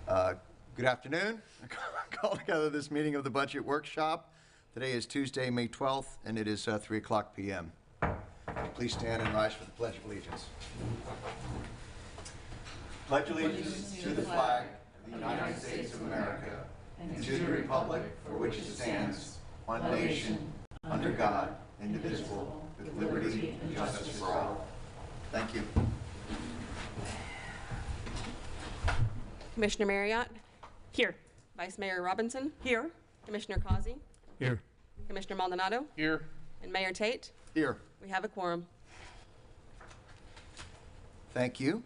Good afternoon. I call together this meeting of the Budget Workshop. Today is Tuesday, May 12th, and it is 3 o'clock p.m. Please stand and rise for the Pledge of Allegiance. Pledge allegiance to the flag of the United States of America and to the republic for which it stands, one nation, under God, indivisible, with liberty and justice for all. Thank you. Commissioner Marriott, Here. Vice Mayor Robinson, Here. Commissioner Causey, Here. Commissioner Maldonado, Here. and Mayor Tate. Here. We have a quorum. Thank you.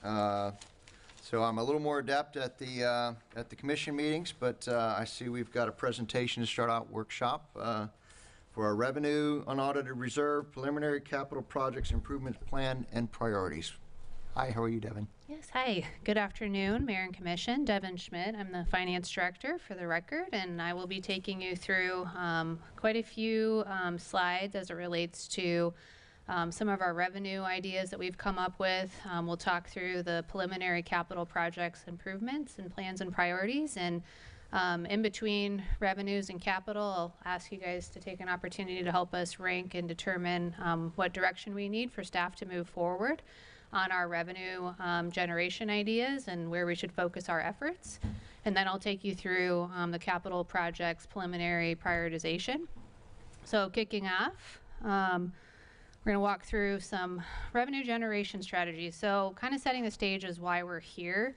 So I'm a little more adept at the commission meetings, but I see we've got a presentation to start out workshop for our revenue, unaudited reserve, preliminary capital projects, improvement plan, and priorities. Hi, how are you, Devin? Yes, hi. Good afternoon, Mayor and Commission. Devin Schmidt. I'm the Finance Director for the record, and I will be taking you through quite a few slides as it relates to some of our revenue ideas that we've come up with. We'll talk through the preliminary capital projects improvements and plans and priorities. And in between revenues and capital, I'll ask you guys to take an opportunity to help us rank and determine what direction we need for staff to move forward on our revenue generation ideas and where we should focus our efforts. And then I'll take you through the capital projects preliminary prioritization. So kicking off, we're going to walk through some revenue generation strategies. So kind of setting the stage as why we're here.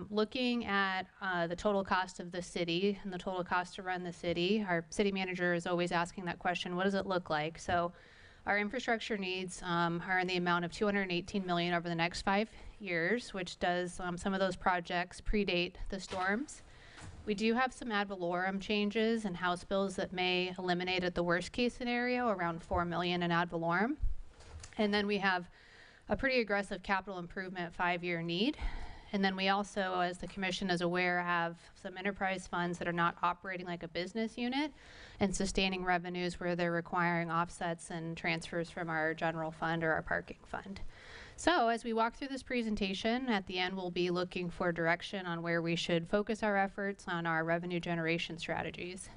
Looking at the total cost of the city and the total cost to run the city. Our city manager is always asking that question, what does it look like? So our infrastructure needs are in the amount of $218 million over the next 5 years, which does some of those projects predate the storms. We do have some ad valorem changes and House bills that may eliminate at the worst case scenario around $4 million in ad valorem. And then we have a pretty aggressive capital improvement 5-year need. And then we also, as the commission is aware, have some enterprise funds that are not operating like a business unit and sustaining revenues where they're requiring offsets and transfers from our general fund or our parking fund. So as we walk through this presentation, at the end we'll be looking for direction on where we should focus our efforts on our revenue generation strategies.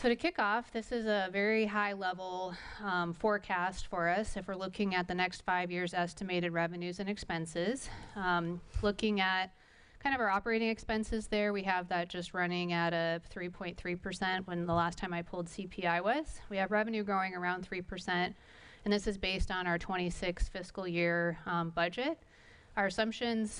So to kick off, this is a very high level forecast for us if we're looking at the next 5 years estimated revenues and expenses. Looking at kind of our operating expenses there, we have that just running at a 3.3% when the last time I pulled CPI was. We have revenue growing around 3%, and this is based on our 26 fiscal year budget. Our assumptions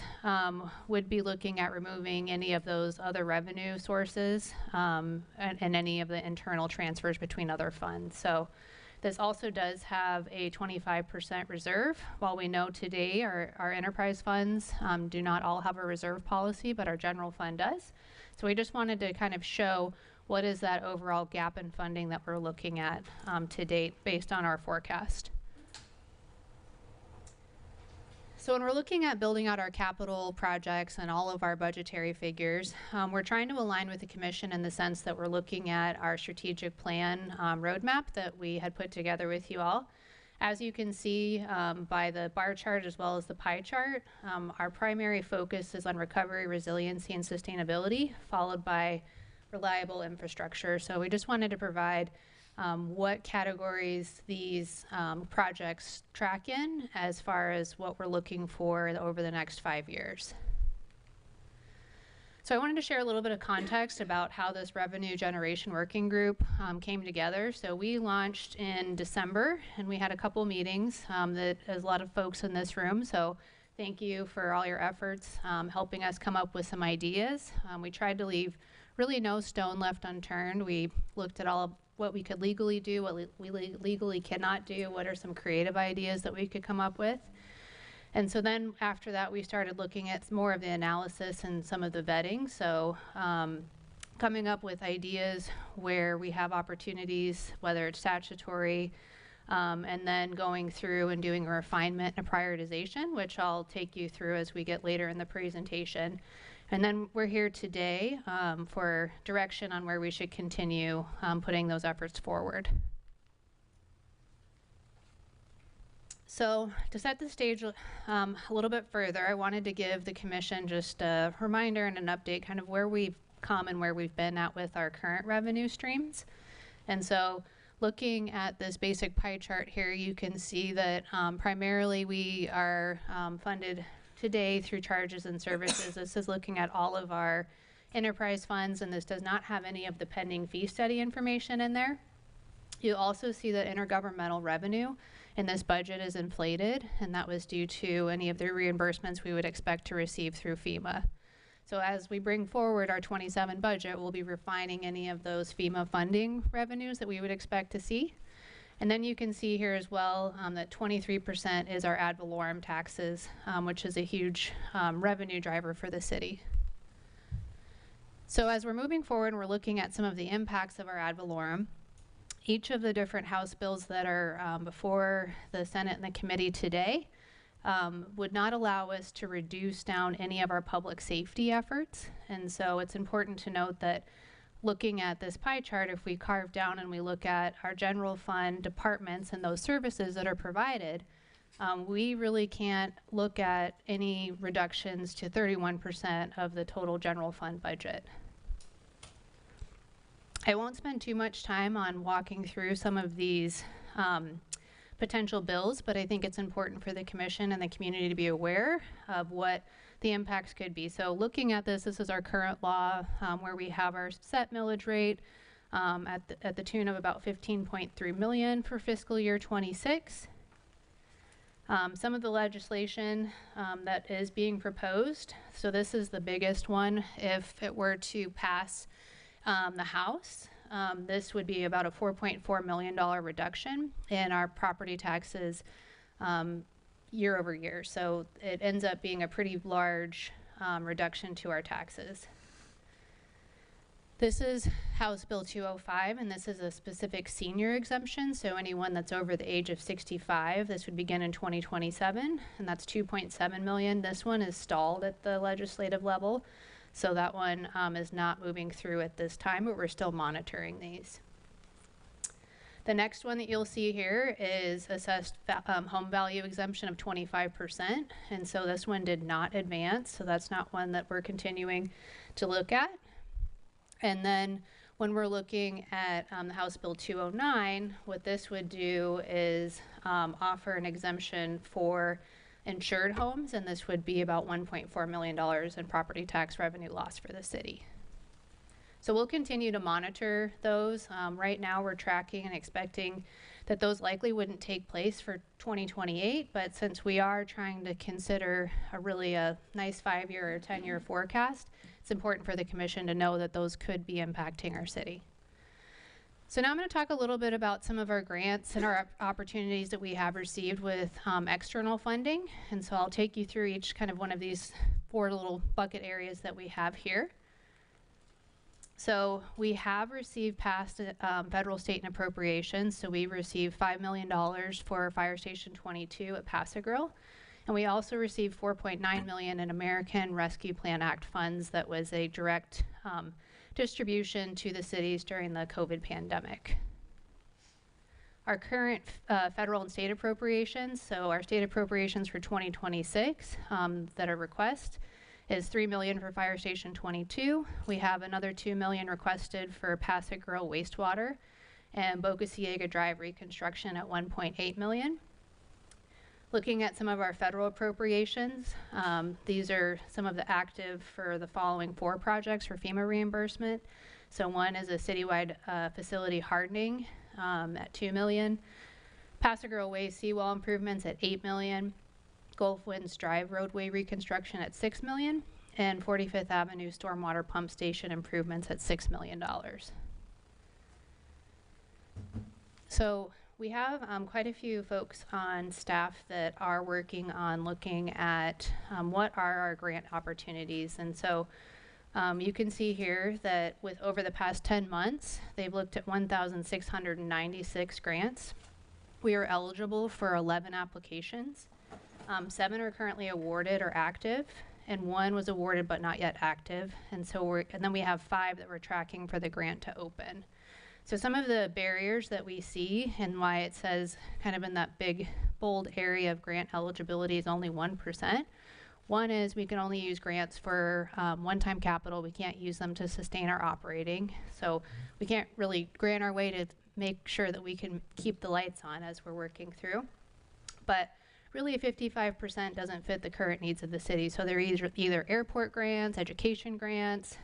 would be looking at removing any of those other revenue sources and any of the internal transfers between other funds. So this also does have a 25% reserve. While we know today our enterprise funds do not all have a reserve policy, but our general fund does. So we just wanted to kind of show what is that overall gap in funding that we're looking at to date based on our forecast. So when we're looking at building out our capital projects and all of our budgetary figures, we're trying to align with the commission in the sense that we're looking at our strategic plan roadmap that we had put together with you all. As you can see by the bar chart as well as the pie chart, our primary focus is on recovery, resiliency, and sustainability, followed by reliable infrastructure. So we just wanted to provide what categories these projects track in as far as what we're looking for over the next 5 years. So I wanted to share a little bit of context about how this revenue generation working group came together. So we launched in December, and we had a couple meetings that there's a lot of folks in this room. So thank you for all your efforts helping us come up with some ideas. We tried to leave really no stone left unturned. We looked at all of what we could legally do, what we legally cannot do, what are some creative ideas that we could come up with. And so then after that, we started looking at more of the analysis and some of the vetting. So coming up with ideas where we have opportunities, whether it's statutory, and then going through and doing a refinement and a prioritization, which I'll take you through as we get later in the presentation. And then we're here today for direction on where we should continue putting those efforts forward. So to set the stage a little bit further, I wanted to give the commission just a reminder and an update kind of where we've come and where we've been at with our current revenue streams. And so looking at this basic pie chart here, you can see that primarily we are funded today through charges and services. This is looking at all of our enterprise funds, and this does not have any of the pending fee study information in there. You also see that intergovernmental revenue in this budget is inflated, and that was due to any of the reimbursements we would expect to receive through FEMA. So as we bring forward our 27 budget, we'll be refining any of those FEMA funding revenues that we would expect to see. And then you can see here as well that 23% is our ad valorem taxes, which is a huge revenue driver for the city. So as we're moving forward and we're looking at some of the impacts of our ad valorem, each of the different House bills that are before the Senate and the committee today would not allow us to reduce down any of our public safety efforts. And so it's important to note that looking at this pie chart, if we carve down and we look at our general fund departments and those services that are provided, we really can't look at any reductions to 31% of the total general fund budget. I won't spend too much time on walking through some of these potential bills, but I think it's important for the commission and the community to be aware of what the impacts could be. So looking at this is our current law where we have our set millage rate at the tune of about $15.3 million for fiscal year 26. Some of the legislation that is being proposed, so this is the biggest one if it were to pass the House. This would be about a $4.4 million reduction in our property taxes year over year. So it ends up being a pretty large reduction to our taxes. This is House Bill 205, and this is a specific senior exemption. So anyone that's over the age of 65, this would begin in 2027, and that's $2.7 million. This one is stalled at the legislative level. So that one is not moving through at this time, but we're still monitoring these. The next one that you'll see here is assessed home value exemption of 25%. And so this one did not advance. So that's not one that we're continuing to look at. And then when we're looking at the House Bill 209, what this would do is offer an exemption for insured homes, and this would be about $1.4 million in property tax revenue loss for the city. So we'll continue to monitor those. Right now we're tracking and expecting that those likely wouldn't take place for 2028, but since we are trying to consider a nice 5-year or 10-year forecast, it's important for the commission to know that those could be impacting our city. So now I'm going to talk a little bit about some of our grants and our opportunities that we have received with external funding. And so I'll take you through each kind of one of these 4 little bucket areas that we have here. So we have received past federal, state, and appropriations. So we received $5 million for Fire Station 22 at Pass-A-Grille. And we also received $4.9 million in American Rescue Plan Act funds that was a direct distribution to the cities during the COVID pandemic. Our current federal and state appropriations, so our state appropriations for 2026 that are request is $3 million for Fire Station 22. We have another $2 million requested for Pass-A-Grille wastewater and Boca Ciega Drive reconstruction at $1.8 million. Looking at some of our federal appropriations, these are some of the active for the following 4 projects for FEMA reimbursement. So one is a citywide facility hardening at $2 million, Pass-A-Grille Way seawall improvements at $8 million, Gulf Winds Drive roadway reconstruction at $6 million, and 45th Avenue stormwater pump station improvements at $6 million. So we have quite a few folks on staff that are working on looking at what are our grant opportunities. And so you can see here that with over the past 10 months, they've looked at 1,696 grants. We are eligible for 11 applications. 7 are currently awarded or active, and 1 was awarded but not yet active. And so and then we have 5 that we're tracking for the grant to open. So some of the barriers that we see and why it says kind of in that big bold area of grant eligibility is only 1%. One is we can only use grants for one-time capital. We can't use them to sustain our operating. So we can't really grant our way to make sure that we can keep the lights on as we're working through. But really 55% doesn't fit the current needs of the city. So they're either airport grants, education grants,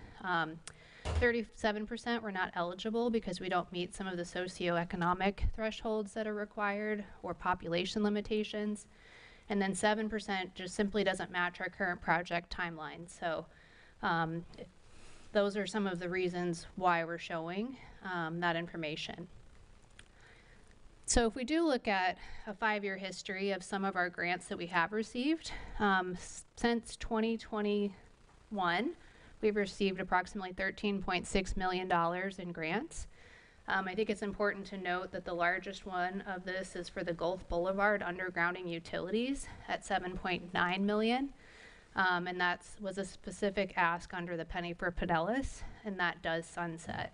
37% were not eligible because we don't meet some of the socioeconomic thresholds that are required or population limitations. And then 7% just simply doesn't match our current project timeline. So those are some of the reasons why we're showing that information. So if we do look at a 5-year history of some of our grants that we have received, since 2021, we've received approximately $13.6 million in grants. I think it's important to note that the largest one of this is for the Gulf Boulevard undergrounding utilities at $7.9 million. And that was a specific ask under the Penny for Pinellas, and that does sunset.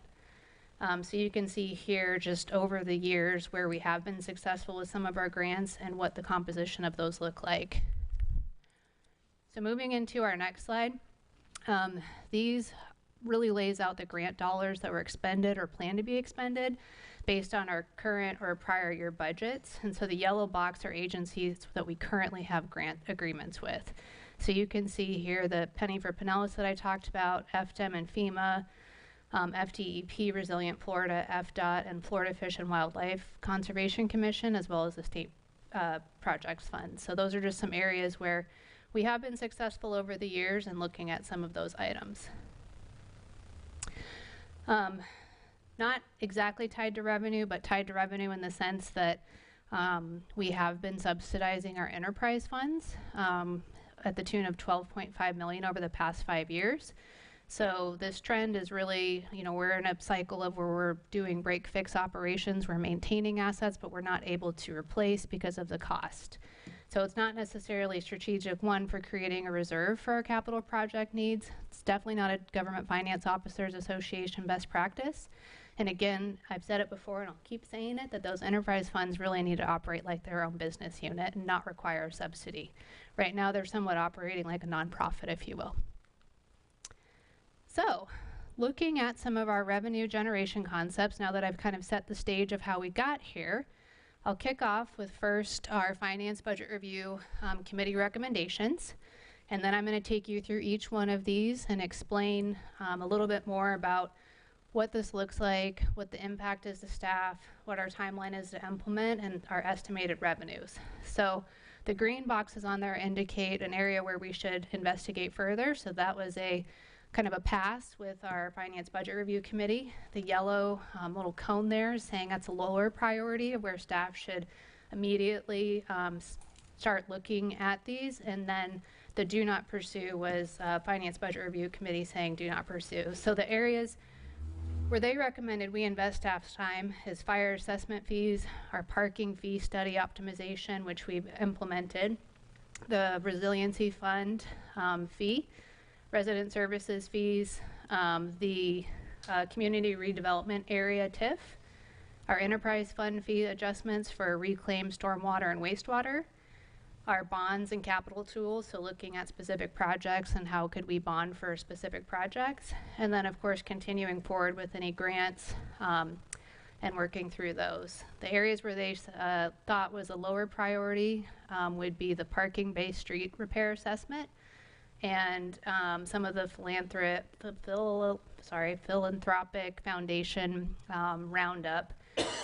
So you can see here just over the years where we have been successful with some of our grants and what the composition of those look like. So moving into our next slide, these really lays out the grant dollars that were expended or planned to be expended based on our current or prior year budgets. And so the yellow box are agencies that we currently have grant agreements with. So you can see here the Penny for Pinellas that I talked about, FDEM and FEMA, FDEP, Resilient Florida, FDOT, and Florida Fish and Wildlife Conservation Commission, as well as the State Projects Fund. So those are just some areas where we have been successful over the years in looking at some of those items. Not exactly tied to revenue, but tied to revenue in the sense that we have been subsidizing our enterprise funds at the tune of $12.5 million over the past 5 years. So this trend is really, we're in a cycle of where we're doing break fix operations, we're maintaining assets, but we're not able to replace because of the cost. So it's not necessarily strategic, one, for creating a reserve for our capital project needs. It's definitely not a Government Finance Officers Association best practice. And again, I've said it before and I'll keep saying it, that those enterprise funds really need to operate like their own business unit and not require a subsidy. Right now, they're somewhat operating like a nonprofit, if you will. So, looking at some of our revenue generation concepts, now that I've kind of set the stage of how we got here, I'll kick off with first our Finance Budget Review Committee recommendations, and then I'm going to take you through each one of these and explain a little bit more about what this looks like, what the impact is to staff, what our timeline is to implement, and our estimated revenues. So the green boxes on there indicate an area where we should investigate further, so that was a kind of a pass with our Finance Budget Review Committee. The yellow little cone there is saying that's a lower priority of where staff should immediately start looking at these. And then the do not pursue was Finance Budget Review Committee saying do not pursue. So the areas where they recommended we invest staff's time is fire assessment fees, our parking fee study optimization, which we've implemented, the resiliency fund fee, resident services fees, the community redevelopment area TIF, our enterprise fund fee adjustments for reclaimed stormwater and wastewater, our bonds and capital tools, so looking at specific projects and how could we bond for specific projects, and then of course continuing forward with any grants and working through those. The areas where they thought was a lower priority would be the parking-based street repair assessment, and some of the philanthropic foundation roundup,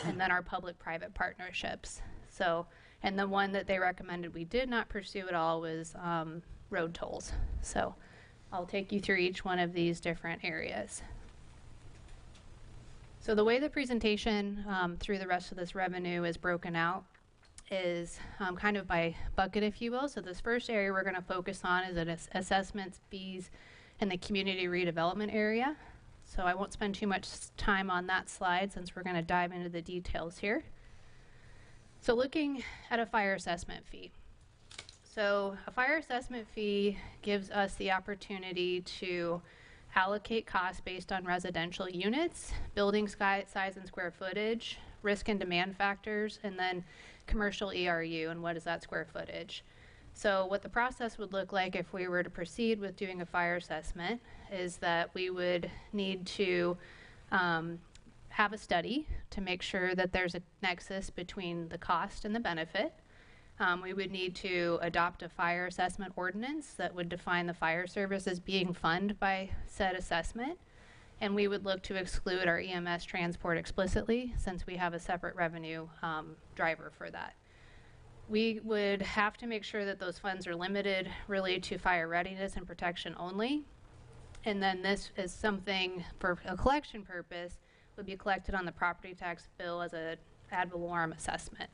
and then our public-private partnerships. So, and the one that they recommended we did not pursue at all was road tolls. So I'll take you through each one of these different areas. So the way the presentation through the rest of this revenue is broken out is kind of by bucket, if you will. So this first area we're going to focus on is assessments, fees, and the community redevelopment area. So I won't spend too much time on that slide since we're going to dive into the details here. So looking at a fire assessment fee. So a fire assessment fee gives us the opportunity to allocate costs based on residential units, building size and square footage, risk and demand factors, and then commercial ERU, and what is that square footage. So what the process would look like if we were to proceed with doing a fire assessment is that we would need to have a study to make sure that there's a nexus between the cost and the benefit. We would need to adopt a fire assessment ordinance that would define the fire service as being funded by said assessment. And we would look to exclude our EMS transport explicitly, since we have a separate revenue driver for that. We would have to make sure that those funds are limited really to fire readiness and protection only. And then this is something for a collection purpose would be collected on the property tax bill as a ad valorem assessment.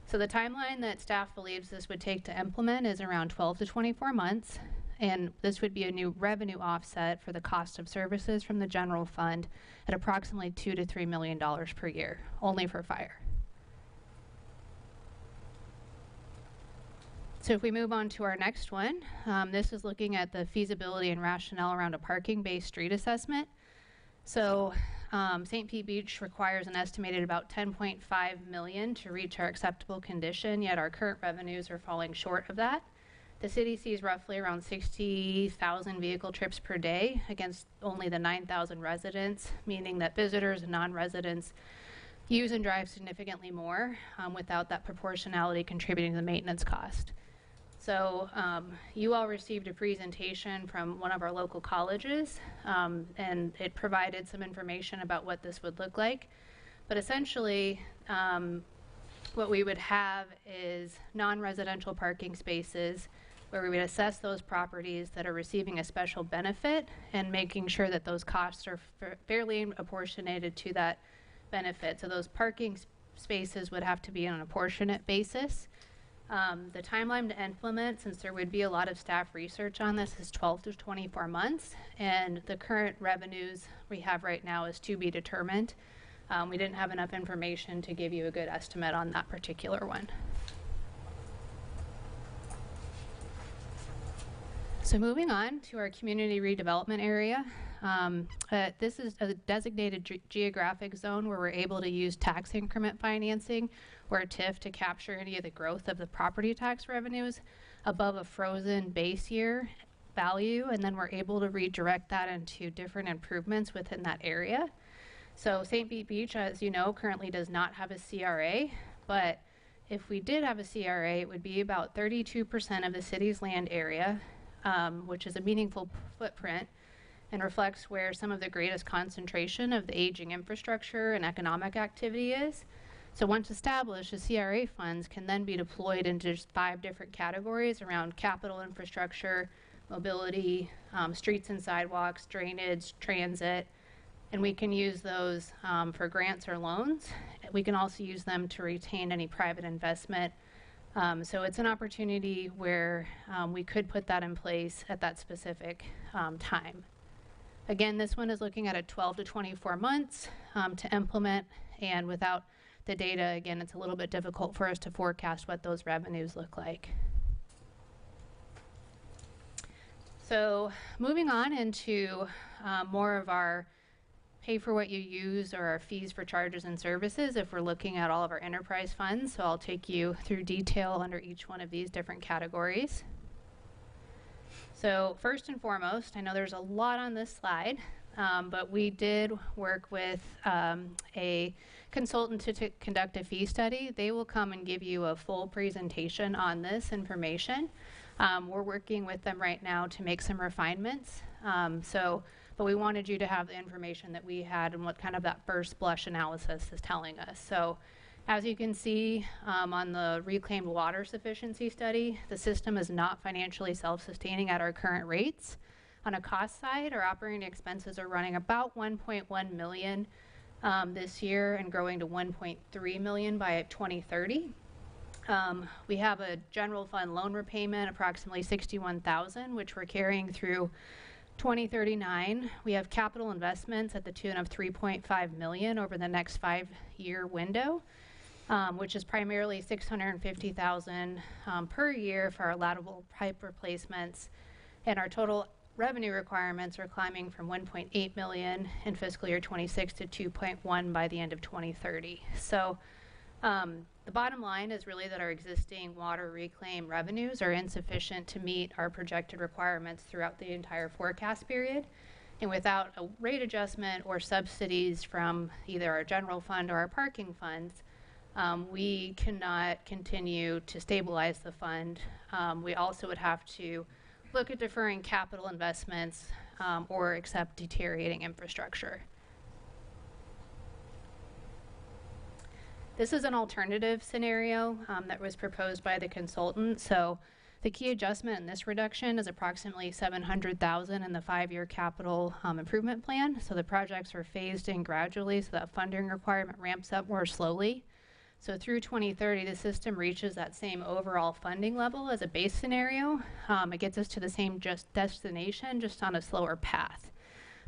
So the timeline that staff believes this would take to implement is around 12 to 24 months. And this would be a new revenue offset for the cost of services from the general fund at approximately $2 to $3 million per year, only for fire. So if we move on to our next one, this is looking at the feasibility and rationale around a parking-based street assessment. So St. Pete Beach requires an estimated about $10.5 million to reach our acceptable condition, yet our current revenues are falling short of that. The city sees roughly around 60,000 vehicle trips per day against only the 9,000 residents, meaning that visitors and non-residents use and drive significantly more without that proportionality contributing to the maintenance cost. So you all received a presentation from one of our local colleges, and it provided some information about what this would look like. But essentially, what we would have is non-residential parking spaces where we would assess those properties that are receiving a special benefit and making sure that those costs are fairly apportionated to that benefit. So those parking spaces would have to be on an apportionate basis. The timeline to implement, since there would be a lot of staff research on this, is 12 to 24 months, and the current revenues we have right now is to be determined. We didn't have enough information to give you a good estimate on that particular one. So moving on to our community redevelopment area. This is a designated geographic zone where we're able to use tax increment financing or TIF to capture any of the growth of the property tax revenues above a frozen base year value, and then we're able to redirect that into different improvements within that area. So St. Pete Beach, as you know, currently does not have a CRA, but if we did have a CRA, it would be about 32% of the city's land area, which is a meaningful footprint and reflects where some of the greatest concentration of the aging infrastructure and economic activity is. So once established, the CRA funds can then be deployed into just 5 different categories around capital infrastructure, mobility, streets and sidewalks, drainage, transit, and we can use those for grants or loans. We can also use them to retain any private investment. So it's an opportunity where we could put that in place at that specific time. Again, this one is looking at a 12 to 24 months to implement, and without the data, again, it's a little bit difficult for us to forecast what those revenues look like. So moving on into more of our pay for what you use or our fees for charges and services if we're looking at all of our enterprise funds. So I'll take you through detail under each one of these different categories. So first and foremost, I know there's a lot on this slide, but we did work with a consultant to conduct a fee study. They will come and give you a full presentation on this information. We're working with them right now to make some refinements. But we wanted you to have the information that we had and what kind of that first blush analysis is telling us. So as you can see on the reclaimed water sufficiency study, the system is not financially self-sustaining at our current rates. On a cost side, our operating expenses are running about $1.1 million this year and growing to $1.3 million by 2030. We have a general fund loan repayment, approximately $61,000, which we're carrying through 2039. We have capital investments at the tune of $3.5 million over the next 5-year window, which is primarily $650,000 per year for our lateral pipe replacements. And our total revenue requirements are climbing from 1.8 million in fiscal year 26 to 2.1 by the end of 2030. So the bottom line is really that our existing water reclaim revenues are insufficient to meet our projected requirements throughout the entire forecast period. And without a rate adjustment or subsidies from either our general fund or our parking funds, we cannot continue to stabilize the fund. We also would have to look at deferring capital investments or accept deteriorating infrastructure. This is an alternative scenario that was proposed by the consultant. So the key adjustment in this reduction is approximately $700,000 in the 5-year capital improvement plan. So the projects are phased in gradually so that funding requirement ramps up more slowly. So through 2030, the system reaches that same overall funding level as a base scenario. It gets us to the same destination, just on a slower path.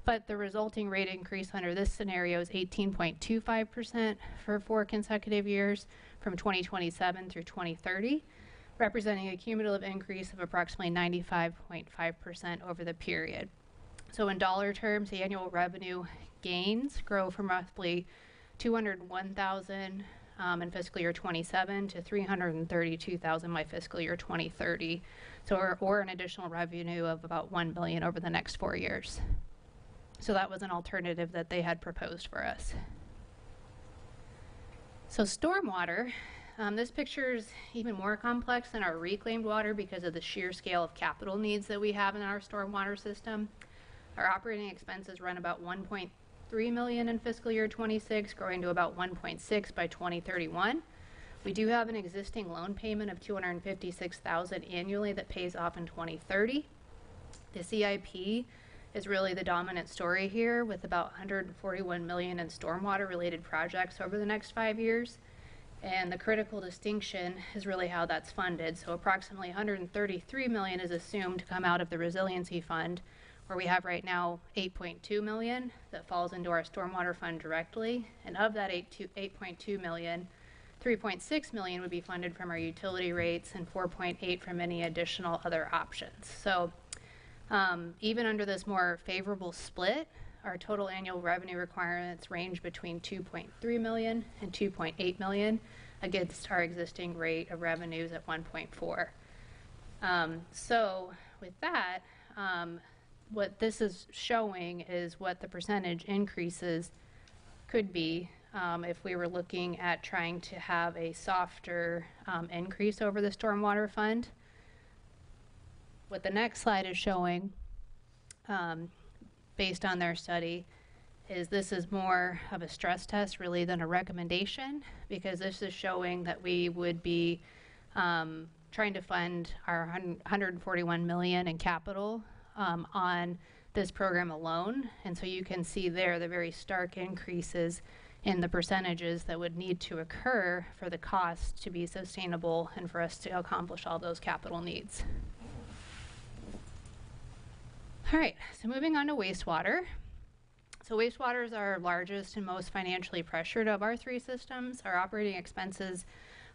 But the resulting rate increase under this scenario is 18.25% for 4 consecutive years from 2027 through 2030, representing a cumulative increase of approximately 95.5% over the period. So in dollar terms, the annual revenue gains grow from roughly $201,000 in fiscal year 27 to $332,000 by fiscal year 2030. So or an additional revenue of about $1 billion over the next 4 years. So that was an alternative that they had proposed for us. So stormwater, this picture is even more complex than our reclaimed water because of the sheer scale of capital needs that we have in our stormwater system. Our operating expenses run about $1.3 million in fiscal year 26, growing to about 1.6 by 2031. We do have an existing loan payment of $256,000 annually that pays off in 2030. The CIP is really the dominant story here, with about $141 million in stormwater related projects over the next 5 years. And the critical distinction is really how that's funded. So approximately $133 million is assumed to come out of the resiliency fund, where we have right now $8.2 million that falls into our stormwater fund directly. And of that $8.2 million, $3.6 million would be funded from our utility rates and $4.8 from any additional other options. So even under this more favorable split, our total annual revenue requirements range between $2.3 million and $2.8 million against our existing rate of revenues at 1.4. So with that, what this is showing is what the percentage increases could be if we were looking at trying to have a softer increase over the stormwater fund. What the next slide is showing, based on their study, is this is more of a stress test really than a recommendation, because this is showing that we would be trying to fund our $141 million in capital on this program alone. And so you can see there the very stark increases in the percentages that would need to occur for the cost to be sustainable and for us to accomplish all those capital needs. All right, so moving on to wastewater. So wastewater is our largest and most financially pressured of our 3 systems. Our operating expenses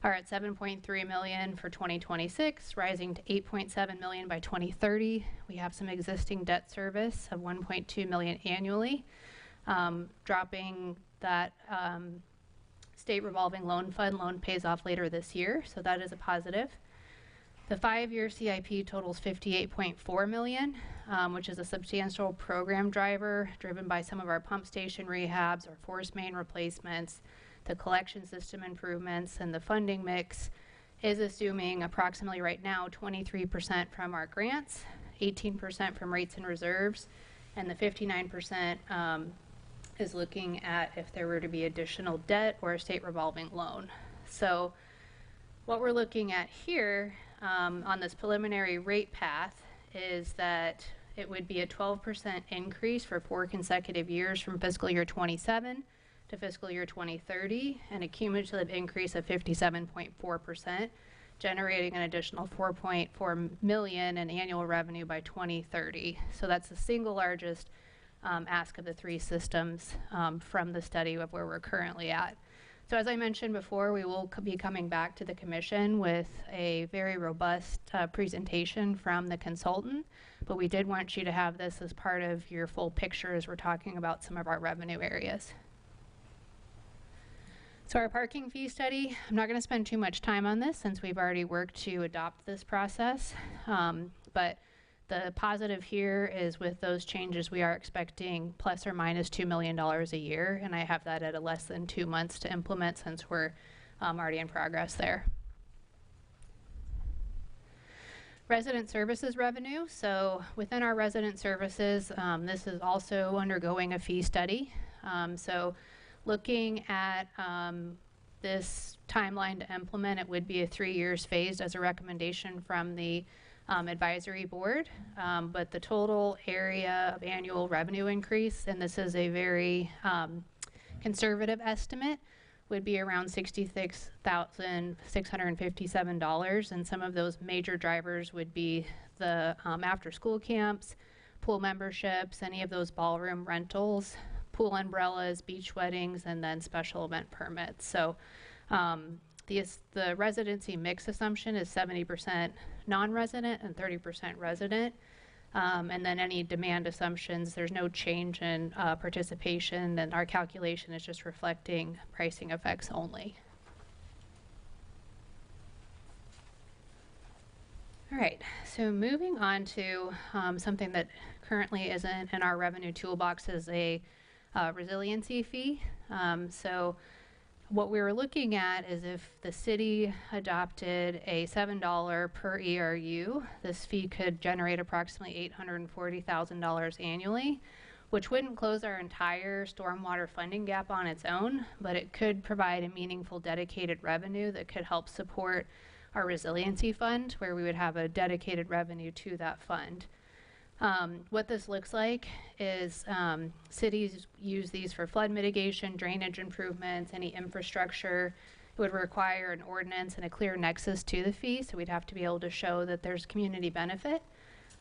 are at $7.3 million for 2026, rising to $8.7 million by 2030. We have some existing debt service of $1.2 million annually, dropping that state revolving loan fund. Loan pays off later this year, so that is a positive. The 5-year CIP totals $58.4 million, which is a substantial program driver driven by some of our pump station rehabs, our force main replacements, the collection system improvements, and the funding mix is assuming approximately right now 23% from our grants, 18% from rates and reserves, and the 59% is looking at if there were to be additional debt or a state revolving loan. So what we're looking at here on this preliminary rate path is that it would be a 12% increase for 4 consecutive years from fiscal year 27 to fiscal year 2030, and a cumulative increase of 57.4%, generating an additional $4.4 million in annual revenue by 2030. So that's the single largest ask of the 3 systems from the study of where we're currently at. So as I mentioned before, we will be coming back to the commission with a very robust presentation from the consultant, but we did want you to have this as part of your full picture as we're talking about some of our revenue areas. So our parking fee study, I'm not going to spend too much time on this since we've already worked to adopt this process, but the positive here is with those changes, we are expecting plus or minus $2 million a year, and I have that at a less than 2 months to implement since we're already in progress there. Resident services revenue. So within our resident services, this is also undergoing a fee study. So looking at this timeline to implement, it would be a 3 years phased as a recommendation from the advisory board, but the total area of annual revenue increase, and this is a very conservative estimate, would be around $66,657, and some of those major drivers would be the after-school camps, pool memberships, any of those ballroom rentals, pool umbrellas, beach weddings, and then special event permits. So the residency mix assumption is 70% non-resident and 30% resident. And then any demand assumptions, there's no change in participation, and our calculation is just reflecting pricing effects only. All right, so moving on to something that currently isn't in our revenue toolbox is a resiliency fee. So what we were looking at is if the city adopted a $7 per ERU, this fee could generate approximately $840,000 annually, which wouldn't close our entire stormwater funding gap on its own, but it could provide a meaningful dedicated revenue that could help support our resiliency fund, where we would have a dedicated revenue to that fund. What this looks like is cities use these for flood mitigation, drainage improvements, any infrastructure. It would require an ordinance and a clear nexus to the fee, so we'd have to be able to show that there's community benefit.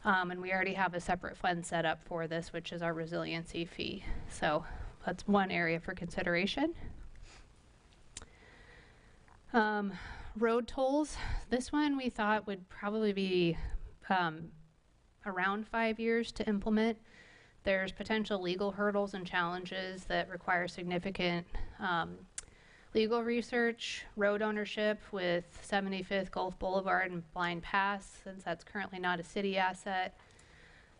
And we already have a separate fund set up for this, which is our resiliency fee. So that's one area for consideration. Road tolls, this one we thought would probably be around 5 years to implement. There's potential legal hurdles and challenges that require significant legal research, road ownership with 75th Gulf Boulevard and Blind Pass, since that's currently not a city asset.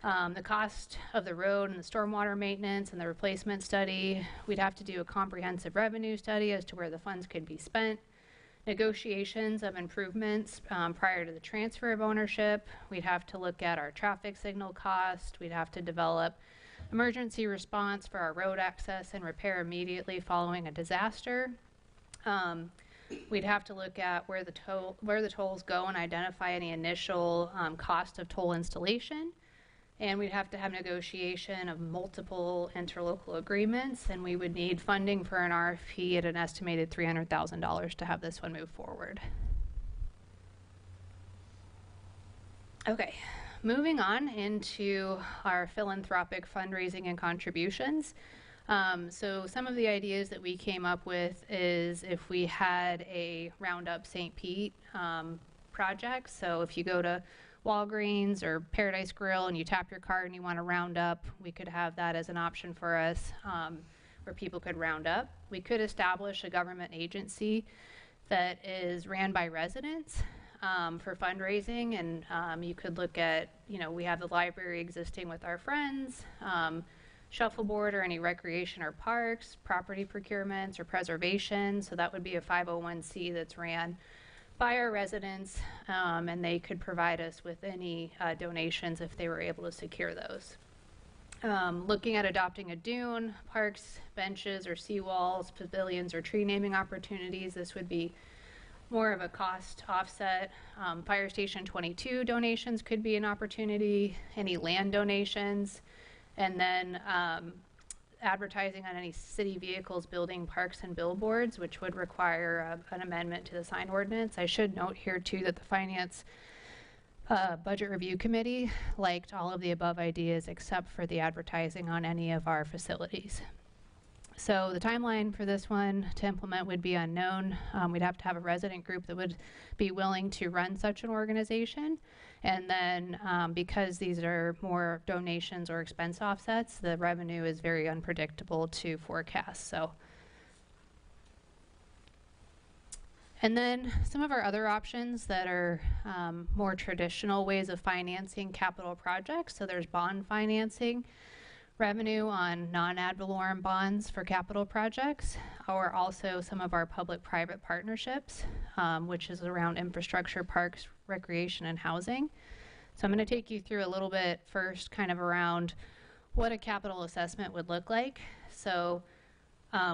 The cost of the road and the stormwater maintenance and the replacement study, we'd have to do a comprehensive revenue study as to where the funds could be spent. Negotiations of improvements prior to the transfer of ownership. We'd have to look at our traffic signal cost. We'd have to develop emergency response for our road access and repair immediately following a disaster. We'd have to look at where the tolls go and identify any initial cost of toll installation. And we'd have to have negotiation of multiple interlocal agreements, and we would need funding for an RFP at an estimated $300,000 to have this one move forward. Okay, moving on into our philanthropic fundraising and contributions. So some of the ideas that we came up with is if we had a Roundup St. Pete project. So if you go to Walgreens or Paradise Grill and you tap your card and you want to round up, we could have that as an option for us where people could round up. We could establish a government agency that is ran by residents for fundraising, and you could look at, we have the library existing with our friends, shuffleboard or any recreation or parks, property procurements or preservation, so that would be a 501c that's ran by our residents, and they could provide us with any donations if they were able to secure those. Looking at adopting a dune, parks, benches, or seawalls, pavilions, or tree naming opportunities, this would be more of a cost offset. Fire Station 22 donations could be an opportunity, any land donations, and then advertising on any city vehicles, building parks and billboards, which would require an amendment to the sign ordinance. I should note here too that the Finance Budget Review Committee liked all of the above ideas except for the advertising on any of our facilities. So the timeline for this one to implement would be unknown. We'd have to have a resident group that would be willing to run such an organization. And then because these are more donations or expense offsets, the revenue is very unpredictable to forecast. And then some of our other options that are more traditional ways of financing capital projects. So there's bond financing, revenue on non-ad valorem bonds for capital projects, or also some of our public-private partnerships, which is around infrastructure, parks, recreation, and housing. So I'm going to take you through a little bit first kind of around what a capital assessment would look like. So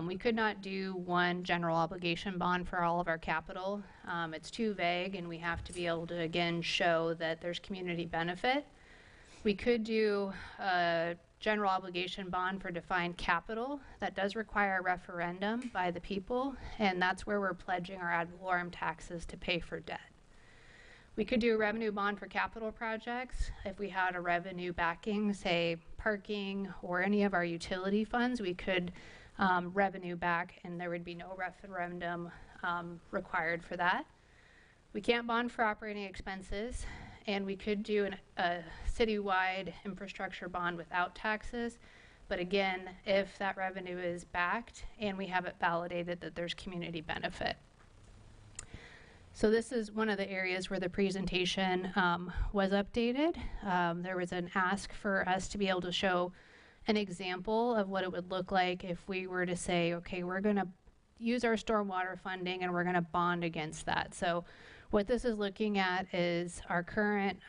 we could not do one general obligation bond for all of our capital. It's too vague, and we have to be able to, again, show that there's community benefit. We could do a general obligation bond for defined capital. That does require a referendum by the people, and that's where we're pledging our ad valorem taxes to pay for debt. We could do a revenue bond for capital projects. If we had a revenue backing, say parking or any of our utility funds, we could revenue back, and there would be no referendum required for that. We can't bond for operating expenses, and we could do a citywide infrastructure bond without taxes. But again, if that revenue is backed and we have it validated that there's community benefit. So this is one of the areas where the presentation was updated. There was an ask for us to be able to show an example of what it would look like if we were to say, okay, we're going to use our stormwater funding and we're going to bond against that. So what this is looking at is our current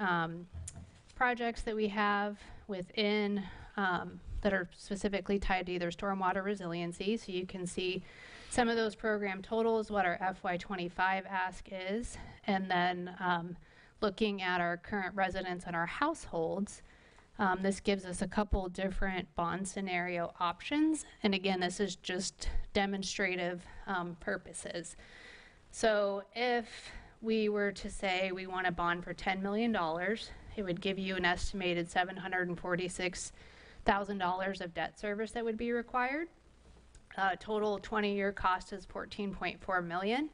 projects that we have within that are specifically tied to either stormwater resiliency. So you can see some of those program totals, what our FY25 ask is, and then looking at our current residents and our households. This gives us a couple different bond scenario options. And again, this is just demonstrative purposes. So if we were to say we want a bond for $10 million, it would give you an estimated $746,000 of debt service that would be required. Total 20-year cost is $14.4 million.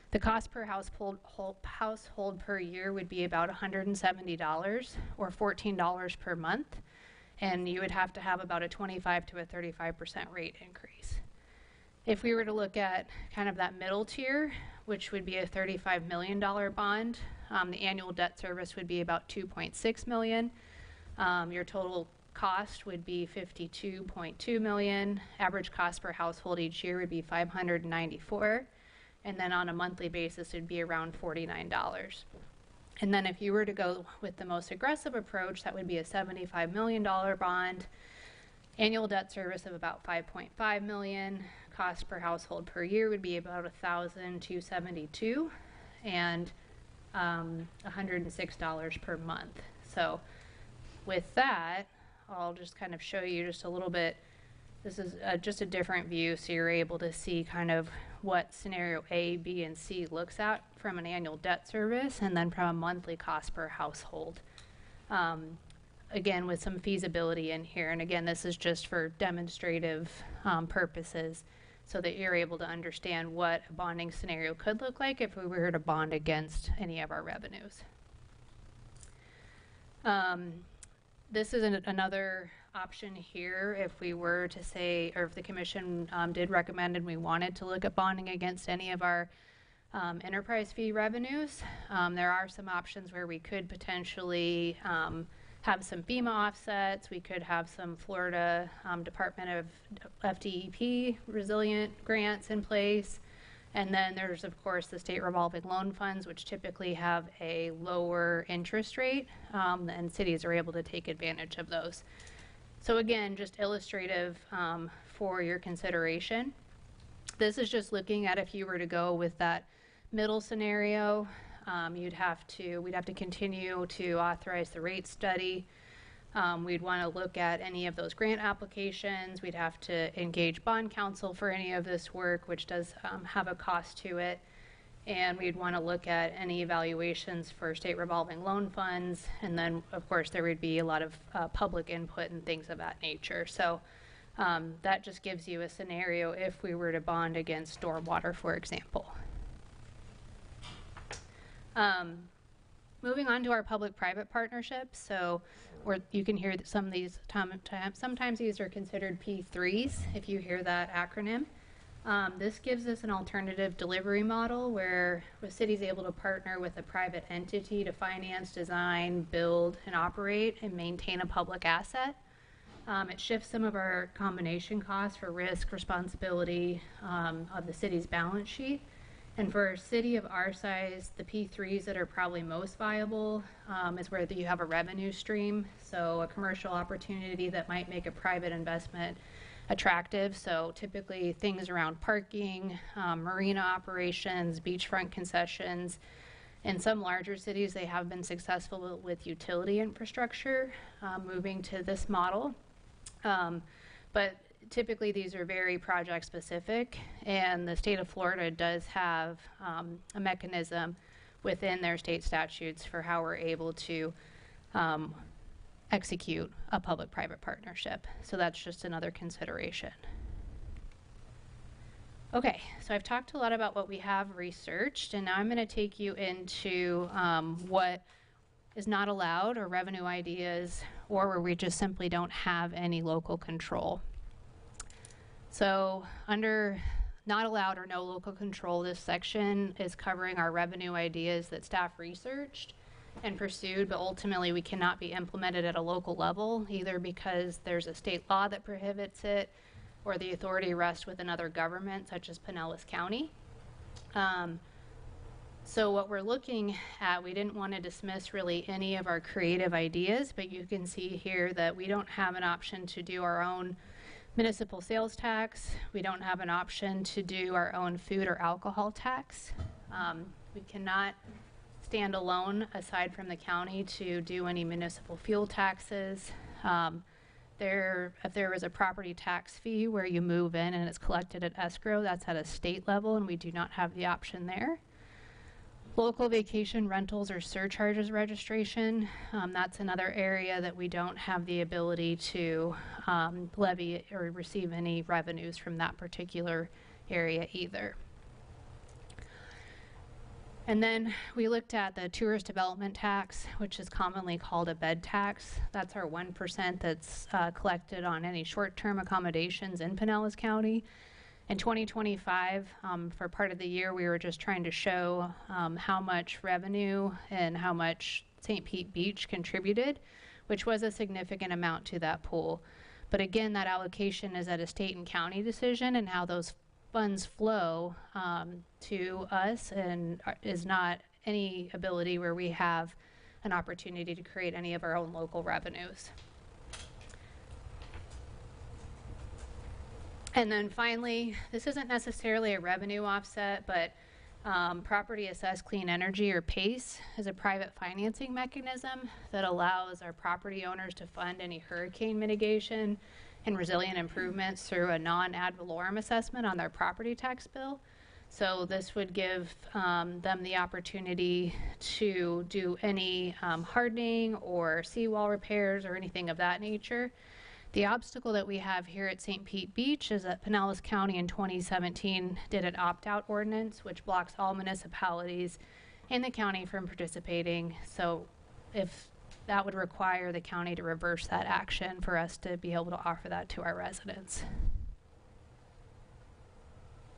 The cost per household per year would be about $170 or $14 per month, and you would have to have about a 25 to a 35% rate increase. If we were to look at kind of that middle tier, which would be a $35 million bond, the annual debt service would be about $2.6 million. Your total cost would be $52.2 million. Average cost per household each year would be $594. And then on a monthly basis, it'd be around $49. And then if you were to go with the most aggressive approach, that would be a $75 million bond, annual debt service of about $5.5 million, cost per household per year would be about $1,272, and $106 per month. So with that, I'll just kind of show you just a little bit. This is just a different view, so you're able to see kind of what scenario A, B, and C looks at from an annual debt service and then from a monthly cost per household. Again, with some feasibility in here. And again, this is just for demonstrative purposes so that you're able to understand what a bonding scenario could look like if we were to bond against any of our revenues. This is another option here if we were to say, or if the commission did recommend and we wanted to look at bonding against any of our enterprise fee revenues. There are some options where we could potentially have some FEMA offsets. We could have some Florida Department of FDEP resilient grants in place. And then there's, of course, the state revolving loan funds, which typically have a lower interest rate, and cities are able to take advantage of those. So again, just illustrative for your consideration. This is just looking at if you were to go with that middle scenario, we'd have to continue to authorize the rate study. We'd want to look at any of those grant applications. We'd have to engage bond counsel for any of this work, which does have a cost to it. And we'd want to look at any evaluations for state revolving loan funds. And then, of course, there would be a lot of public input and things of that nature. So That just gives you a scenario if we were to bond against stormwater, for example. Moving on to our public-private partnerships. So you can hear that some of these, sometimes these are considered P3s, if you hear that acronym. This gives us an alternative delivery model where the city is able to partner with a private entity to finance, design, build, and operate and maintain a public asset. It shifts some of our combination costs for risk, responsibility of the city's balance sheet. And for a city of our size, the P3s that are probably most viable is where you have a revenue stream. So a commercial opportunity that might make a private investment attractive. So typically things around parking, marina operations, beachfront concessions. In some larger cities, they have been successful with utility infrastructure, moving to this model. But typically these are very project specific, and the state of Florida does have a mechanism within their state statutes for how we're able to execute a public-private partnership. So that's just another consideration. Okay, so I've talked a lot about what we have researched, and now I'm going to take you into what is not allowed, or revenue ideas, or where we just simply don't have any local control. So under not allowed or no local control, this section is covering our revenue ideas that staff researched and pursued, but ultimately we cannot be implemented at a local level, either because there's a state law that prohibits it, or the authority rests with another government, such as Pinellas County. So what we're looking at, we didn't want to dismiss really any of our creative ideas, but you can see here that we don't have an option to do our own municipal sales tax. We don't have an option to do our own food or alcohol tax. We cannot stand alone aside from the county to do any municipal fuel taxes. If there was a property tax fee where you move in and it's collected at escrow, that's at a state level, and we do not have the option there. Local vacation rentals or surcharges registration, that's another area that we don't have the ability to levy or receive any revenues from that particular area either. And then we looked at the tourist development tax, which is commonly called a bed tax. That's our 1% that's collected on any short-term accommodations in Pinellas County. In 2025, for part of the year, we were just trying to show how much revenue and how much St. Pete Beach contributed, which was a significant amount to that pool. But again, that allocation is at a state and county decision, and how those funds flow to us, and is not any ability where we have an opportunity to create any of our own local revenues. And then finally, this isn't necessarily a revenue offset, but Property Assessed Clean Energy, or PACE, is a private financing mechanism that allows our property owners to fund any hurricane mitigation and resilient improvements through a non-ad valorem assessment on their property tax bill. So this would give them the opportunity to do any hardening or seawall repairs or anything of that nature. The obstacle that we have here at St. Pete Beach is that Pinellas County in 2017 did an opt-out ordinance, which blocks all municipalities in the county from participating. So if that would require the county to reverse that action for us to be able to offer that to our residents.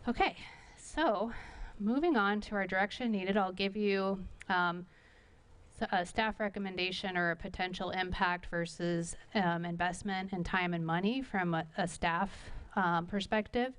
Okay, so moving on to our direction needed, I'll give you a staff recommendation or a potential impact versus investment in time and money from a staff perspective.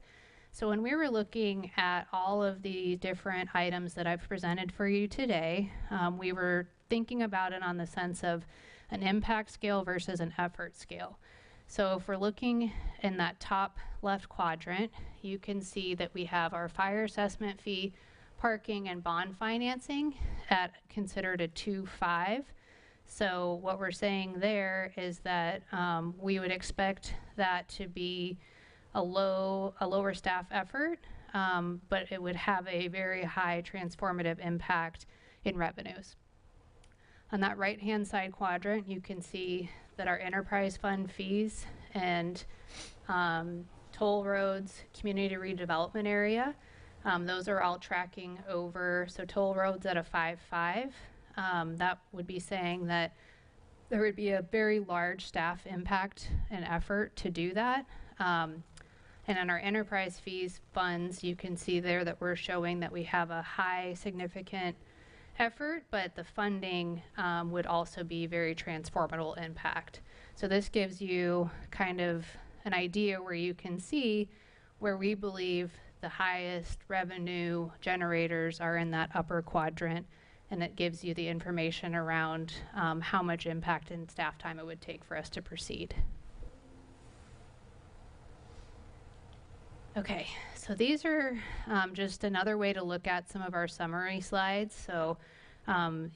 So when we were looking at all of the different items that I've presented for you today, we were thinking about it on the sense of an impact scale versus an effort scale. So if we're looking in that top left quadrant, you can see that we have our fire assessment fee, parking, and bond financing at considered a 2.5. So what we're saying there is that we would expect that to be a lower staff effort, but it would have a very high transformative impact in revenues. On that right-hand side quadrant, you can see that our enterprise fund fees and toll roads, community redevelopment area. Those are all tracking over, so toll roads at a 5.5. That would be saying that there would be a very large staff impact and effort to do that. And on our enterprise fees funds, you can see there that we're showing that we have a high significant effort, but the funding would also be very transformative impact. So this gives you kind of an idea where you can see where we believe the highest revenue generators are in that upper quadrant, and it gives you the information around how much impact and staff time it would take for us to proceed. Okay, so these are just another way to look at some of our summary slides. So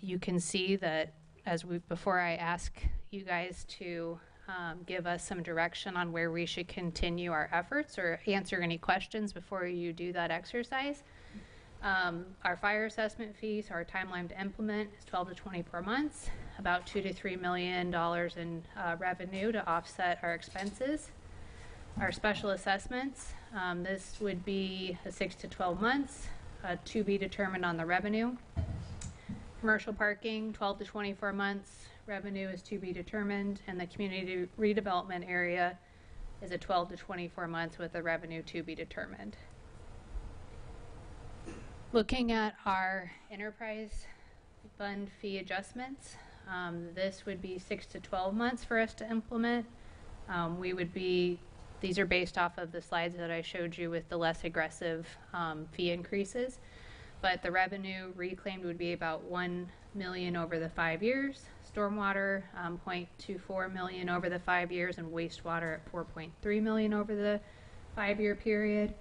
you can see that before I ask you guys to give us some direction on where we should continue our efforts or answer any questions before you do that exercise. Our fire assessment fees, our timeline to implement is 12 to 24 months, about $2 to $3 million in revenue to offset our expenses. Our special assessments, this would be a 6 to 12 months to be determined on the revenue. Commercial parking, 12 to 24 months, revenue is to be determined, and the community redevelopment area is a 12 to 24 months with the revenue to be determined. Looking at our enterprise fund fee adjustments, this would be 6 to 12 months for us to implement. These are based off of the slides that I showed you with the less aggressive fee increases. But the revenue reclaimed would be about $1 million over the 5 years. Stormwater, $0.24 million over the 5 years, and wastewater at $4.3 million over the 5-year period.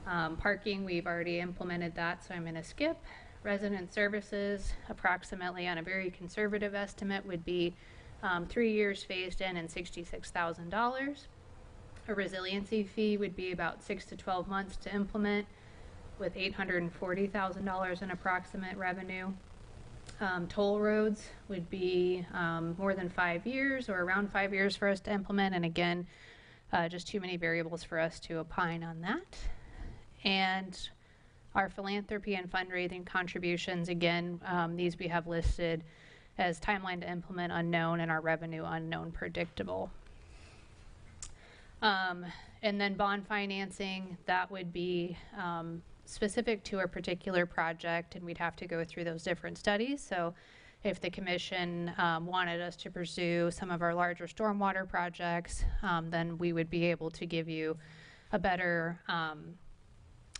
Parking, we've already implemented that, so I'm going to skip. Resident services, approximately on a very conservative estimate, would be 3 years phased in and $66,000. A resiliency fee would be about 6 to 12 months to implement, with $840,000 in approximate revenue. Toll roads would be more than 5 years or around 5 years for us to implement, and again, just too many variables for us to opine on that. And our philanthropy and fundraising contributions, again, these we have listed as timeline to implement unknown and our revenue unknown predictable. And then bond financing, that would be specific to a particular project, and we'd have to go through those different studies. So if the commission wanted us to pursue some of our larger stormwater projects, then we would be able to give you a better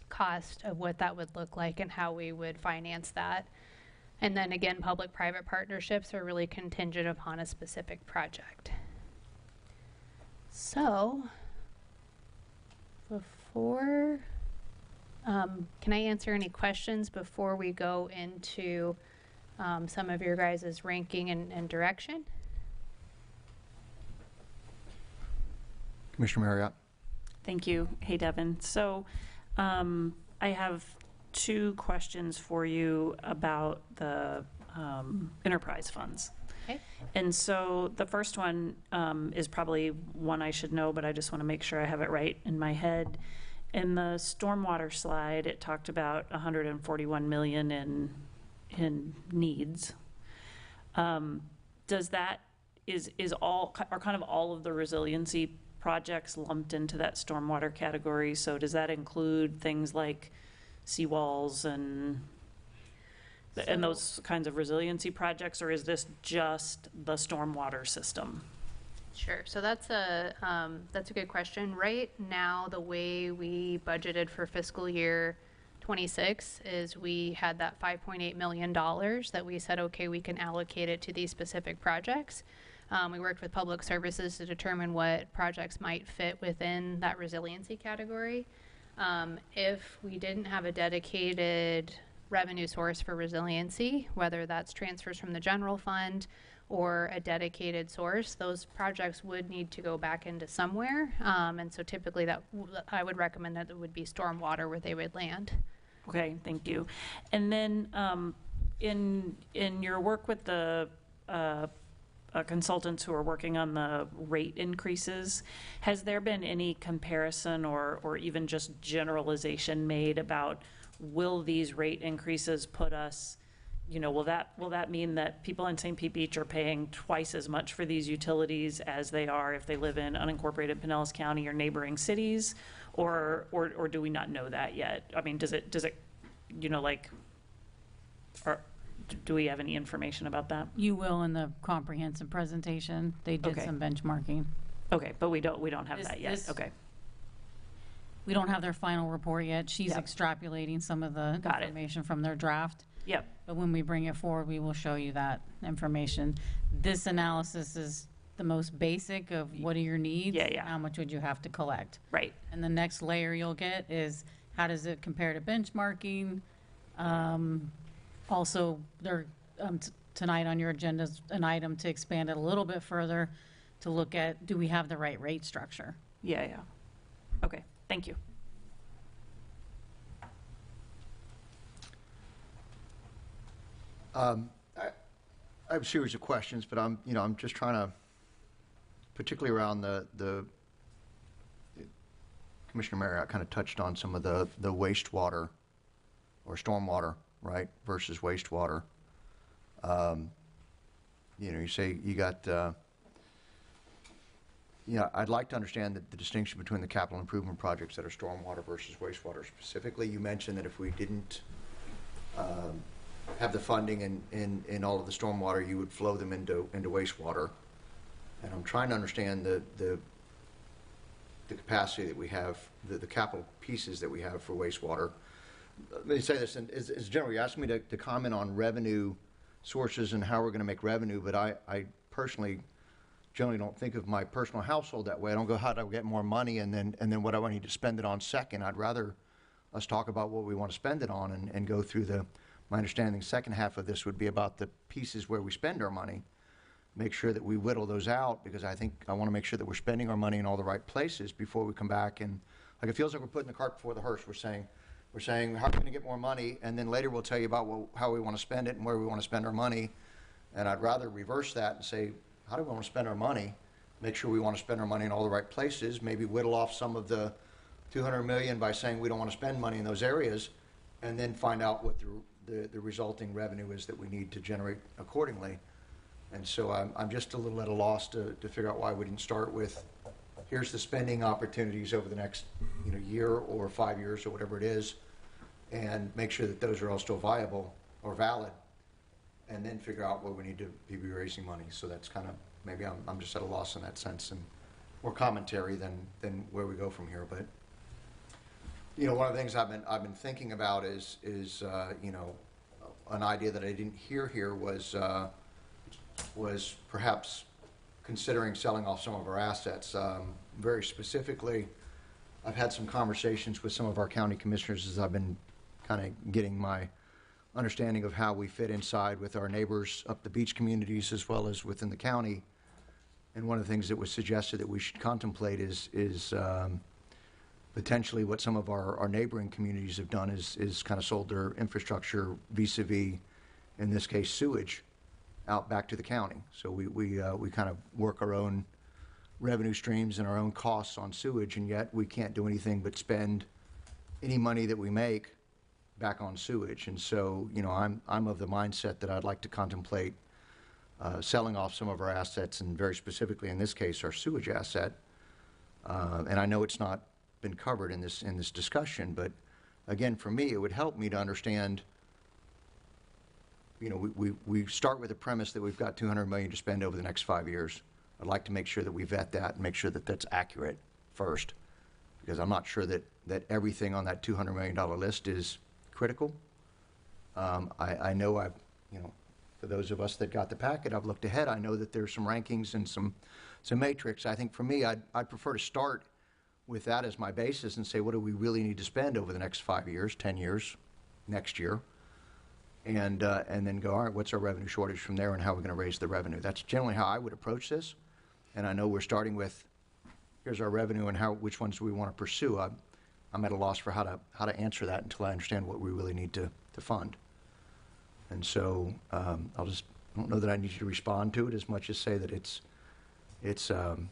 cost of what that would look like and how we would finance that. And then again, public-private partnerships are really contingent upon a specific project. So, can I answer any questions before we go into some of your guys' ranking and direction? Commissioner Marriott. Thank you. Hey, Devin. So I have 2 questions for you about the enterprise funds. Okay. And so the first one is probably one I should know, but I just want to make sure I have it right in my head. In the stormwater slide, it talked about $141 million in needs. Does that are kind of all of the resiliency projects lumped into that stormwater category? So does that include things like seawalls and those kinds of resiliency projects, or is this just the stormwater system? Sure. So that's a good question. Right now, the way we budgeted for fiscal year 26 is we had that $5.8 million that we said, okay, we can allocate it to these specific projects. We worked with public services to determine what projects might fit within that resiliency category. If we didn't have a dedicated revenue source for resiliency, whether that's transfers from the general fund or a dedicated source, those projects would need to go back into somewhere. And so typically I would recommend that it would be stormwater where they would land. Okay, thank you. And then in your work with the consultants who are working on the rate increases. Has there been any comparison or even just generalization made about, will these rate increases put us, will that mean that people in St. Pete Beach are paying twice as much for these utilities as they are if they live in unincorporated Pinellas County or neighboring cities? Or do we not know that yet? I mean, does it, do we have any information about that? You will in the comprehensive presentation. They did Okay. some benchmarking. Okay, but we don't have This- that yet. this- Okay, We don't have their final report yet. She's Yep. extrapolating some of the Got it. information from their draft. yep, But when we bring it forward, we will show you that information. This analysis is the most basic of what are your needs? Yeah, yeah. How much would you have to collect? right, And the next layer you'll get is how does it compare to benchmarking? Also, tonight on your agenda is an item to expand it a little bit further to look at, do we have the right rate structure? yeah. Okay, thank you. I have a series of questions, but I'm just trying to, particularly around the Commissioner Marriott kind of touched on some of the wastewater or stormwater, right, versus wastewater. You say you got, I'd like to understand the distinction between the capital improvement projects that are stormwater versus wastewater. Specifically, you mentioned that if we didn't have the funding in all of the stormwater, you would flow them into wastewater. And I'm trying to understand the capacity that we have, the capital pieces that we have for wastewater. Let me say this, and as general, you asked me to comment on revenue sources and how we're going to make revenue, but I personally generally don't think of my personal household that way. I don't go, how do I get more money, and then what do I need to spend it on second. I'd rather us talk about what we want to spend it on and go through my understanding the second half of this would be about the pieces where we spend our money. Make sure that we whittle those out, because I want to make sure that we're spending our money in all the right places before we come back and, like, it feels like we're putting the cart before the hearse. We're saying, how are we going to get more money? And then later we'll tell you about how we want to spend it and where we want to spend our money. And I'd rather reverse that and say, how do we want to spend our money? Make sure we want to spend our money in all the right places. Maybe whittle off some of the $200 million by saying we don't want to spend money in those areas, and then find out what the resulting revenue is that we need to generate accordingly. And so I'm just a little at a loss to figure out why we didn't start with, here's the spending opportunities over the next year or 5 years or whatever it is, and make sure that those are all still viable or valid, and then figure out where we need to be raising money. So that's kind of, maybe I'm just at a loss in that sense, and more commentary than where we go from here. But one of the things I've been thinking about is an idea that I didn't hear here was perhaps considering selling off some of our assets. Very specifically, I've had some conversations with some of our county commissioners as I've been kind of getting my understanding of how we fit inside with our neighbors up the beach communities as well as within the county. And one of the things that was suggested that we should contemplate is potentially what some of our neighboring communities have done is kind of sold their infrastructure vis-a-vis, in this case, sewage, out back to the county. So we kind of work our own revenue streams and our own costs on sewage, and yet we can't do anything but spend any money that we make back on sewage. And so, I'm of the mindset that I'd like to contemplate selling off some of our assets, and very specifically in this case, our sewage asset. And I know it's not been covered in this discussion, but again, for me, it would help me to understand. We start with the premise that we've got $200 million to spend over the next 5 years. I'd like to make sure that we vet that and make sure that that's accurate first, because I'm not sure that everything on that $200 million list is critical. I know for those of us that got the packet, I've looked ahead. I know that there's some rankings and some matrix. I think for me, I'd prefer to start with that as my basis and say, what do we really need to spend over the next 5 years, 10 years, next year? And then go, all right, what's our revenue shortage from there, and how are we going to raise the revenue? That's generally how I would approach this. And I know we're starting with, here's our revenue and which ones do we want to pursue. I'm at a loss for how to answer that until I understand what we really need to fund. And so I'm don't know that I need you to respond to it as much as say that I'm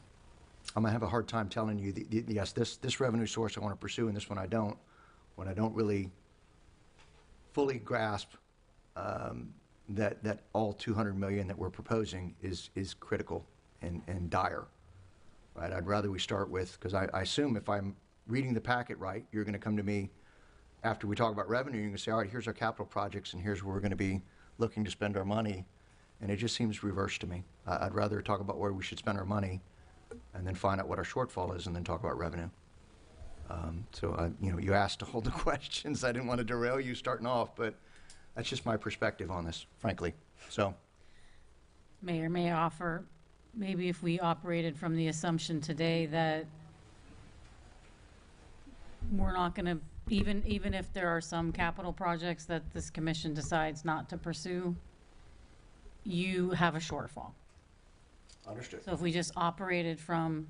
gonna have a hard time telling you, yes, this revenue source I want to pursue and this one I don't, when I don't really fully grasp that all 200 million that we're proposing is critical and dire, right? I'd rather we start with, because I assume if I'm reading the packet right, you're going to come to me after we talk about revenue, you're going to say, all right, here's our capital projects and here's where we're going to be looking to spend our money. And it just seems reverse to me. I'd rather talk about where we should spend our money and then find out what our shortfall is and then talk about revenue. You asked all the questions. I didn't want to derail you starting off, but that's just my perspective on this, frankly. So, Mayor, may I offer, maybe if we operated from the assumption today that we're not going to, even if there are some capital projects that this commission decides not to pursue, you have a shortfall. understood. So if we just operated from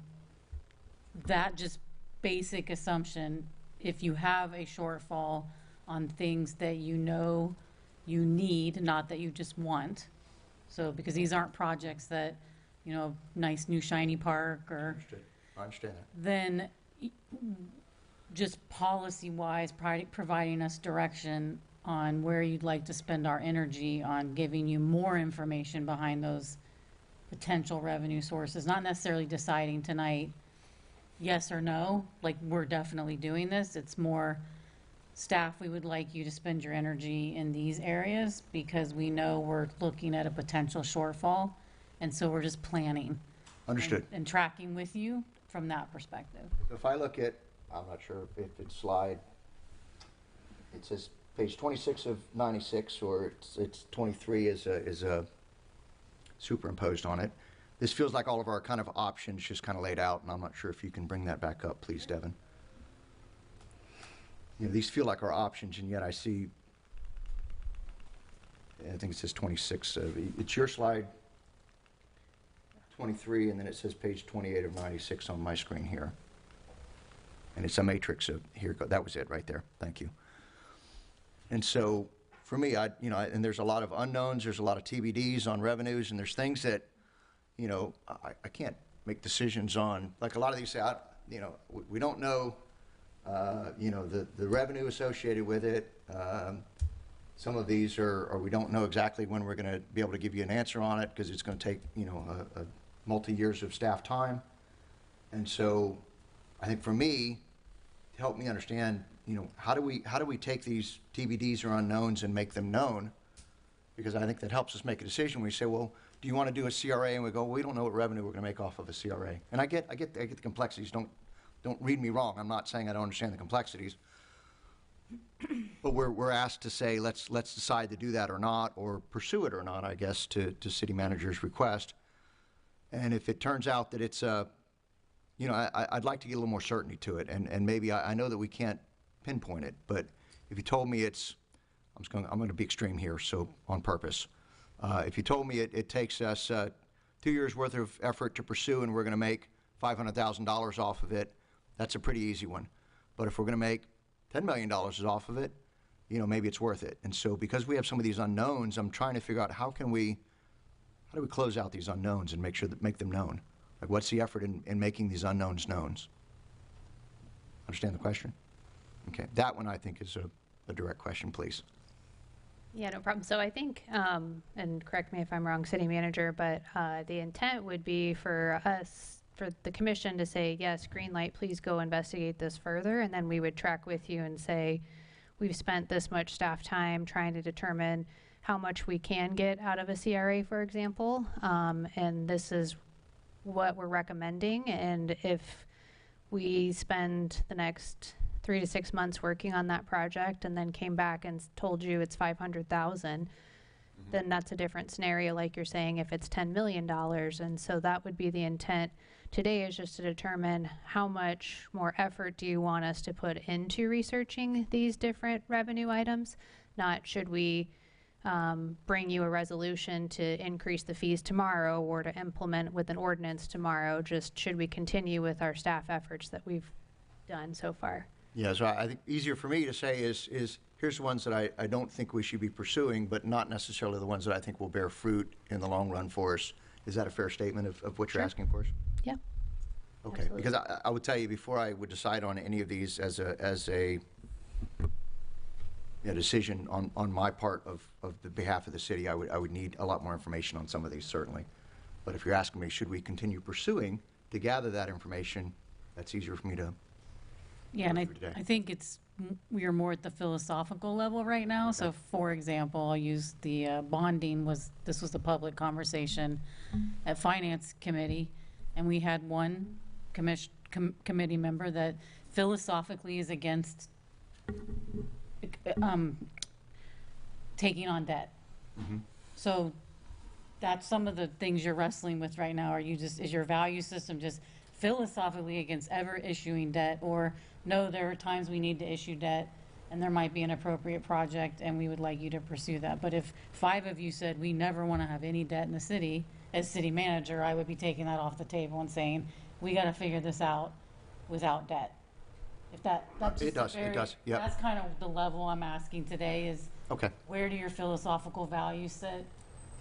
that just basic assumption, if you have a shortfall on things that you know you need, not that you just want, so because these aren't projects that, nice new shiny park or, Understood. I understand that. then just policy-wise, providing us direction on where you'd like to spend our energy on giving you more information behind those potential revenue sources, not necessarily deciding tonight yes or no, like we're definitely doing this. It's more, staff, we would like you to spend your energy in these areas because we know we're looking at a potential shortfall. And so we're just planning. Understood. And tracking with you from that perspective. If I look at, I'm not sure if it's slide, it says page 26 of 96, or it's 23 is a superimposed on it. This feels like all of our kind of options just kind of laid out, and I'm not sure if you can bring that back up, please, Devin. These feel like our options, and yet I see, I think it says 26. It's your slide, 23, and then it says page 28 of 96 on my screen here. And it's a matrix of, that was it right there. Thank you. And so for me, and there's a lot of unknowns, there's a lot of TBDs on revenues, and there's things that, I can't make decisions on. Like a lot of these say, we don't know, the revenue associated with it. Some of these are we don't know exactly when we're going to be able to give you an answer on it because it's going to take, a multi-years of staff time. And so I think for me, to help me understand, how do we take these TBDs or unknowns and make them known? Because I think that helps us make a decision. We say, well, do you want to do a CRA? And we go, well, we don't know what revenue we're going to make off of a CRA. And I get the complexities. Don't read me wrong. I'm not saying I don't understand the complexities. But we're asked to say, let's decide to do that or not, or pursue it or not, I guess, to city manager's request. And if it turns out that it's I'd like to get a little more certainty to it. And maybe I know that we can't pinpoint it, but if you told me I'm going to be extreme here, so on purpose. If you told me it takes us 2 years worth of effort to pursue and we're going to make $500,000 off of it, that's a pretty easy one. But if we're going to make $10 million off of it, maybe it's worth it. And so because we have some of these unknowns, I'm trying to figure out how do we close out these unknowns and make them known? Like, what's the effort in making these unknowns knowns? Understand the question? Okay, that one I think is a direct question, please. Yeah, no problem. So I think, and correct me if I'm wrong, city manager, but the intent would be for the commission to say, yes, green light, please go investigate this further. And then we would track with you and say, we've spent this much staff time trying to determine how much we can get out of a CRA, for example. And this is what we're recommending. And if we spend the next 3 to 6 months working on that project and then came back and told you it's 500,000, then that's a different scenario, like you're saying, if it's $10 million. And so that would be the intent today, is just to determine how much more effort do you want us to put into researching these different revenue items, not should we bring you a resolution to increase the fees tomorrow or to implement with an ordinance tomorrow, just should we continue with our staff efforts that we've done so far. Yeah, so I think easier for me to say is here's the ones that I don't think we should be pursuing, but not necessarily the ones that I think will bear fruit in the long run for us. Is that a fair statement of what you're asking for us? Yeah. Okay, because I would tell you, before I would decide on any of these as a decision on my part of the behalf of the city, I would need a lot more information on some of these, certainly. But if you're asking me, should we continue pursuing to gather that information, that's easier for me to. Yeah, and for today. I think we are more at the philosophical level right now. So for example, I'll use the bonding this was the public conversation at Finance Committee, and we had one committee member that philosophically is against taking on debt. So that's some of the things you're wrestling with right now. Is your value system just philosophically against ever issuing debt, or no, there are times we need to issue debt and there might be an appropriate project and we would like you to pursue that. But if 5 of you said we never want to have any debt in the city, as city manager, I would be taking that off the table and saying, we got to figure this out without debt. If that just It does, yep. That's kind of the level I'm asking today is, Okay. where do your philosophical values sit?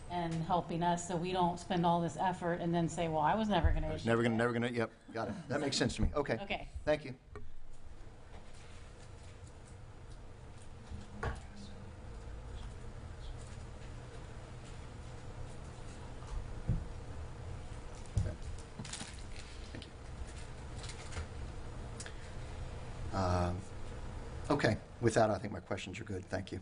And helping us so we don't spend all this effort and then say, well, I was never going to issue. Never gonna, yep, got it. That makes sense to me. Okay. Okay. Thank you. Okay, with that, I think my questions are good. Thank you.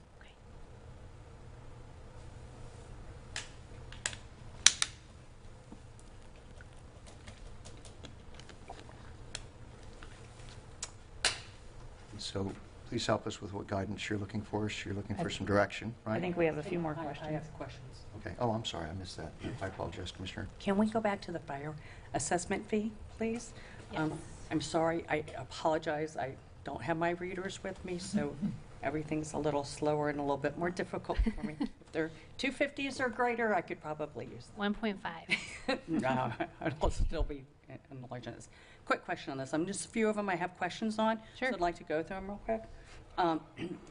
So please help us with what guidance you're looking for. You're looking for some direction, I right? think we have a few more I questions. have questions. Okay. Oh, I'm sorry, I missed that. I apologize, Commissioner. Can we go back to the fire assessment fee, please? I'm sorry, I apologize, I don't have my readers with me, so everything's a little slower and a little bit more difficult for me. If they're 250s or greater, I could probably use 1.5. them. No, I'll still be enlarging this. Quick question on this. Just a few of them I have questions on. Sure. So I'd like to go through them real quick.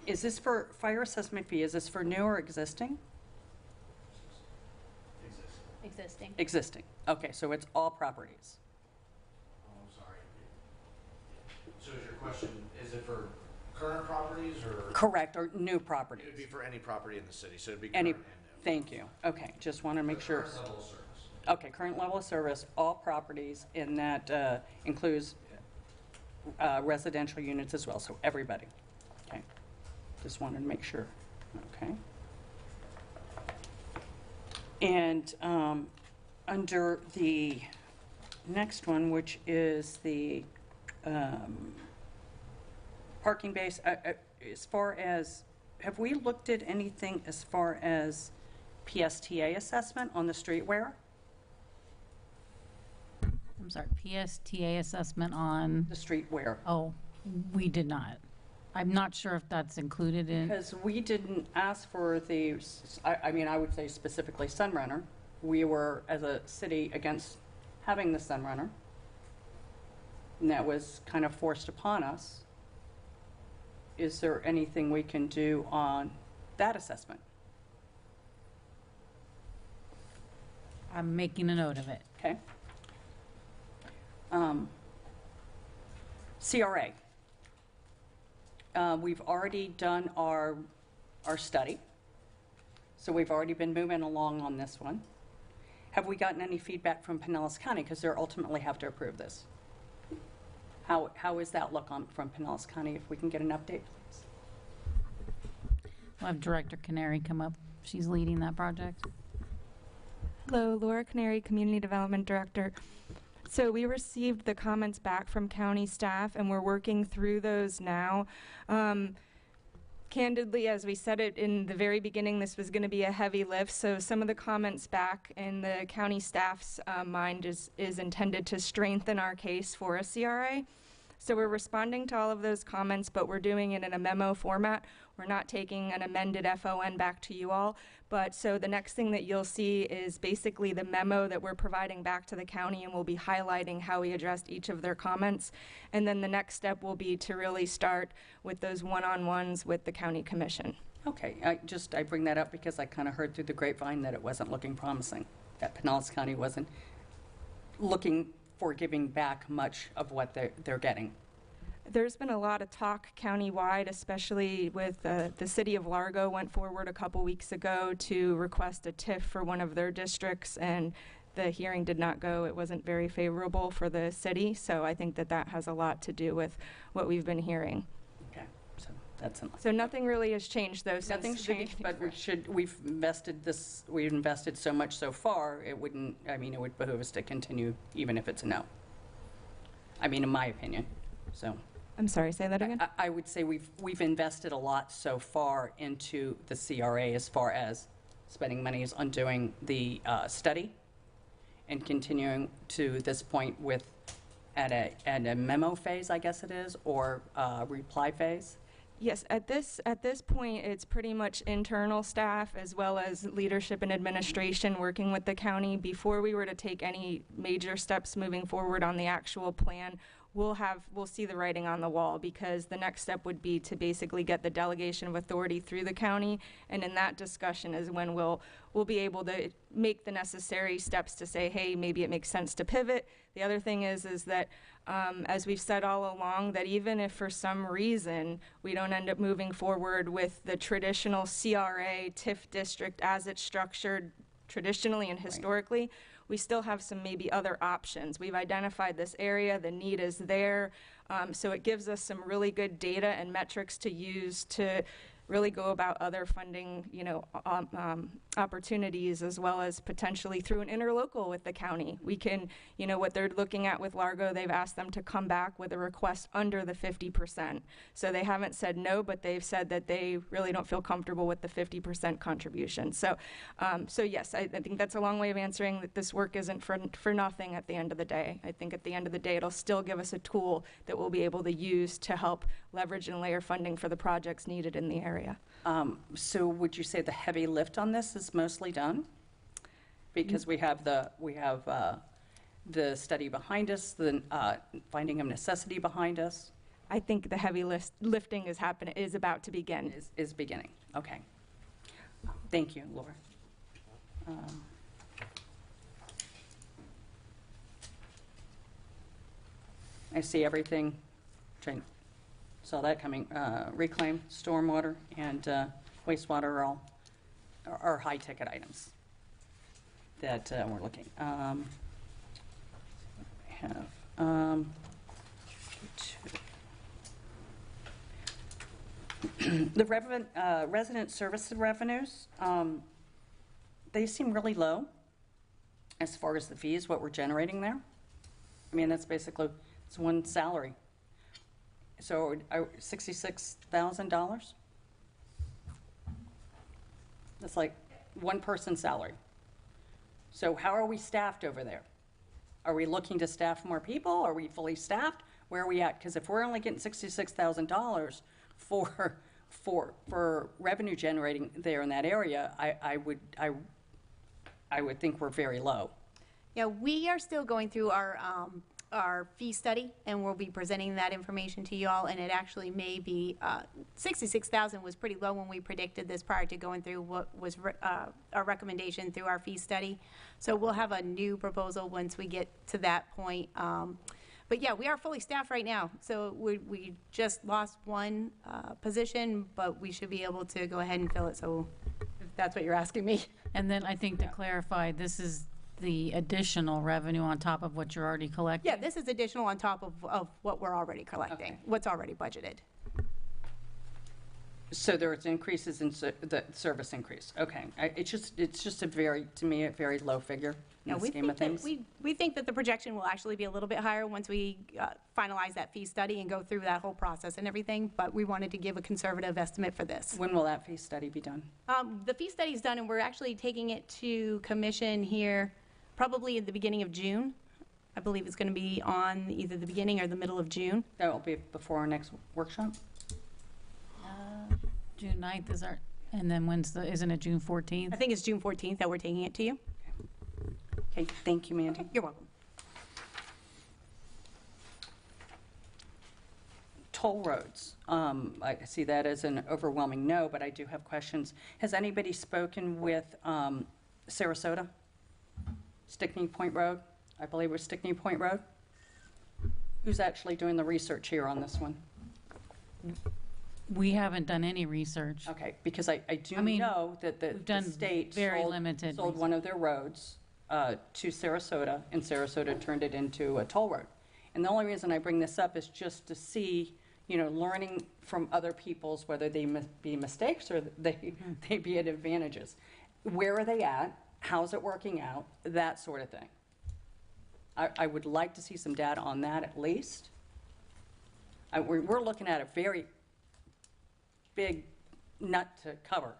Is this for fire assessment fee, is this for new or existing? Existing. Existing. Okay, so it's all properties. Oh, I'm sorry. So is your question, is it for current properties or? Correct, or new It would properties? be for any property in the city, so it'd be current Any, and new. thank you. Okay, just want to make sure. Current level of service. Okay, current level of service, all properties, and that includes residential units as well, so everybody. Okay, just wanted to make sure. Okay. And under the next one, which is the parking base, as far as, have we looked at anything as far as PSTA assessment on the streetwear? I'm sorry, PSTA assessment on, The streetwear. oh, we did not. I'm not sure if that's included in, Because we didn't ask for the, I mean, I would say specifically Sunrunner. We were, as a city, against having the Sunrunner. And that was kind of forced upon us. Is there anything we can do on that assessment? I'm making a note of it. Okay. CRA. We've already done our study, so we've already been moving along on this one. Have we gotten any feedback from Pinellas County, because they'll ultimately have to approve this? How is that look on, from Pinellas County, if we can get an update, please? We'll have Director Canary come up. She's leading that project. Hello, Laura Canary, Community Development Director. So we received the comments back from county staff, and we're working through those now. Candidly, as we said it in the very beginning, this was going to be a heavy lift, so some of the comments back in the county staff's mind is intended to strengthen our case for a CRA. So we're responding to all of those comments, but we're doing it in a memo format. We're not taking an amended FON back to you all. But so the next thing that you'll see is basically the memo that we're providing back to the county, and we'll be highlighting how we addressed each of their comments. And then the next step will be to really start with those one-on-ones with the county commission. Okay, I bring that up because I kind of heard through the grapevine that it wasn't looking promising, that Pinellas County wasn't looking for giving back much of what they're getting. There's been a lot of talk countywide, especially with the city of Largo went forward a couple weeks ago to request a TIF for one of their districts, and the hearing did not go. It wasn't very favorable for the city, so I think that that has a lot to do with what we've been hearing. Okay, so that's enough. So nothing really has changed, though, since Nothing's the changed, beginning. but we've invested so much so far, it would behoove us to continue even if it's a no. I mean, in my opinion, so. I'm sorry, say that again? I would say we've invested a lot so far into the CRA as far as spending monies on doing the study and continuing to this point with at a memo phase, I guess it is, or reply phase. Yes, at this point, it's pretty much internal staff as well as leadership and administration working with the county. Before we were to take any major steps moving forward on the actual plan, we'll see the writing on the wall, because the next step would be to basically get the delegation of authority through the county, and in that discussion is when we'll be able to make the necessary steps to say, hey, maybe it makes sense to pivot. The other thing is that as we've said all along, that even if for some reason we don't end up moving forward with the traditional CRA TIF district as it's structured traditionally and historically, we still have some maybe other options. We've identified this area, the need is there, so it gives us some really good data and metrics to use to really go about other funding, opportunities, as well as potentially through an interlocal with the county. We can, what they're looking at with Largo, they've asked them to come back with a request under the 50%. So they haven't said no, but they've said that they really don't feel comfortable with the 50% contribution. So yes, I think that's a long way of answering that this work isn't for nothing at the end of the day. I think at the end of the day, it'll still give us a tool that we'll be able to use to help leverage and layer funding for the projects needed in the area. So would you say the heavy lift on this is mostly done? Because we have the study behind us, the finding of necessity behind us. I think the heavy lifting is about to begin. Is beginning. Okay. Thank you, Laura. I see everything. Saw that coming. Reclaim, stormwater, and wastewater are high-ticket items that we're looking. The resident service revenues, they seem really low as far as the fees, what we're generating there. I mean, that's basically, it's one salary. So $66,000? That's like one person's salary. So how are we staffed over there? Are we looking to staff more people? Are we fully staffed? Where are we at? Because if we're only getting $66,000 for revenue generating there in that area, I would think we're very low. Yeah, we are still going through our fee study, and we'll be presenting that information to you all, and it actually may be, 66,000 was pretty low when we predicted this prior to going through what was our recommendation through our fee study. So we'll have a new proposal once we get to that point. But yeah, we are fully staffed right now, so we just lost one position, but we should be able to go ahead and fill it, so if that's what you're asking me. And then I think to clarify, this is the additional revenue on top of what you're already collecting? Yeah, this is additional on top of what we're already collecting, Okay. what's already budgeted. So there's increases in the service increase. Okay. It's just to me, a very low figure in No, the scheme of things. we think that the projection will actually be a little bit higher once we finalize that fee study and go through that whole process and everything, but we wanted to give a conservative estimate for this. When will that fee study be done? The fee study's done, and we're actually taking it to commission here probably at the beginning of June. I believe it's going to be on either the beginning or the middle of June. That will be before our next workshop? June 9th is our, and then isn't it June 14th? I think it's June 14th that we're taking it to you. Okay, thank you, Mandy. You're welcome. Toll roads. I see that as an overwhelming no, but I do have questions. Has anybody spoken with Sarasota? Stickney Point Road? I believe it was Stickney Point Road? Who's actually doing the research here on this one? We haven't done any research. Okay, because I do I mean, know that the we've done state very limited sold one of their roads to Sarasota, and Sarasota turned it into a toll road. And the only reason I bring this up is just to see, learning from other people's, whether they be mistakes or they be at advantages. Where are they at? How's it working out? That sort of thing. I would like to see some data on that at least. We're looking at a very big nut to cover.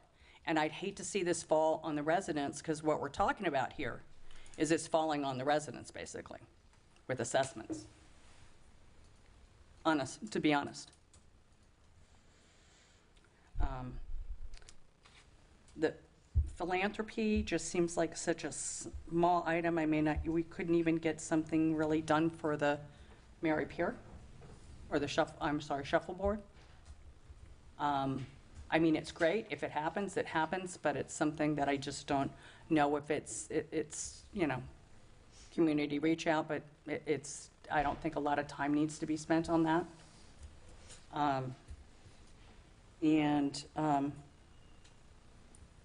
And I'd hate to see this fall on the residents, because what we're talking about here is it's falling on the residents, basically, with assessments. To be honest. The philanthropy just seems like such a small item. I mean, we couldn't even get something really done for the Mary Pier, or the shuffleboard. I mean, it's great. If it happens, it happens, but it's something that I just don't know if it's community reach out, but I don't think a lot of time needs to be spent on that.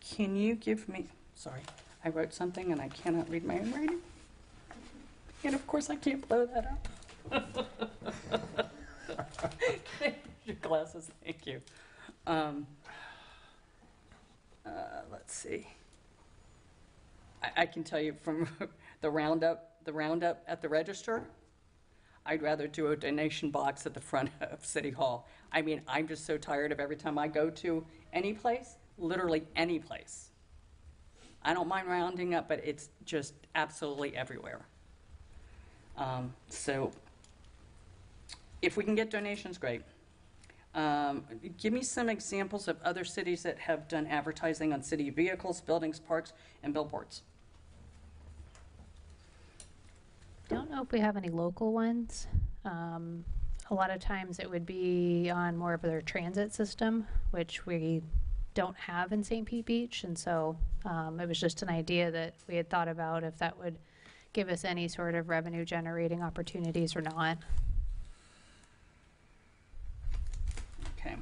Can you give me, sorry, I wrote something and I cannot read my own writing. And of course I can't blow that up. Your glasses, thank you. Let's see. I can tell you from the roundup at the register, I'd rather do a donation box at the front of City Hall. I mean, I'm just so tired of every time I go to any place, literally any place. I don't mind rounding up, but it's just absolutely everywhere. So if we can get donations, great. Give me some examples of other cities that have done advertising on city vehicles, buildings, parks, and billboards. Don't know if we have any local ones. A lot of times it would be on more of their transit system, which we don't have in St. Pete Beach. And so it was just an idea that we had thought about if that would give us any sort of revenue generating opportunities or not. Okay.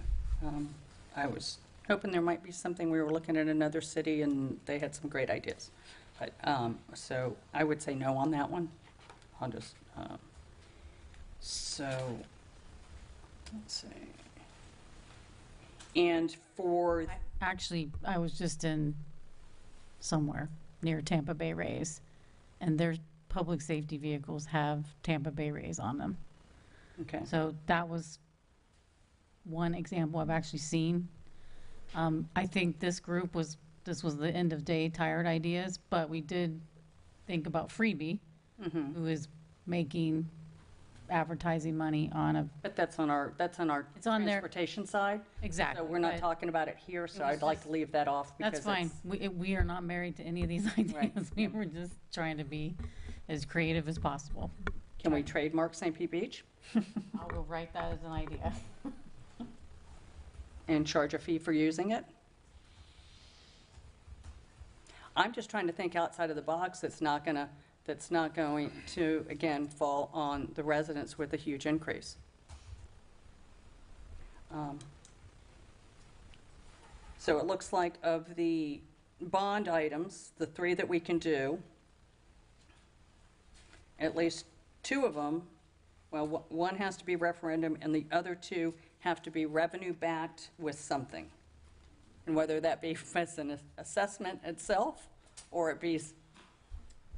I was hoping there might be something. We were looking at another city and they had some great ideas. But so I would say no on that one. I'll just, so, let's see. And for, Actually, I was just in somewhere near Tampa Bay Rays, and their public safety vehicles have Tampa Bay Rays on them. okay, So that was one example I've actually seen. I think this was the end of day tired ideas, but we did think about Freebie, who is making advertising money on a, but that's on our it's on their, transportation side. exactly. So we're not but talking about it here, so was I'd like just- to leave that off because That's fine. We are not married to any of these ideas. We were just trying to be as creative as possible. Can we trademark St. Pete Beach I'll go write that as an idea. and charge a fee for using it? I'm just trying to think outside of the box that's not going to, again, fall on the residents with a huge increase. So it looks like of the bond items, the 3 that we can do, at least 2 of them, well, one has to be referendum and the other 2 have to be revenue-backed with something. And whether that be as an assessment itself, or it be,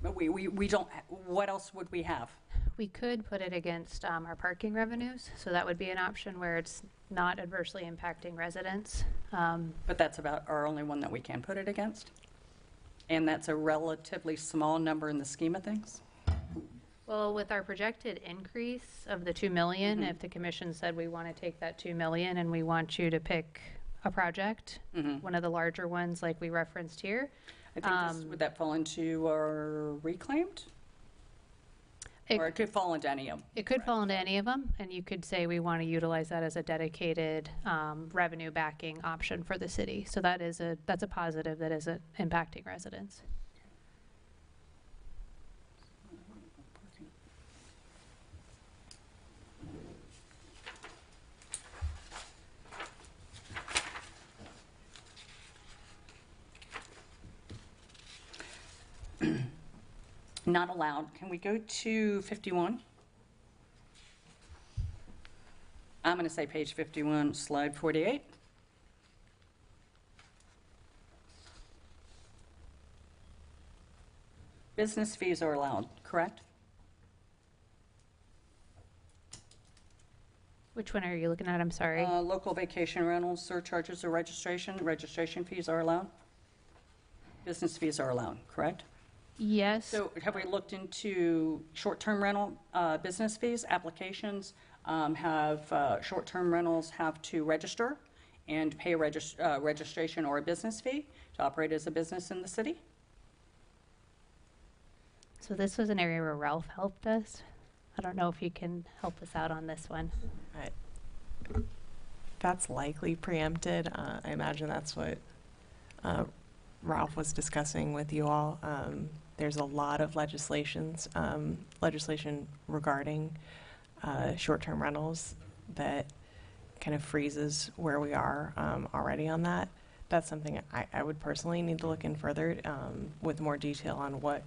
we don't, what else would we have? We could put it against our parking revenues, so that would be an option where it's not adversely impacting residents. But that's about our only one that we can put it against? And that's a relatively small number in the scheme of things? Well, with our projected increase of the 2 million, if the commission said we want to take that 2 million and we want you to pick a project, one of the larger ones like we referenced here, I think this, would that fall into our reclaimed? It- Or it could fall into any of them? it could fall into any of them, and you could say we want to utilize that as a dedicated revenue backing option for the city. So that's a positive that isn't impacting residents. Not allowed. Can we go to 51? I'm going to say page 51, slide 48. Business fees are allowed, correct? Which one are you looking at? I'm sorry. Local vacation rentals, surcharges or registration fees are allowed? Business fees are allowed, correct? Yes. So have we looked into short-term rental business fees? Applications have, short-term rentals have to register and pay a registration or a business fee to operate as a business in the city? So this was an area where Ralph helped us. I don't know if you can help us out on this one. That's likely preempted. I imagine that's what Ralph was discussing with you all. There's a lot of legislation regarding short-term rentals that kind of freezes where we are already on that. That's something I would personally need to look in further with more detail on what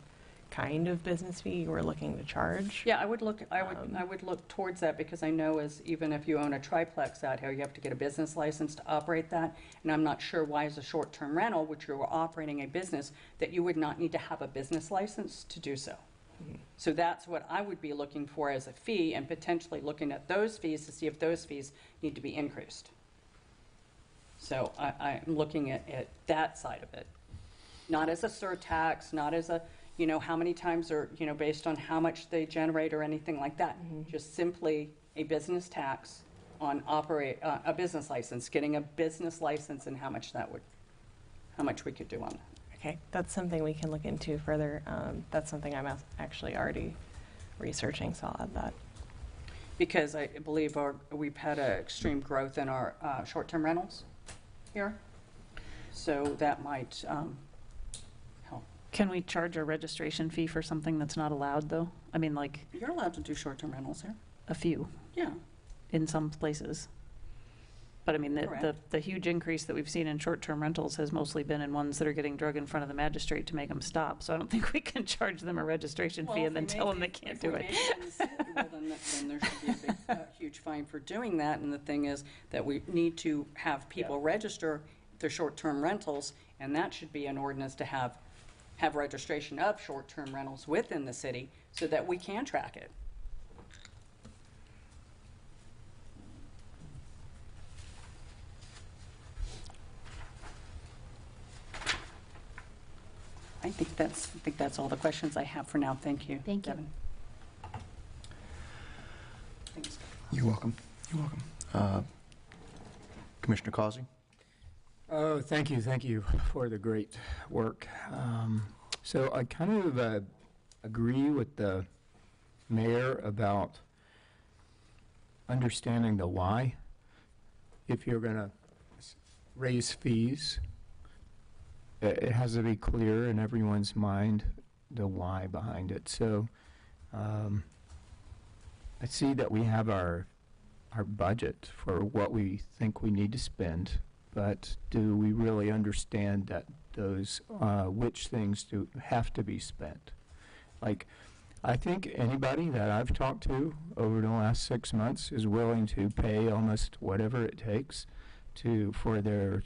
kind of business fee we're looking to charge. Yeah, I would look towards that, because I know even if you own a triplex out here, you have to get a business license to operate that. And I'm not sure why as a short-term rental, which you're operating a business, that you would not need to have a business license to do so. So that's what I would be looking for as a fee, and potentially looking at those fees to see if those fees need to be increased. So I'm looking at that side of it. Not as a surtax, not as a, how many times are, based on how much they generate or anything like that. Just simply a business tax on a business license, getting a business license, and how much we could do on that. Okay, that's something we can look into further. That's something I'm actually already researching, so I'll add that. Because I believe we've had an extreme growth in our short-term rentals here. So that might help. Can we charge a registration fee for something that's not allowed, though? I mean, like, You're allowed to do short-term rentals here. a few Yeah. in some places. But I mean, Correct. the huge increase that we've seen in short-term rentals has mostly been in ones that are getting drug in front of the magistrate to make them stop. So I don't think we can charge them a registration fee and then tell them they can't do it. Well, then there should be a big, huge fine for doing that. And the thing is that we need to have people register their short-term rentals, and that should be an ordinance to have registration of short-term rentals within the city so that we can track it. I think that's all the questions I have for now. Thank you. Thank you. Devin. Thanks. You're welcome. You're welcome. Commissioner Causey? Oh, thank you for the great work. So I kind of agree with the mayor about understanding the why. If you're going to raise fees, it has to be clear in everyone's mind the why behind it. So I see that we have our budget for what we think we need to spend, but do we really understand that those which things do have to be spent? Like, I think anybody that I've talked to over the last 6 months is willing to pay almost whatever it takes for their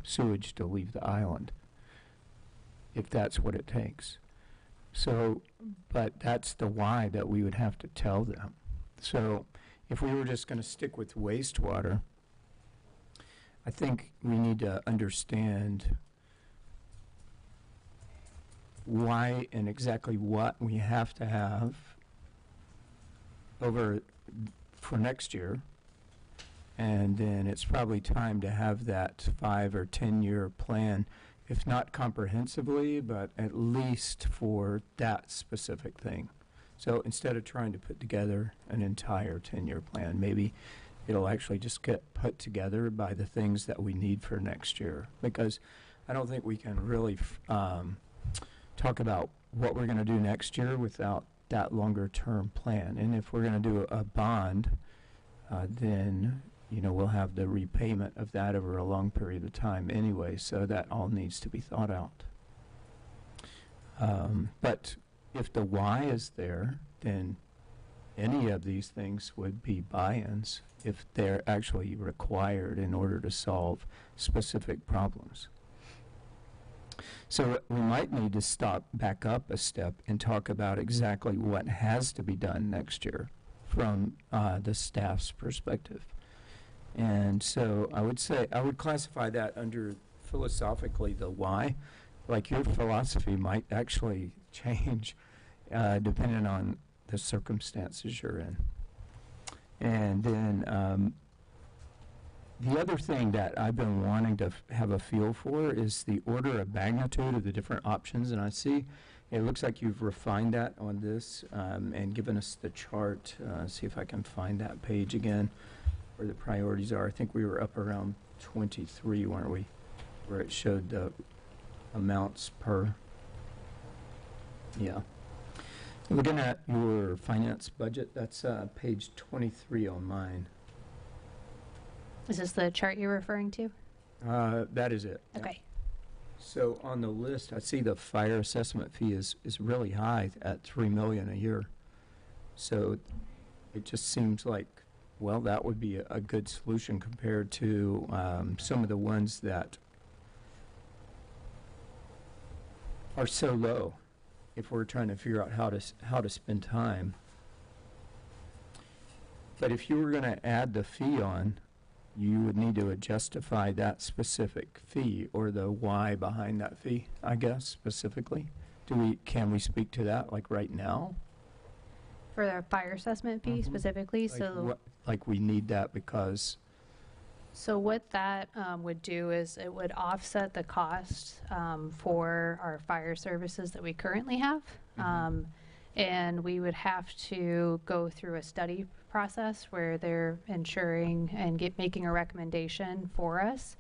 sewage to leave the island, if that's what it takes. So, but that's the why that we would have to tell them. So if we were just going to stick with wastewater, I think we need to understand why and exactly what we have to have over for next year. And then it's probably time to have that 5 or 10-year plan, if not comprehensively, but at least for that specific thing. So instead of trying to put together an entire 10-year plan, maybe it'll actually just get put together by the things that we need for next year. Because I don't think we can really talk about what we're going to do next year without that longer-term plan. And if we're going to do a bond, then we'll have the repayment of that over a long period of time anyway, so that all needs to be thought out. But if the why is there, then any of these things would be buy-ins if they're actually required in order to solve specific problems. So we might need to back up a step and talk about exactly what has to be done next year from the staff's perspective. And so I would classify that under philosophically the why. Like your philosophy might actually change depending on the circumstances you're in. And then the other thing that I've been wanting to have a feel for is the order of magnitude of the different options. And I see it looks like you've refined that on this and given us the chart. See if I can find that page again where the priorities are. I think we were up around 23, weren't we? Where it showed the amounts per. Yeah. Looking at your finance budget, that's page 23 on mine. Is this the chart you're referring to? That is it. Okay. So on the list, I see the fire assessment fee is really high at $3 million a year. So it just seems like, well, that would be a good solution compared to some of the ones that are so low. If we're trying to figure out how to spend time. But if you were going to add the fee on, you would need to justify that specific fee or the why behind that fee, I guess, specifically. Can we speak to that like right now? For the fire assessment fee specifically, Like we need that because. So what that would do is it would offset the cost for our fire services that we currently have. And we would have to go through a study process where they're ensuring and making a recommendation for us,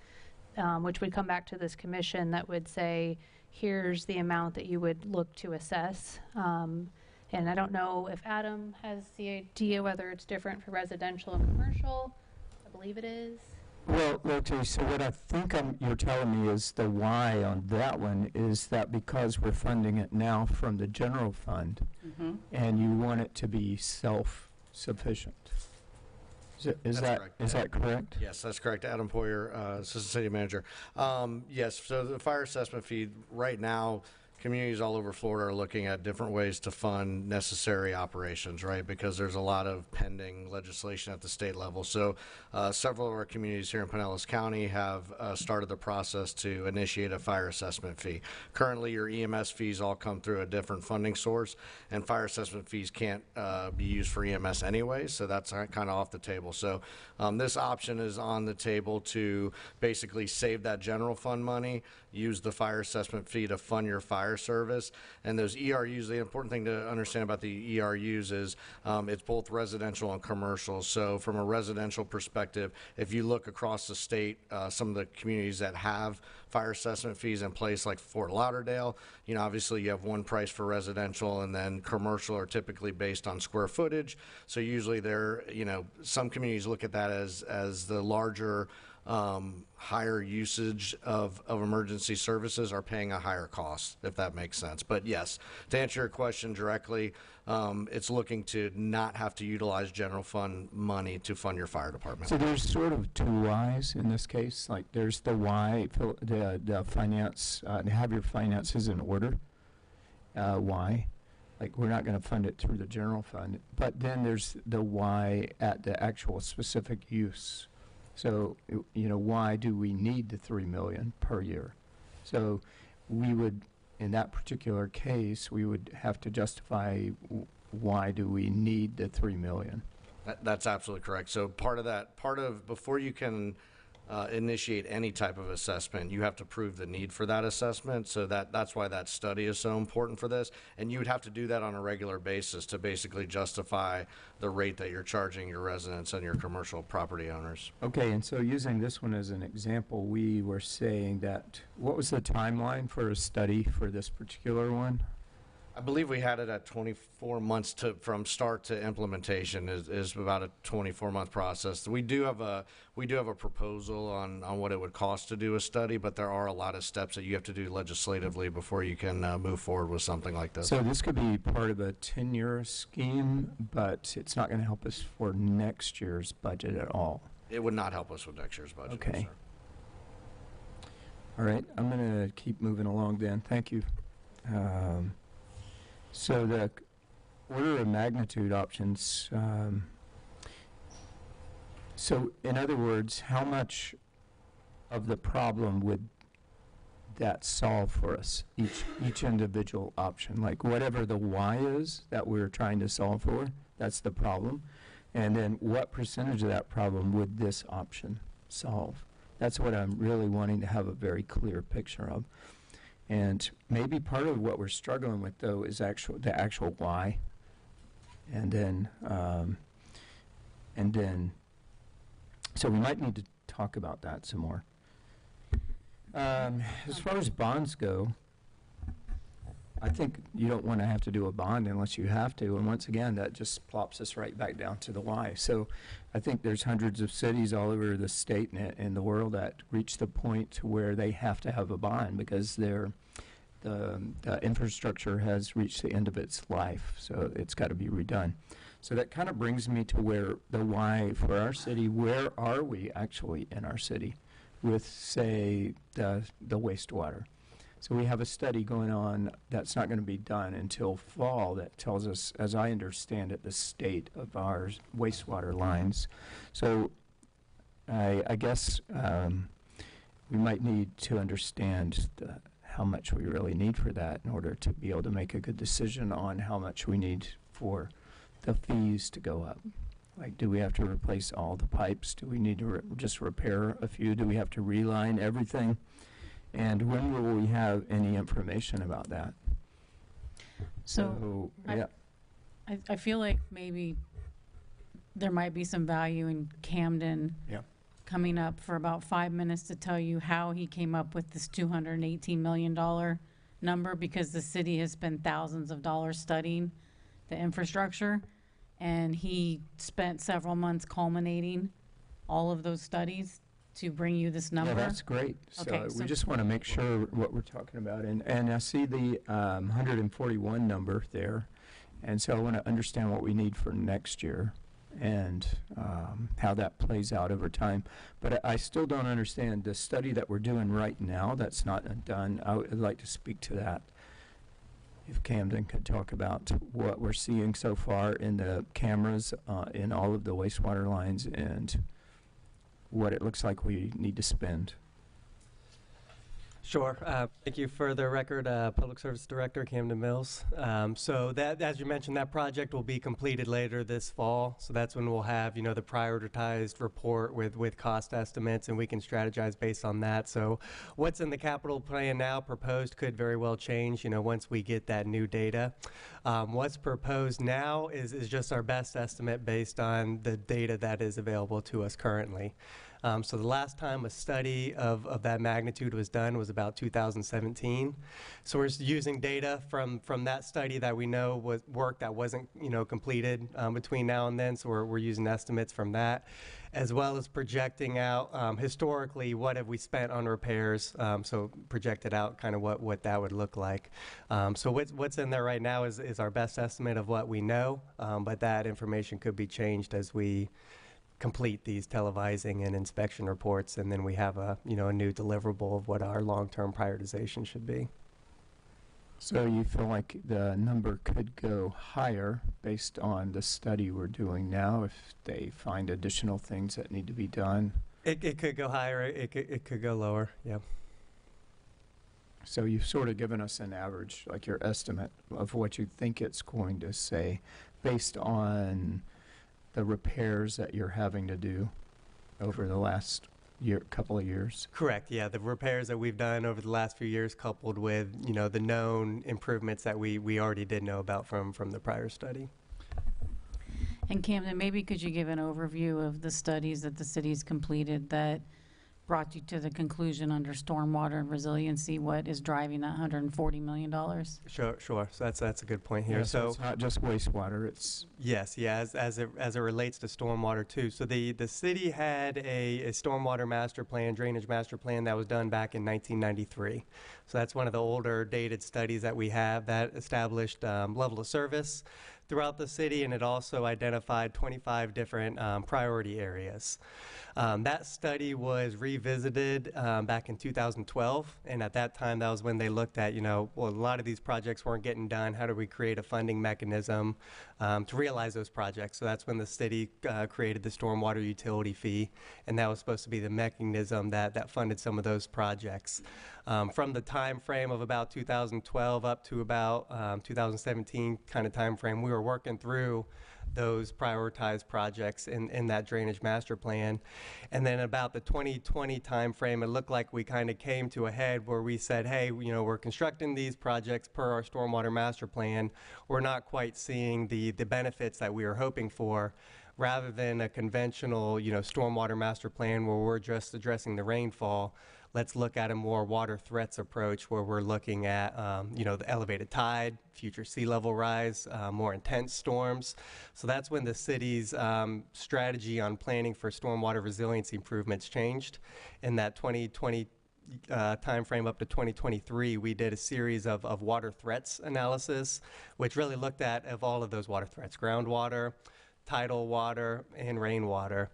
which would come back to this commission that would say, here's the amount that you would look to assess. And I don't know if Adam has the idea whether it's different for residential and commercial. I believe it is. Well, okay, so what I think you're telling me is the why on that one is that because we're funding it now from the general fund, and you want it to be self-sufficient. Is that correct? Yes, that's correct. Adam Poyer, Assistant City Manager. Yes, so the fire assessment fee, right now, communities all over Florida are looking at different ways to fund necessary operations, right? Because there's a lot of pending legislation at the state level. So several of our communities here in Pinellas County have started the process to initiate a fire assessment fee. Currently, your EMS fees all come through a different funding source, and fire assessment fees can't be used for EMS anyway, so that's kind of off the table. So this option is on the table to basically save that general fund money, use the fire assessment fee to fund your fire service. And those ERUs, the important thing to understand about the ERUs is it's both residential and commercial. So from a residential perspective, if you look across the state, some of the communities that have fire assessment fees in place, like Fort Lauderdale, obviously you have one price for residential, and then commercial are typically based on square footage. So usually they're, some communities look at that as the larger higher usage of emergency services are paying a higher cost, if that makes sense. But yes, to answer your question directly, it's looking to not have to utilize general fund money to fund your fire department. So there's sort of two whys in this case. Like there's the why, the finance, to have your finances in order. Why? Like we're not going to fund it through the general fund. But then there's the why at the actual specific use. So, why do we need the $3 million per year? So we would, in that particular case, we would have to justify why do we need the 3 million? That's absolutely correct. So before you can initiate any type of assessment, you have to prove the need for that assessment. So that's why that study is so important for this. And you would have to do that on a regular basis to basically justify the rate that you're charging your residents and your commercial property owners. Okay, and so using this one as an example, we were saying that, what was the timeline for a study for this particular one? I believe we had it at 24 months from start to implementation is about a 24-month process. We do have a proposal on what it would cost to do a study, but there are a lot of steps that you have to do legislatively before you can move forward with something like this. So this could be part of a 10-year scheme, but it's not going to help us for next year's budget at all. It would not help us with next year's budget. Okay. Yes, sir. All right, I'm going to keep moving along then. Thank you. So the order of magnitude options, so in other words, how much of the problem would that solve for us, each individual option? Like whatever the why is that we're trying to solve for, that's the problem. And then what percentage of that problem would this option solve? That's what I'm really wanting to have a very clear picture of. And maybe part of what we're struggling with, though, is the actual why. And then, so we might need to talk about that some more. As far as bonds go, I think you don't want to have to do a bond unless you have to. And once again, that just plops us right back down to the why. So I think there's hundreds of cities all over the state and the world that reach the point where they have to have a bond because the infrastructure has reached the end of its life. So it's got to be redone. So that kind of brings me to where the why for our city. Where are we actually in our city with, say, the wastewater? So we have a study going on that's not going to be done until fall that tells us, as I understand it, the state of our wastewater lines. So I guess we might need to understand how much we really need for that in order to be able to make a good decision on how much we need for the fees to go up. Like, do we have to replace all the pipes? Do we need to just repair a few? Do we have to reline everything? And when will we have any information about that? So yeah. I feel like maybe there might be some value in Camden coming up for about 5 minutes to tell you how he came up with this $218 million number, because the city has spent thousands of dollars studying the infrastructure, and he spent several months culminating all of those studies to bring you this number. Yeah, that's great. So Okay, we so- just want to make sure what we're talking about. And I see the 141 number there. And so I want to understand what we need for next year and how that plays out over time. But I still don't understand the study that we're doing right now that's not done. I would like to speak to that. If Camden could talk about what we're seeing so far in the cameras in all of the wastewater lines and what it looks like we need to spend. Sure. Thank you. For the record, Public Service Director, Camden Mills. So that, as you mentioned, that project will be completed later this fall. So that's when we'll have, the prioritized report with cost estimates, and we can strategize based on that. So what's in the capital plan now proposed could very well change, once we get that new data. What's proposed now is just our best estimate based on the data that is available to us currently. So the last time a study of that magnitude was done was about 2017. So we're using data from that study that we know was work that wasn't completed between now and then. So we're using estimates from that, as well as projecting out historically what have we spent on repairs. So projected out kind of what that would look like. So what's in there right now is our best estimate of what we know, but that information could be changed as we complete these televising and inspection reports, and then we have a new deliverable of what our long-term prioritization should be. So you feel like the number could go higher based on the study we're doing now if they find additional things that need to be done? It could go higher. It could go lower. Yeah. So you've sort of given us an average, like your estimate of what you think it's going to say based on the repairs that you're having to do over the last couple of years. Correct, yeah. The repairs that we've done over the last few years coupled with, you know, the known improvements that we already did know about from the prior study. And Camden, maybe could you give an overview of the studies that the city's completed that brought you to the conclusion under stormwater and resiliency, what is driving that $140 million? Sure. So that's a good point here. Yeah, so it's not just wastewater, it's... Yes, yeah, as it relates to stormwater too. So the city had a stormwater master plan, drainage master plan that was done back in 1993. So that's one of the older dated studies that we have that established level of service throughout the city, and it also identified 25 different priority areas. That study was revisited back in 2012, and at that time, that was when they looked at, you know, well, a lot of these projects weren't getting done. How do we create a funding mechanism to realize those projects? So that's when the city created the stormwater utility fee, and that was supposed to be the mechanism that funded some of those projects. From the time frame of about 2012 up to about 2017 kind of time frame, we were working through those prioritized projects in that drainage master plan. And then about the 2020 timeframe, it looked like we kind of came to a head where we said, hey, you know, we're constructing these projects per our stormwater master plan. We're not quite seeing the benefits that we were hoping for. Rather than a conventional, you know, stormwater master plan where we're just addressing the rainfall, let's look at a more water threats approach where we're looking at, you know, the elevated tide, future sea level rise, more intense storms. So that's when the city's strategy on planning for stormwater resiliency improvements changed. In that 2020 time frame up to 2023, we did a series of water threats analysis, which really looked at of all of those water threats: groundwater, tidal water, and rainwater.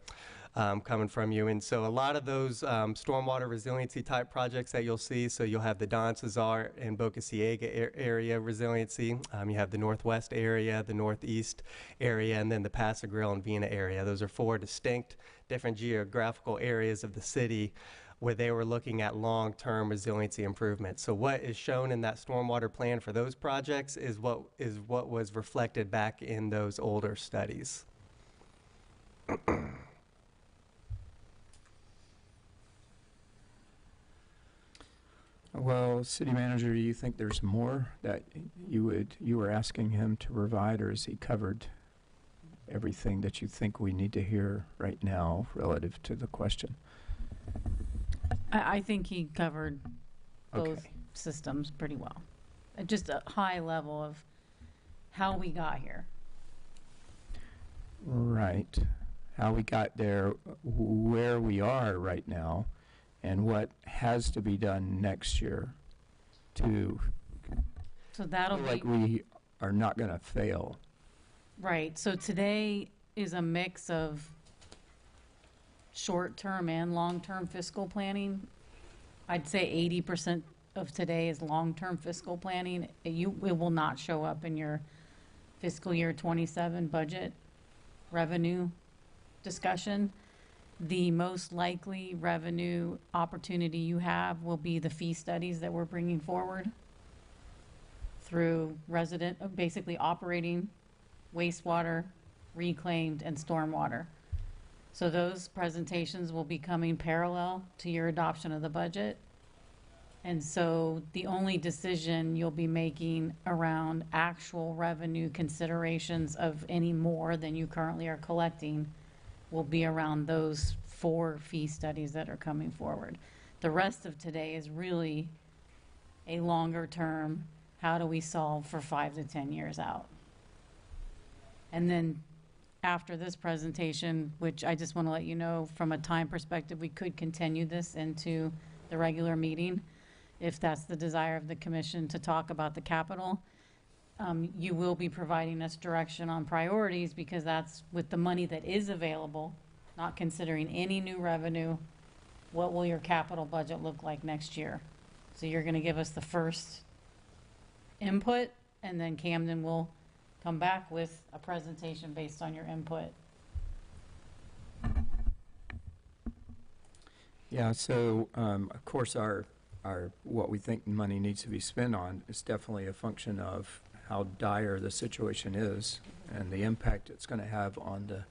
Coming from you. And so a lot of those stormwater resiliency type projects that you'll see, so you'll have the Don Cesar and Boca Ciega area resiliency, you have the Northwest area, the Northeast area, and then the Paso Grill and Vina area. Those are 4 distinct different geographical areas of the city where they were looking at long-term resiliency improvements. So what is shown in that stormwater plan for those projects is what was reflected back in those older studies. Well, city manager, do you think there's more that you were asking him to provide, or has he covered everything that you think we need to hear right now relative to the question? I think he covered both Okay. systems pretty well. Just a high level of how we got here. Right. How we got there, where we are right now, and what has to be done next year to So that'll feel be like we are not going to fail. right. So today is a mix of short-term and long-term fiscal planning. I'd say 80% of today is long-term fiscal planning. It will not show up in your fiscal year 27 budget revenue discussion. The most likely revenue opportunity you have will be the fee studies that we're bringing forward through basically operating wastewater, reclaimed, and stormwater. So those presentations will be coming parallel to your adoption of the budget. And so the only decision you'll be making around actual revenue considerations of any more than you currently are collecting will be around those 4 fee studies that are coming forward. The rest of today is really a longer term, how do we solve for 5 to 10 years out? And then after this presentation, which I just want to let you know from a time perspective, we could continue this into the regular meeting if that's the desire of the commission to talk about the capital. You will be providing us direction on priorities because that's with the money that is available, not considering any new revenue, what will your capital budget look like next year? So you're going to give us the first input, and then Camden will come back with a presentation based on your input. Yeah, so of course our what we think money needs to be spent on is definitely a function of how dire the situation is and the impact it's going to have on the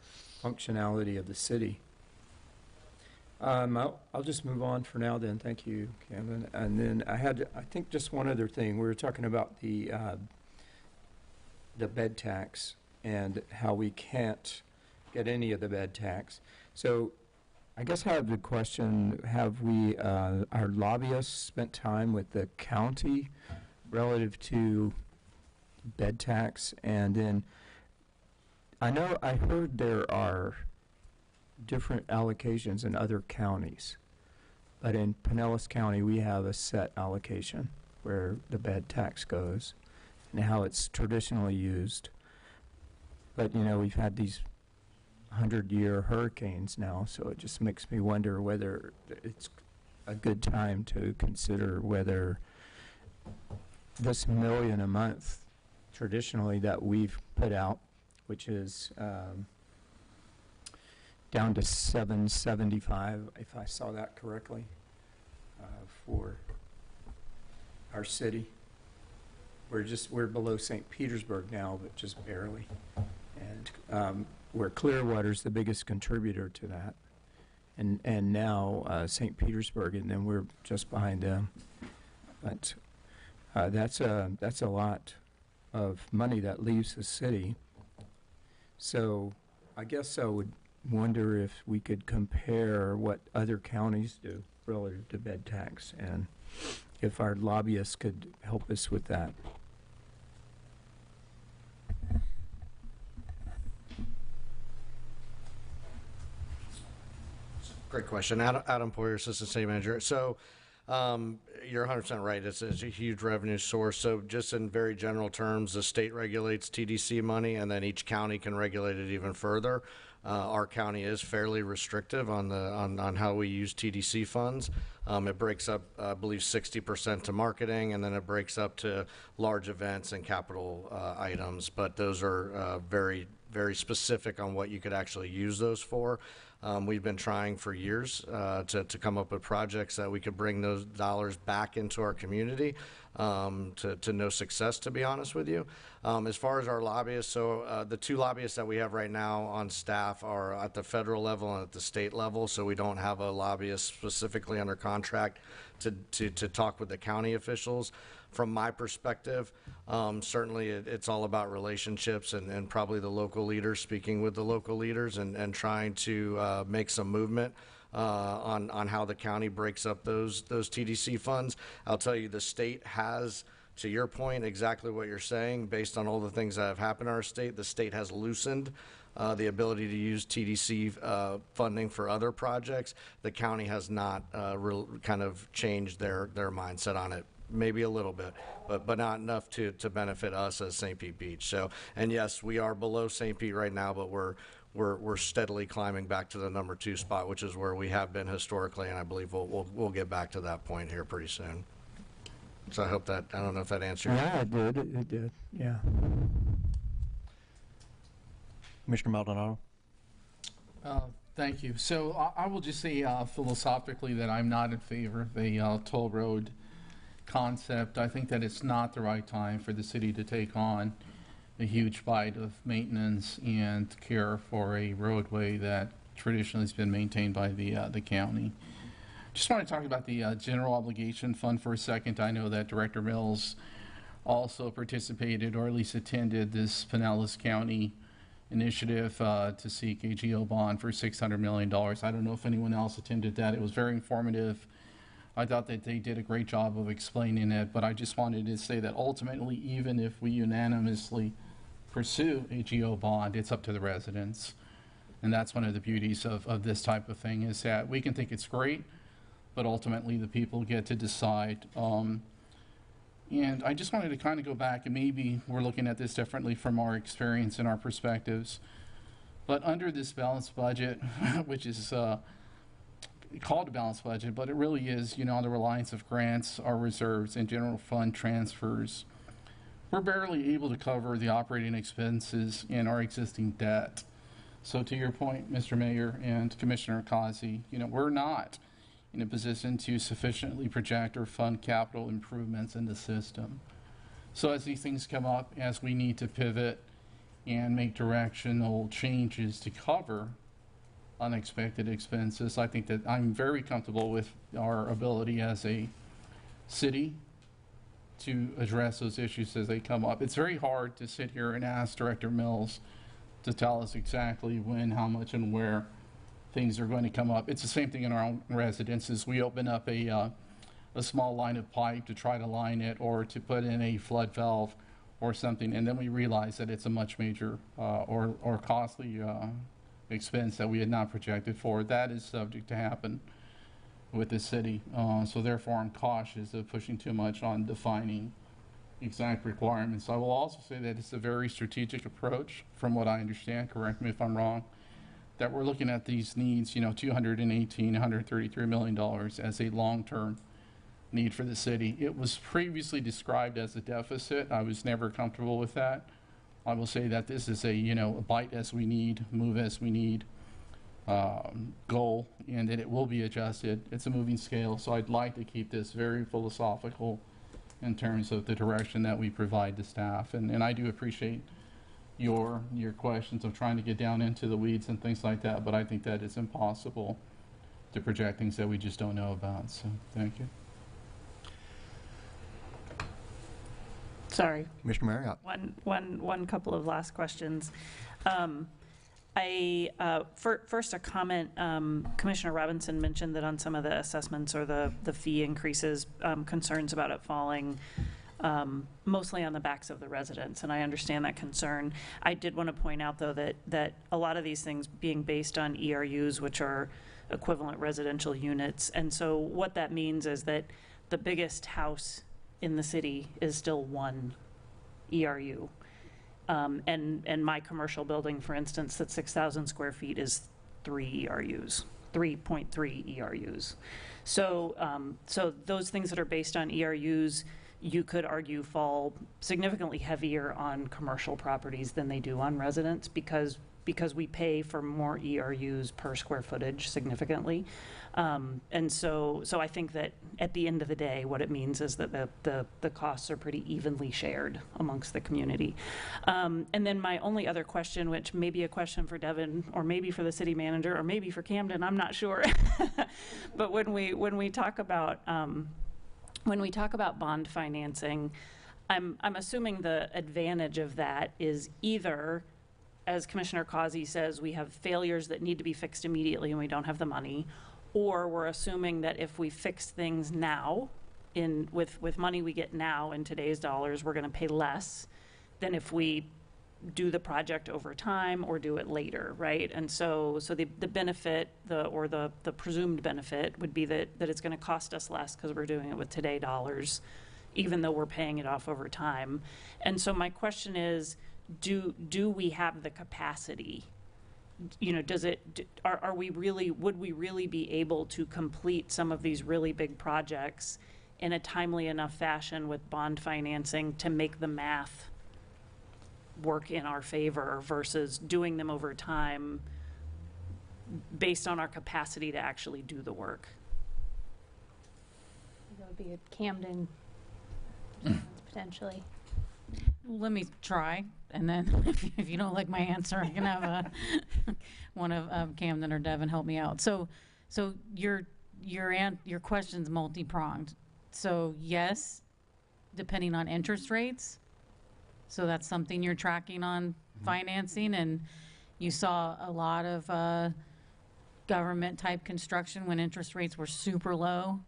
functionality of the city. I'll just move on for now then. Thank you, Camden. And then I think just one other thing. We were talking about the bed tax and how we can't get any of the bed tax. So I guess I have the question, have we, our lobbyists spent time with the county relative to bed tax? And then I heard there are different allocations in other counties, but in Pinellas County we have a set allocation where the bed tax goes and how it's traditionally used. But we've had these 100-year hurricanes now, so it just makes me wonder whether it's a good time to consider whether this $1 million a month traditionally that we've put out, which is down to $775, if I saw that correctly, for our city. We're below St. Petersburg now, but just barely. And where Clearwater's the biggest contributor to that. And now St. Petersburg, and then we're just behind them. But that's a lot of money that leaves the city. So I guess I would wonder if we could compare what other counties do relative to bed tax, and if our lobbyists could help us with that. Great question. Adam Poyer, Assistant City Manager. So you're 100% right. It's a huge revenue source. So just in very general terms, the state regulates TDC money, and then each county can regulate it even further. Our county is fairly restrictive on how we use TDC funds. It breaks up, I believe, 60% to marketing, and then it breaks up to large events and capital items. But those are very, very specific on what you could actually use those for. We've been trying for years to come up with projects that we could bring those dollars back into our community, to no success, to be honest with you. As far as our lobbyists, so the two lobbyists that we have right now on staff are at the federal level and at the state level, so we don't have a lobbyist specifically under contract to talk with the county officials. From my perspective, certainly it's all about relationships and probably the local leaders, speaking with the local leaders and trying to make some movement on how the county breaks up those TDC funds. I'll tell you, the state has, to your point, exactly what you're saying. Based on all the things that have happened in our state, the state has loosened the ability to use TDC funding for other projects. The county has not kind of changed their mindset on it. Maybe a little bit, but not enough to benefit us as St. Pete Beach. So, and yes, we are below St. Pete right now, but we're steadily climbing back to the number 2 spot, which is where we have been historically, and I believe we'll get back to that point here pretty soon. So I hope that, I don't know if that answered. Yeah, it did. It did. Yeah. Commissioner Maldonado. Thank you. So I will just say philosophically that I'm not in favor of the toll road concept. I think that it's not the right time for the city to take on a huge bite of maintenance and care for a roadway that traditionally has been maintained by the county. Just want to talk about the general obligation fund for a second. I know that Director Mills also participated, or at least attended, this Pinellas County initiative to seek a GO bond for $600 million. I don't know if anyone else attended that. It was very informative. I thought that they did a great job of explaining it, but I just wanted to say that ultimately, even if we unanimously pursue a GO bond, it's up to the residents. And that's one of the beauties of this type of thing, is that we can think it's great, but ultimately the people get to decide. And I just wanted to kind of go back, and maybe we're looking at this differently from our experience and our perspectives. But under this balanced budget, which is called a balanced budget, but it really is, on the reliance of grants, our reserves, and general fund transfers, we're barely able to cover the operating expenses and our existing debt. So to your point, Mr. Mayor and Commissioner Kazi, we're not in a position to sufficiently project or fund capital improvements in the system. So as these things come up, as we need to pivot and make directional changes to cover unexpected expenses, I think that I'm very comfortable with our ability as a city to address those issues as they come up. It's very hard to sit here and ask Director Mills to tell us exactly when, how much, and where things are going to come up. It's the same thing in our own residences. We open up a small line of pipe to try to line it or to put in a flood valve or something, and then we realize that it's a much major or costly expense that we had not projected for. That is subject to happen with the city. So therefore, I'm cautious of pushing too much on defining exact requirements. I will also say that it's a very strategic approach, from what I understand, correct me if I'm wrong, that we're looking at these needs, $218, $133 million as a long-term need for the city. It was previously described as a deficit. I was never comfortable with that. I will say that this is a bite as we need, move as we need goal, and that it will be adjusted. It's a moving scale, so I'd like to keep this very philosophical in terms of the direction that we provide to staff. And I do appreciate your questions of trying to get down into the weeds and things like that, but I think that it's impossible to project things that we just don't know about. So thank you. Sorry. Commissioner Marriott. One couple of last questions. First a comment, Commissioner Robinson mentioned that on some of the assessments or the fee increases, concerns about it falling mostly on the backs of the residents, and I understand that concern. I did want to point out, though, that a lot of these things being based on ERUs, which are equivalent residential units, and so what that means is that the biggest house in the city is still one ERU. And my commercial building, for instance, that's 6,000 square feet is 3 ERUs, 3.3 ERUs. So those things that are based on ERUs, you could argue fall significantly heavier on commercial properties than they do on residents because we pay for more ERUs per square footage significantly. And so I think that at the end of the day, what it means is that the costs are pretty evenly shared amongst the community. And then my only other question, which may be a question for Devin, or maybe for the city manager, or maybe for Camden, I'm not sure. But when we talk about bond financing, I'm assuming the advantage of that is either, as Commissioner Causey says, we have failures that need to be fixed immediately and we don't have the money, or we're assuming that if we fix things now, with money we get now in today's dollars, we're going to pay less than if we do the project over time or do it later, right? And so the benefit, the presumed benefit would be that it's going to cost us less because we're doing it with today dollars, even though we're paying it off over time. And so my question is, do we have the capacity? Would we really be able to complete some of these really big projects in a timely enough fashion with bond financing to make the math work in our favor versus doing them over time based on our capacity to actually do the work? That would be a Camden potentially. Let me try, and then if you don't like my answer, I can have one of Camden or Devin help me out. So your question's multi-pronged. So yes, depending on interest rates. So that's something you're tracking on financing, and you saw a lot of government-type construction when interest rates were super low.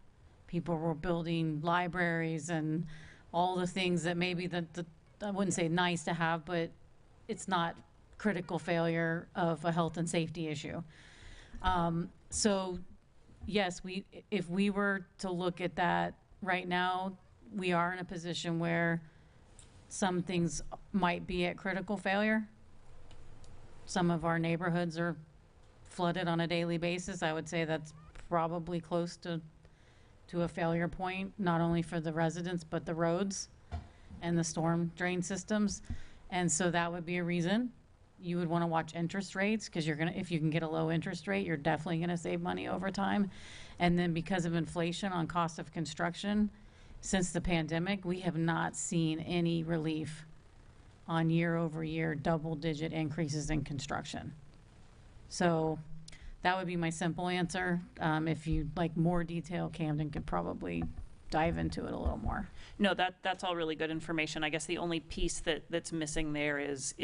People were building libraries and all the things that maybe I wouldn't say nice to have, but it's not critical failure of a health and safety issue. So yes, if we were to look at that right now, we are in a position where some things might be at critical failure. Some of our neighborhoods are flooded on a daily basis. I would say that's probably close to a failure point, not only for the residents, but the roads and the storm drain systems. And so that would be a reason you would want to watch interest rates, because if you can get a low interest rate, you're definitely going to save money over time. And then because of inflation on cost of construction, since the pandemic, we have not seen any relief on year-over-year double-digit increases in construction. So that would be my simple answer. If you'd like more detail, Camden could probably dive into it a little more. No, that's all really good information. I guess the only piece that's missing there is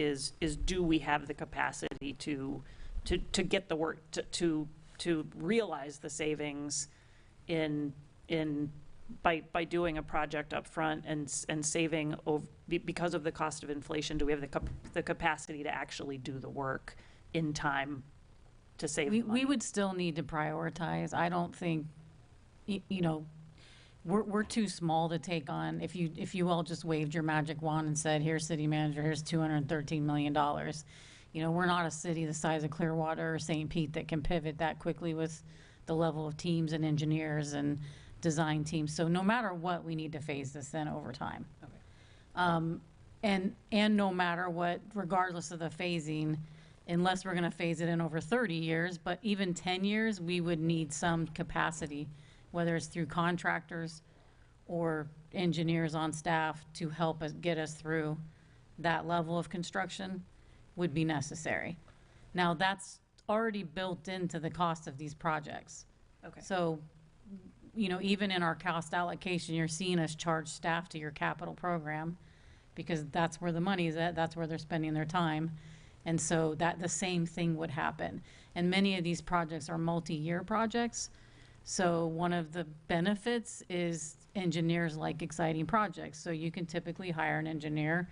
do we have the capacity to get the work, to realize the savings by doing a project up front and saving because of the cost of inflation? Do we have the capacity to actually do the work in time to save the money? We would still need to prioritize. I don't think, we're too small to take on. If you all just waved your magic wand and said, here's city manager, here's $213 million. We're not a city the size of Clearwater or St. Pete that can pivot that quickly with the level of teams and engineers and design teams. So no matter what, we need to phase this in over time. Okay. And no matter what, regardless of the phasing, unless we're going to phase it in over 30 years, but even 10 years, we would need some capacity, whether it's through contractors or engineers on staff, to help us get us through that level of construction would be necessary. Now, that's already built into the cost of these projects. Okay. So, even in our cost allocation, you're seeing us charge staff to your capital program because that's where the money is at, that's where they're spending their time. And so that the same thing would happen. And many of these projects are multi-year projects. So one of the benefits is engineers like exciting projects. So you can typically hire an engineer,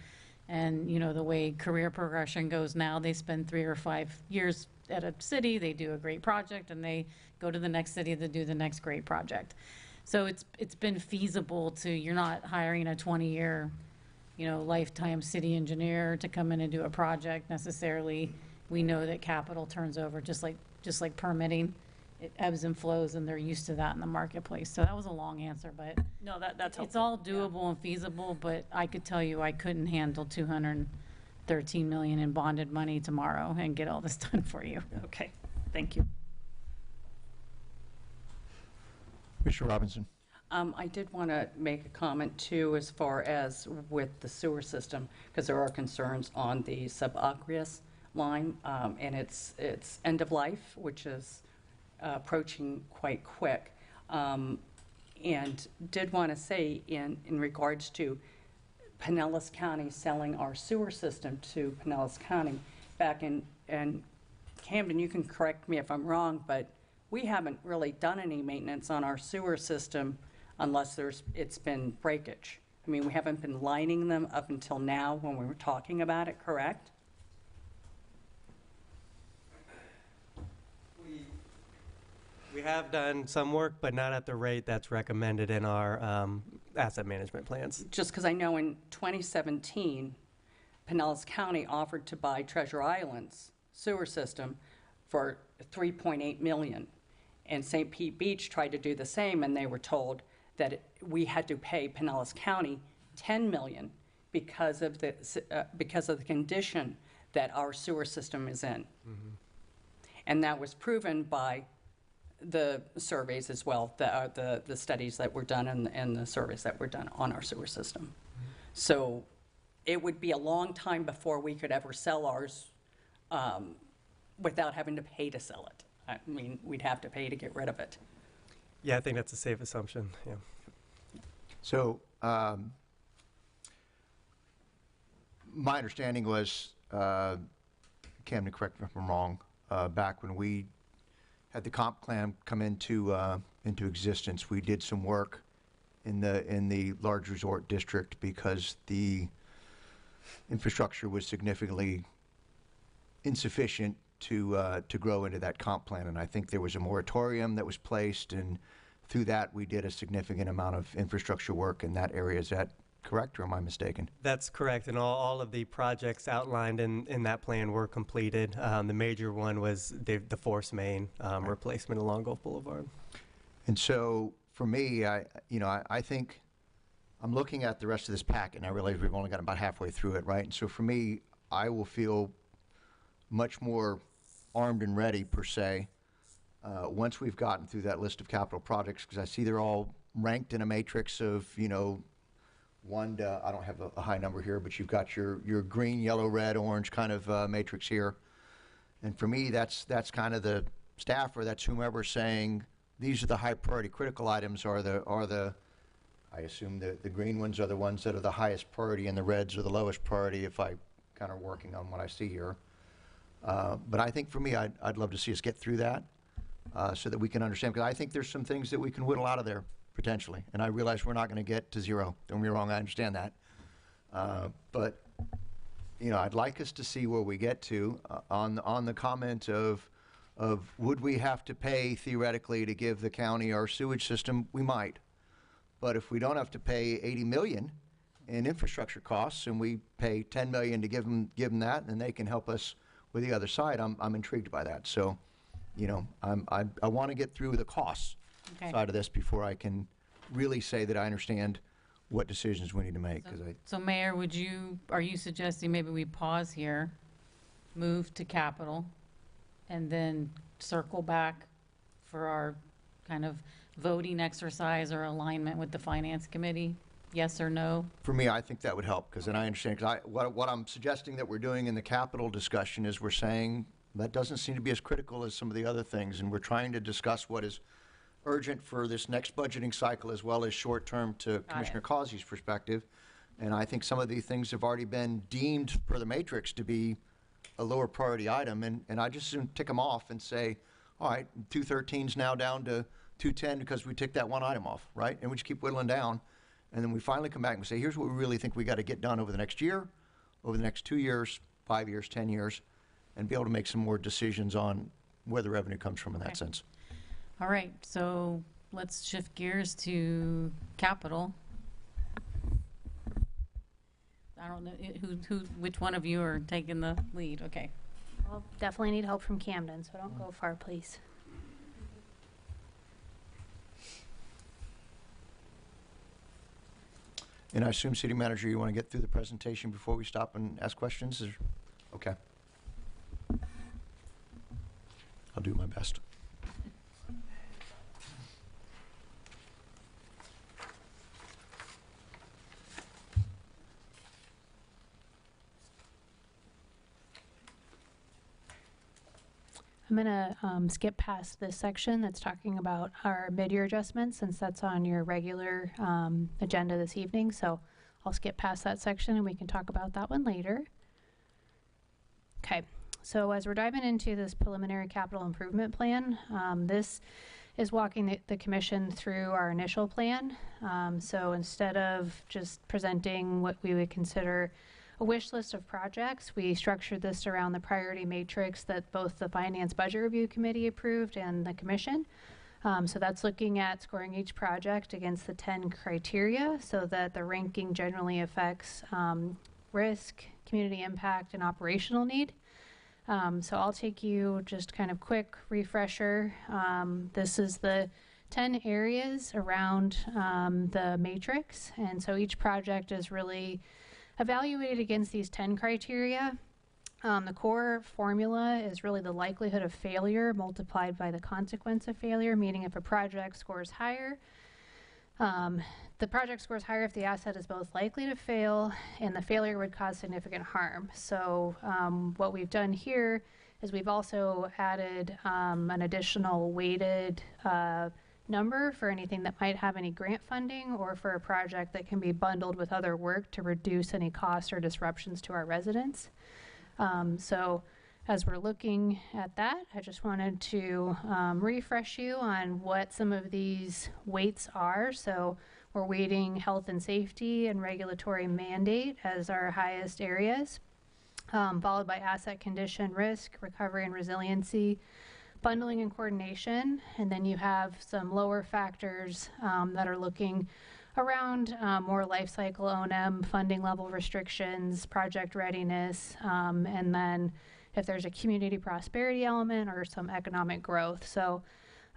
and the way career progression goes now, they spend 3 or 5 years at a city, they do a great project, and they go to the next city to do the next great project. So it's been feasible you're not hiring a 20-year, lifetime city engineer to come in and do a project necessarily. We know that capital turns over just like permitting. It ebbs and flows, and they're used to that in the marketplace. So that was a long answer, but No, that's helpful. it's all doable and feasible, but I could tell you I couldn't handle $213 million in bonded money tomorrow and get all this done for you. Okay, thank you. Mr. Robinson. I did want to make a comment too, as far as with the sewer system, because there are concerns on the subaqueous line, and it's end of life, which is approaching quite quick. And did want to say in regards to Pinellas County selling our sewer system to Pinellas County, back in Camden, you can correct me if I'm wrong, but we haven't really done any maintenance on our sewer system unless it's been breakage. I mean, we haven't been lining them up until now when we were talking about it, correct? We have done some work, but not at the rate that's recommended in our asset management plans. Just because I know in 2017, Pinellas County offered to buy Treasure Island's sewer system for $3.8 million. And St. Pete Beach tried to do the same, and they were told that we had to pay Pinellas County $10 million because of the condition that our sewer system is in. Mm-hmm. And that was proven by the surveys as well, the studies that were done and the surveys that were done on our sewer system. So it would be a long time before we could ever sell ours without having to pay to sell it. I mean, we'd have to pay to get rid of it. Yeah, I think that's a safe assumption, yeah. So, my understanding was, Camden, correct me if I'm wrong, back when we had the comp plan come into existence, we did some work in the large resort district because the infrastructure was significantly insufficient to grow into that comp plan. And I think there was a moratorium that was placed, and through that we did a significant amount of infrastructure work in that area. Is that correct, or am I mistaken? That's correct, and all of the projects outlined in that plan were completed. The major one was the force main replacement along Gulf Boulevard. And so for me, I think I'm looking at the rest of this packet, and I realize we've only got about halfway through it, right? And so for me, I will feel much more armed and ready, per se, once we've gotten through that list of capital projects, because I see they're all ranked in a matrix of, one to, I don't have a high number here, but you've got your green, yellow, red, orange kind of matrix here. And for me, that's kind of the staff, or that's whomever saying, these are the high priority critical items, are the I assume the green ones are the ones that are the highest priority and the reds are the lowest priority, if I kind of working on what I see here. But I think for me, I'd love to see us get through that so that we can understand, because I think there's some things that we can whittle out of there potentially. And I realize we're not going to get to zero. Don't get me wrong, I understand that. But, I'd like us to see where we get to on the comment of would we have to pay theoretically to give the county our sewage system? We might. But if we don't have to pay $80 million in infrastructure costs and we pay $10 million to give them that, and they can help us with the other side, I'm intrigued by that. So, I want to get through the costs side of this before I can really say that I understand what decisions we need to make. So Mayor, are you suggesting maybe we pause here, move to capital, and then circle back for our kind of voting exercise or alignment with the Finance Committee? Yes or no? For me, I think that would help, because then I understand, because what I'm suggesting that we're doing in the capital discussion is we're saying that doesn't seem to be as critical as some of the other things, and we're trying to discuss what is urgent for this next budgeting cycle as well as short-term to Commissioner Causey's perspective. And I think some of these things have already been deemed per the matrix to be a lower priority item, and I just soon tick them off and say, all right, 213's now down to 210 because we ticked that one item off, right? And we just keep whittling down. And then we finally come back and say, here's what we really think we got to get done over the next year, over the next 2 years, 5 years, 10 years, and be able to make some more decisions on where the revenue comes from in that sense. All right, so let's shift gears to capital. I don't know which one of you are taking the lead. Okay. I'll definitely need help from Camden, so don't go far, please. And I assume, City Manager, you want to get through the presentation before we stop and ask questions? Okay. I'll do my best. I'm going to skip past this section that's talking about our mid-year adjustments, since that's on your regular agenda this evening. So I'll skip past that section and we can talk about that one later. Okay, so as we're diving into this preliminary capital improvement plan, this is walking the commission through our initial plan. So instead of just presenting what we would consider a wish list of projects, we structured this around the priority matrix that both the Finance Budget Review Committee approved and the Commission. So that's looking at scoring each project against the 10 criteria so that the ranking generally affects risk, community impact, and operational need. So I'll take you just kind of quick refresher. This is the 10 areas around the matrix, and so each project is really evaluated against these 10 criteria. The core formula is really the likelihood of failure multiplied by the consequence of failure, meaning if a project scores higher, the project scores higher if the asset is both likely to fail and the failure would cause significant harm. So what we've done here is we've also added an additional weighted number for anything that might have any grant funding or for a project that can be bundled with other work to reduce any costs or disruptions to our residents. So as we're looking at that, I just wanted to refresh you on what some of these weights are. So we're weighting health and safety and regulatory mandate as our highest areas, followed by asset condition, risk, recovery and resiliency, bundling and coordination, and then you have some lower factors that are looking around more life cycle O&M, funding level restrictions, project readiness, and then if there's a community prosperity element or some economic growth. So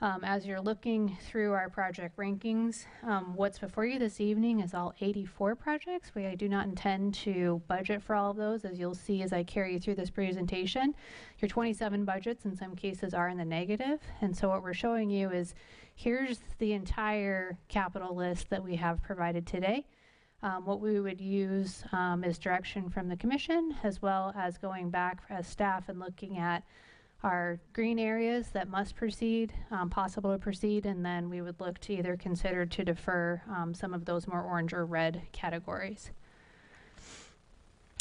As you're looking through our project rankings, what's before you this evening is all 84 projects. I do not intend to budget for all of those, as you'll see as I carry you through this presentation. Your 27 budgets in some cases are in the negative, and so what we're showing you is here's the entire capital list that we have provided today. What we would use is direction from the commission, as well as going back as staff and looking at our green areas that must proceed, possible to proceed, and then we would look to either consider to defer some of those more orange or red categories.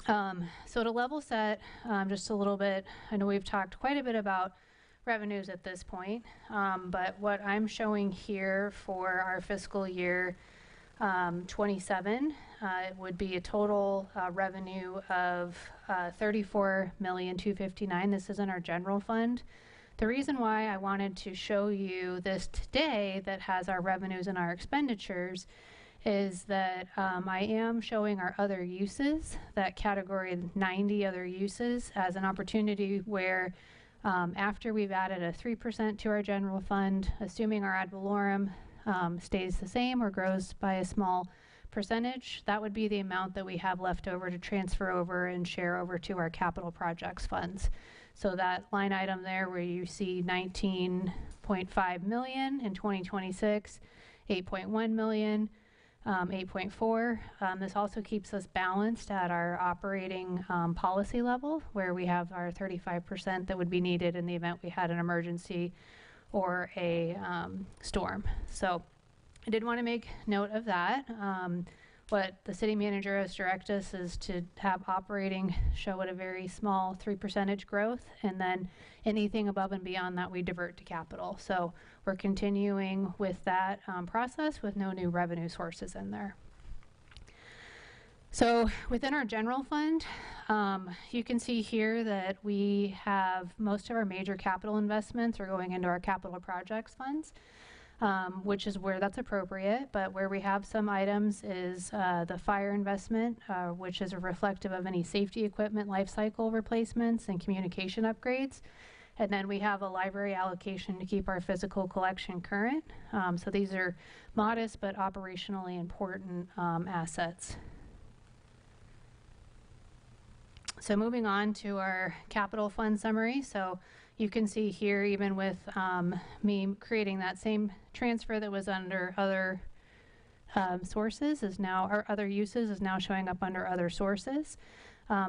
So to level set, just a little bit, I know we've talked quite a bit about revenues at this point, but what I'm showing here for our fiscal year 27 would be a total revenue of $34,259,000. This is in our general fund. The reason why I wanted to show you this today that has our revenues and our expenditures is that I am showing our other uses, that category 90 other uses, as an opportunity where after we've added a 3% to our general fund, assuming our ad valorem stays the same or grows by a small percentage, that would be the amount that we have left over to transfer over and share over to our capital projects funds. So that line item there where you see 19.5 million in 2026, 8.1 million, 8.4. This also keeps us balanced at our operating policy level, where we have our 35% that would be needed in the event we had an emergency or a storm. So I did want to make note of that. What the city manager has directed us is to have operating show at a very small 3% growth, and then anything above and beyond that we divert to capital. So we're continuing with that process with no new revenue sources in there. So within our general fund, you can see here that we have most of our major capital investments are going into our capital projects funds, which is where that's appropriate. But where we have some items is the fire investment, which is reflective of any safety equipment life cycle replacements and communication upgrades. And then we have a library allocation to keep our physical collection current. So these are modest but operationally important assets. So moving on to our capital fund summary. So you can see here, even with me creating that same transfer that was under other sources is now, or other uses is now showing up under other sources.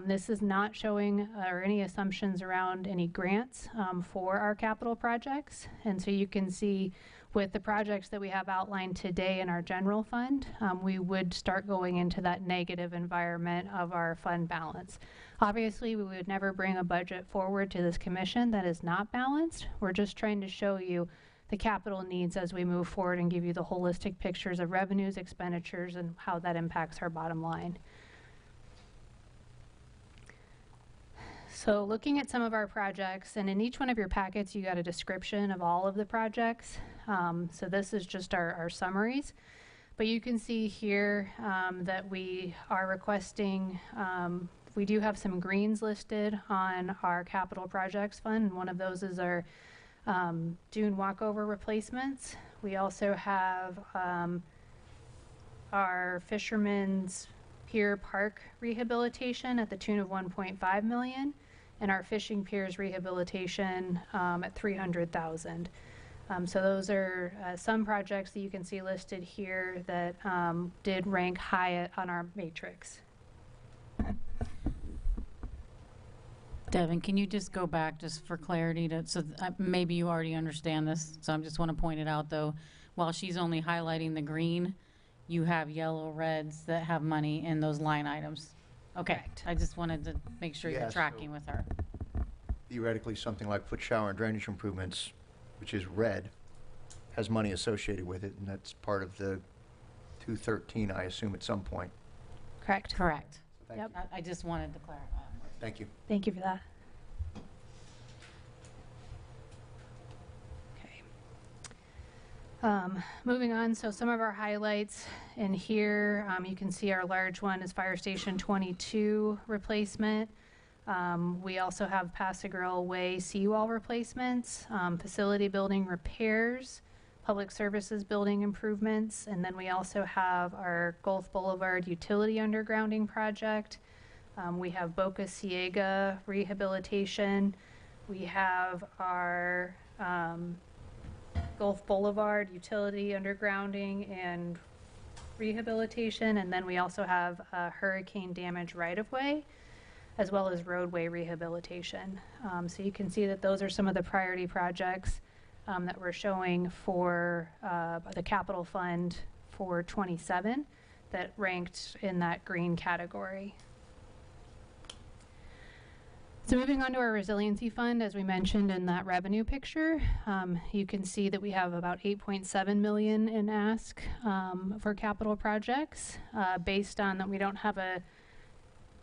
This is not showing or any assumptions around any grants for our capital projects. And so you can see with the projects that we have outlined today in our general fund, we would start going into that negative environment of our fund balance. Obviously, we would never bring a budget forward to this commission that is not balanced. We're just trying to show you the capital needs as we move forward and give you the holistic pictures of revenues, expenditures, and how that impacts our bottom line. So looking at some of our projects, and in each one of your packets, you got a description of all of the projects. So this is just our summaries. But you can see here that we are requesting, we do have some greens listed on our capital projects fund. And one of those is our dune walkover replacements. We also have our Fisherman's Pier Park rehabilitation at the tune of $1.5 million, and our fishing piers rehabilitation at $300,000. So those are some projects that you can see listed here that did rank high on our matrix. Devin, can you just go back just for clarity to, so maybe you already understand this, so I just want to point it out though. While she's only highlighting the green, you have yellow, reds that have money in those line items. Okay, Correct. I just wanted to make sure you're Yes, tracking so with her. Theoretically, something like foot shower and drainage improvements, which is red, has money associated with it, and that's part of the 213, I assume, at some point. Correct. Correct. Thank Yep. you. I just wanted to clarify. Thank you. Thank you for that. Okay. Moving on, so some of our highlights in here, you can see our large one is Fire Station 22 replacement. We also have Passagarrel Way seawall replacements, facility building repairs, public services building improvements, and then we also have our Gulf Boulevard utility undergrounding project. We have Boca Ciega rehabilitation. We have our Gulf Boulevard utility undergrounding and rehabilitation, and then we also have hurricane damage right-of-way, as well as roadway rehabilitation. So you can see that those are some of the priority projects that we're showing for the capital fund for 27 that ranked in that green category. So moving on to our resiliency fund, as we mentioned in that revenue picture, you can see that we have about 8.7 million in ask for capital projects. Based on that we don't have a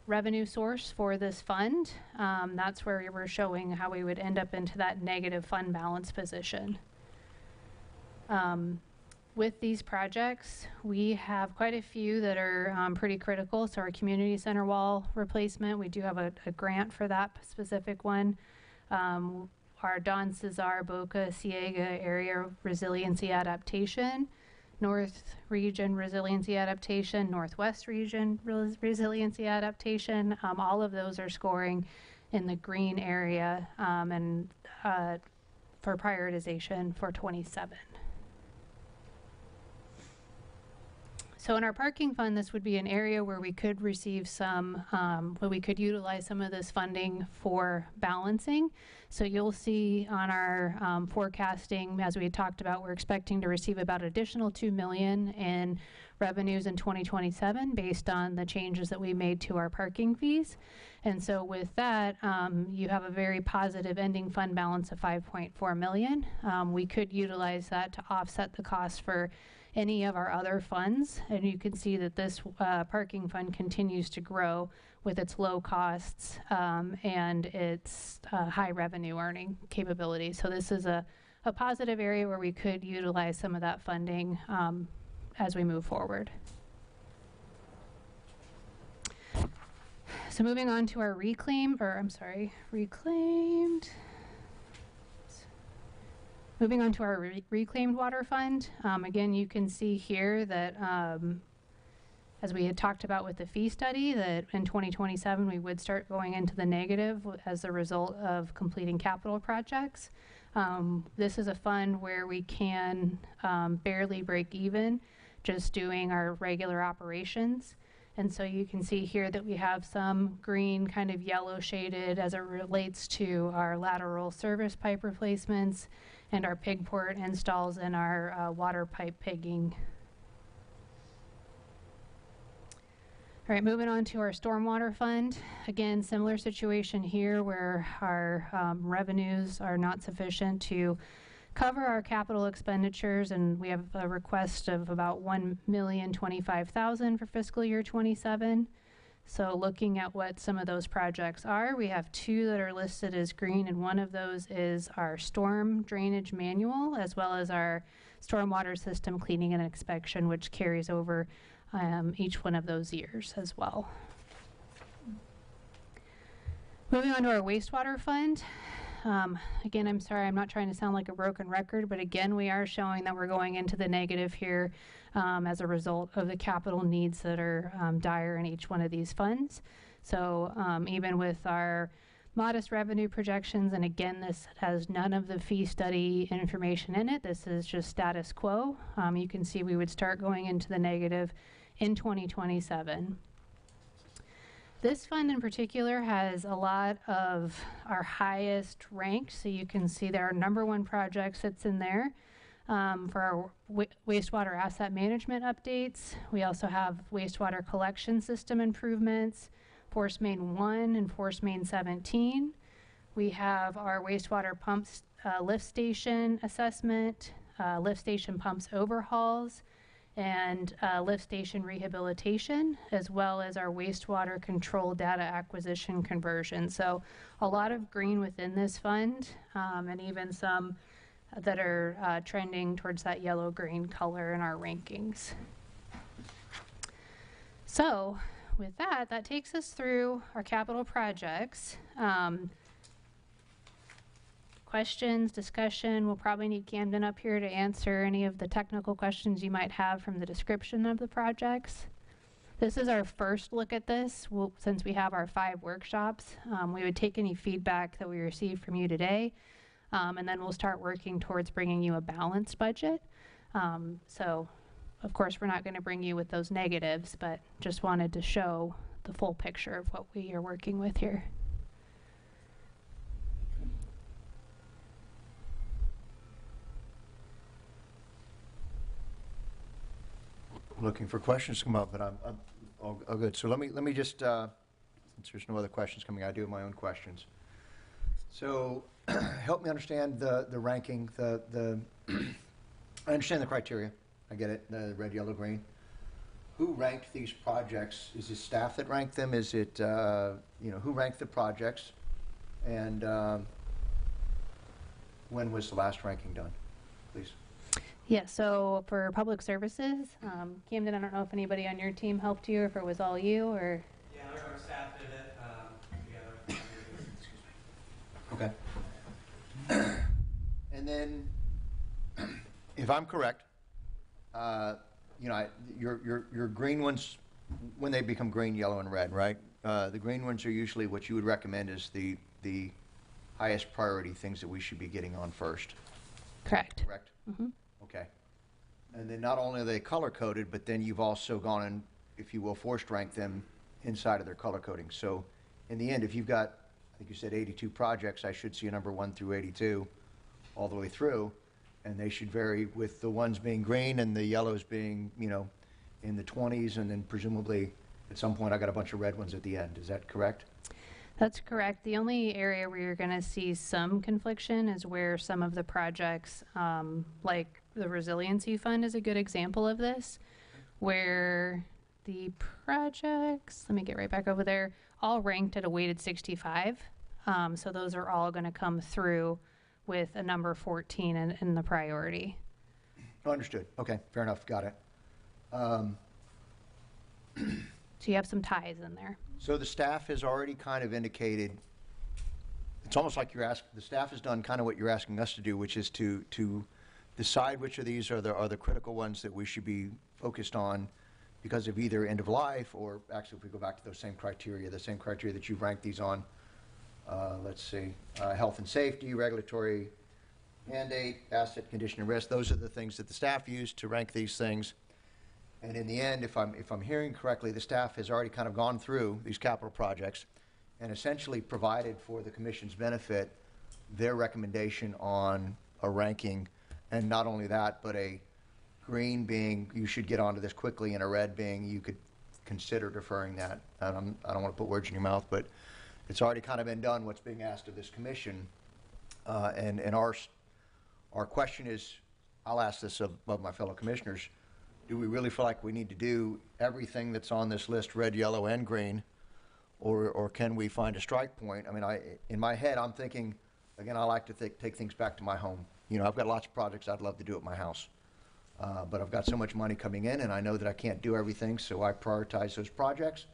revenue source for this fund, that's where we're showing how we would end up into that negative fund balance position. With these projects, we have quite a few that are pretty critical. So our community center wall replacement, we do have a grant for that specific one. Our Don Cesar Boca Ciega area resiliency adaptation, North region resiliency adaptation, Northwest region resiliency adaptation, all of those are scoring in the green area and for prioritization for 27. So in our parking fund, this would be an area where we could receive some, where we could utilize some of this funding for balancing. So you'll see on our forecasting, as we had talked about, we're expecting to receive about additional $2 million in revenues in 2027 based on the changes that we made to our parking fees. And so with that, you have a very positive ending fund balance of $5.4 million. We could utilize that to offset the cost for any of our other funds, and you can see that this parking fund continues to grow with its low costs and its high revenue earning capability. So this is a positive area where we could utilize some of that funding as we move forward. So moving on to our reclaimed. Moving on to our reclaimed water fund, again, you can see here that as we had talked about with the fee study, that in 2027 we would start going into the negative as a result of completing capital projects. This is a fund where we can barely break even just doing our regular operations. And so you can see here that we have some green, kind of yellow shaded as it relates to our lateral service pipe replacements and our pig port installs and our water pipe pigging. All right, moving on to our stormwater fund. Again, similar situation here where our revenues are not sufficient to cover our capital expenditures, and we have a request of about $1,025,000 for fiscal year 27. So looking at what some of those projects are, we have two that are listed as green, and one of those is our storm drainage manual, as well as our stormwater system cleaning and inspection, which carries over each one of those years as well. Moving on to our wastewater fund. Again, I'm sorry, I'm not trying to sound like a broken record, but again, we are showing that we're going into the negative here as a result of the capital needs that are dire in each one of these funds. So even with our modest revenue projections, and again, this has none of the fee study information in it, this is just status quo. You can see we would start going into the negative in 2027. This fund in particular has a lot of our highest ranked, so you can see that our #1 project sits in there for our wastewater asset management updates. We also have wastewater collection system improvements, Force Main 1 and Force Main 17. We have our wastewater pumps lift station assessment, lift station pumps overhauls, and lift station rehabilitation, as well as our wastewater control data acquisition conversion. So a lot of green within this fund, and even some that are trending towards that yellow-green color in our rankings. So with that, that takes us through our capital projects. Questions, discussion, we'll probably need Camden up here to answer any of the technical questions you might have from the description of the projects. This is our first look at this. Since we have our 5 workshops, we would take any feedback that we received from you today, and then we'll start working towards bringing you a balanced budget. So, of course, we're not going to bring you with those negatives, but just wanted to show the full picture of what we are working with here. Looking for questions to come up, but I'm all good. So let me just, since there's no other questions coming, I do have my own questions. So help me understand the ranking, I understand the criteria. I get it, the red, yellow, green. Who ranked these projects? Is it staff that ranked them? Is it, who ranked the projects? And when was the last ranking done, please? Yeah, so for public services, Camden, I don't know if anybody on your team helped you, or if it was all you, or? Yeah, our staff did it together. Okay. And then, if I'm correct, your green ones, when they become green, yellow, and red, right? The green ones are usually what you would recommend is the highest priority things that we should be getting on first. Correct. Correct? Mm-hmm. Okay. And then not only are they color-coded, but then you've also gone and, if you will, forced rank them inside of their color coding. So in the end, if you've got, I think you said 82 projects, I should see a number 1 through 82 all the way through, and they should vary with the ones being green and the yellows being, in the 20s, and then presumably at some point I got a bunch of red ones at the end. Is that correct? That's correct. The only area where you're going to see some confliction is where some of the projects, like the Resiliency Fund is a good example of this, where the projects, let me get right back over there, all ranked at a weighted 65. So those are all going to come through with a number 14 in the priority. Understood. Okay, fair enough. Got it. So you have some ties in there. So the staff has already kind of indicated, it's almost like the staff has done kind of what you're asking us to do, which is to decide which of these are the critical ones that we should be focused on because of either end of life, or actually if we go back to those same criteria, the same criteria that you've ranked these on, let's see, health and safety, regulatory mandate, asset condition and risk. Those are the things that the staff use to rank these things. And in the end, if I'm hearing correctly, the staff has already kind of gone through these capital projects and essentially provided for the commission's benefit their recommendation on a ranking, and not only that, but a green being you should get onto this quickly, and a red being you could consider deferring that. And I don't want to put words in your mouth, but it's already kind of been done what's being asked of this commission. And our question is, I'll ask this of my fellow commissioners, do we really feel like we need to do everything that's on this list, red, yellow, and green, or can we find a strike point? I mean, in my head, I'm thinking, again, I like to take things back to my home. I've got lots of projects I'd love to do at my house, but I've got so much money coming in, and I know that I can't do everything, so I prioritize those projects,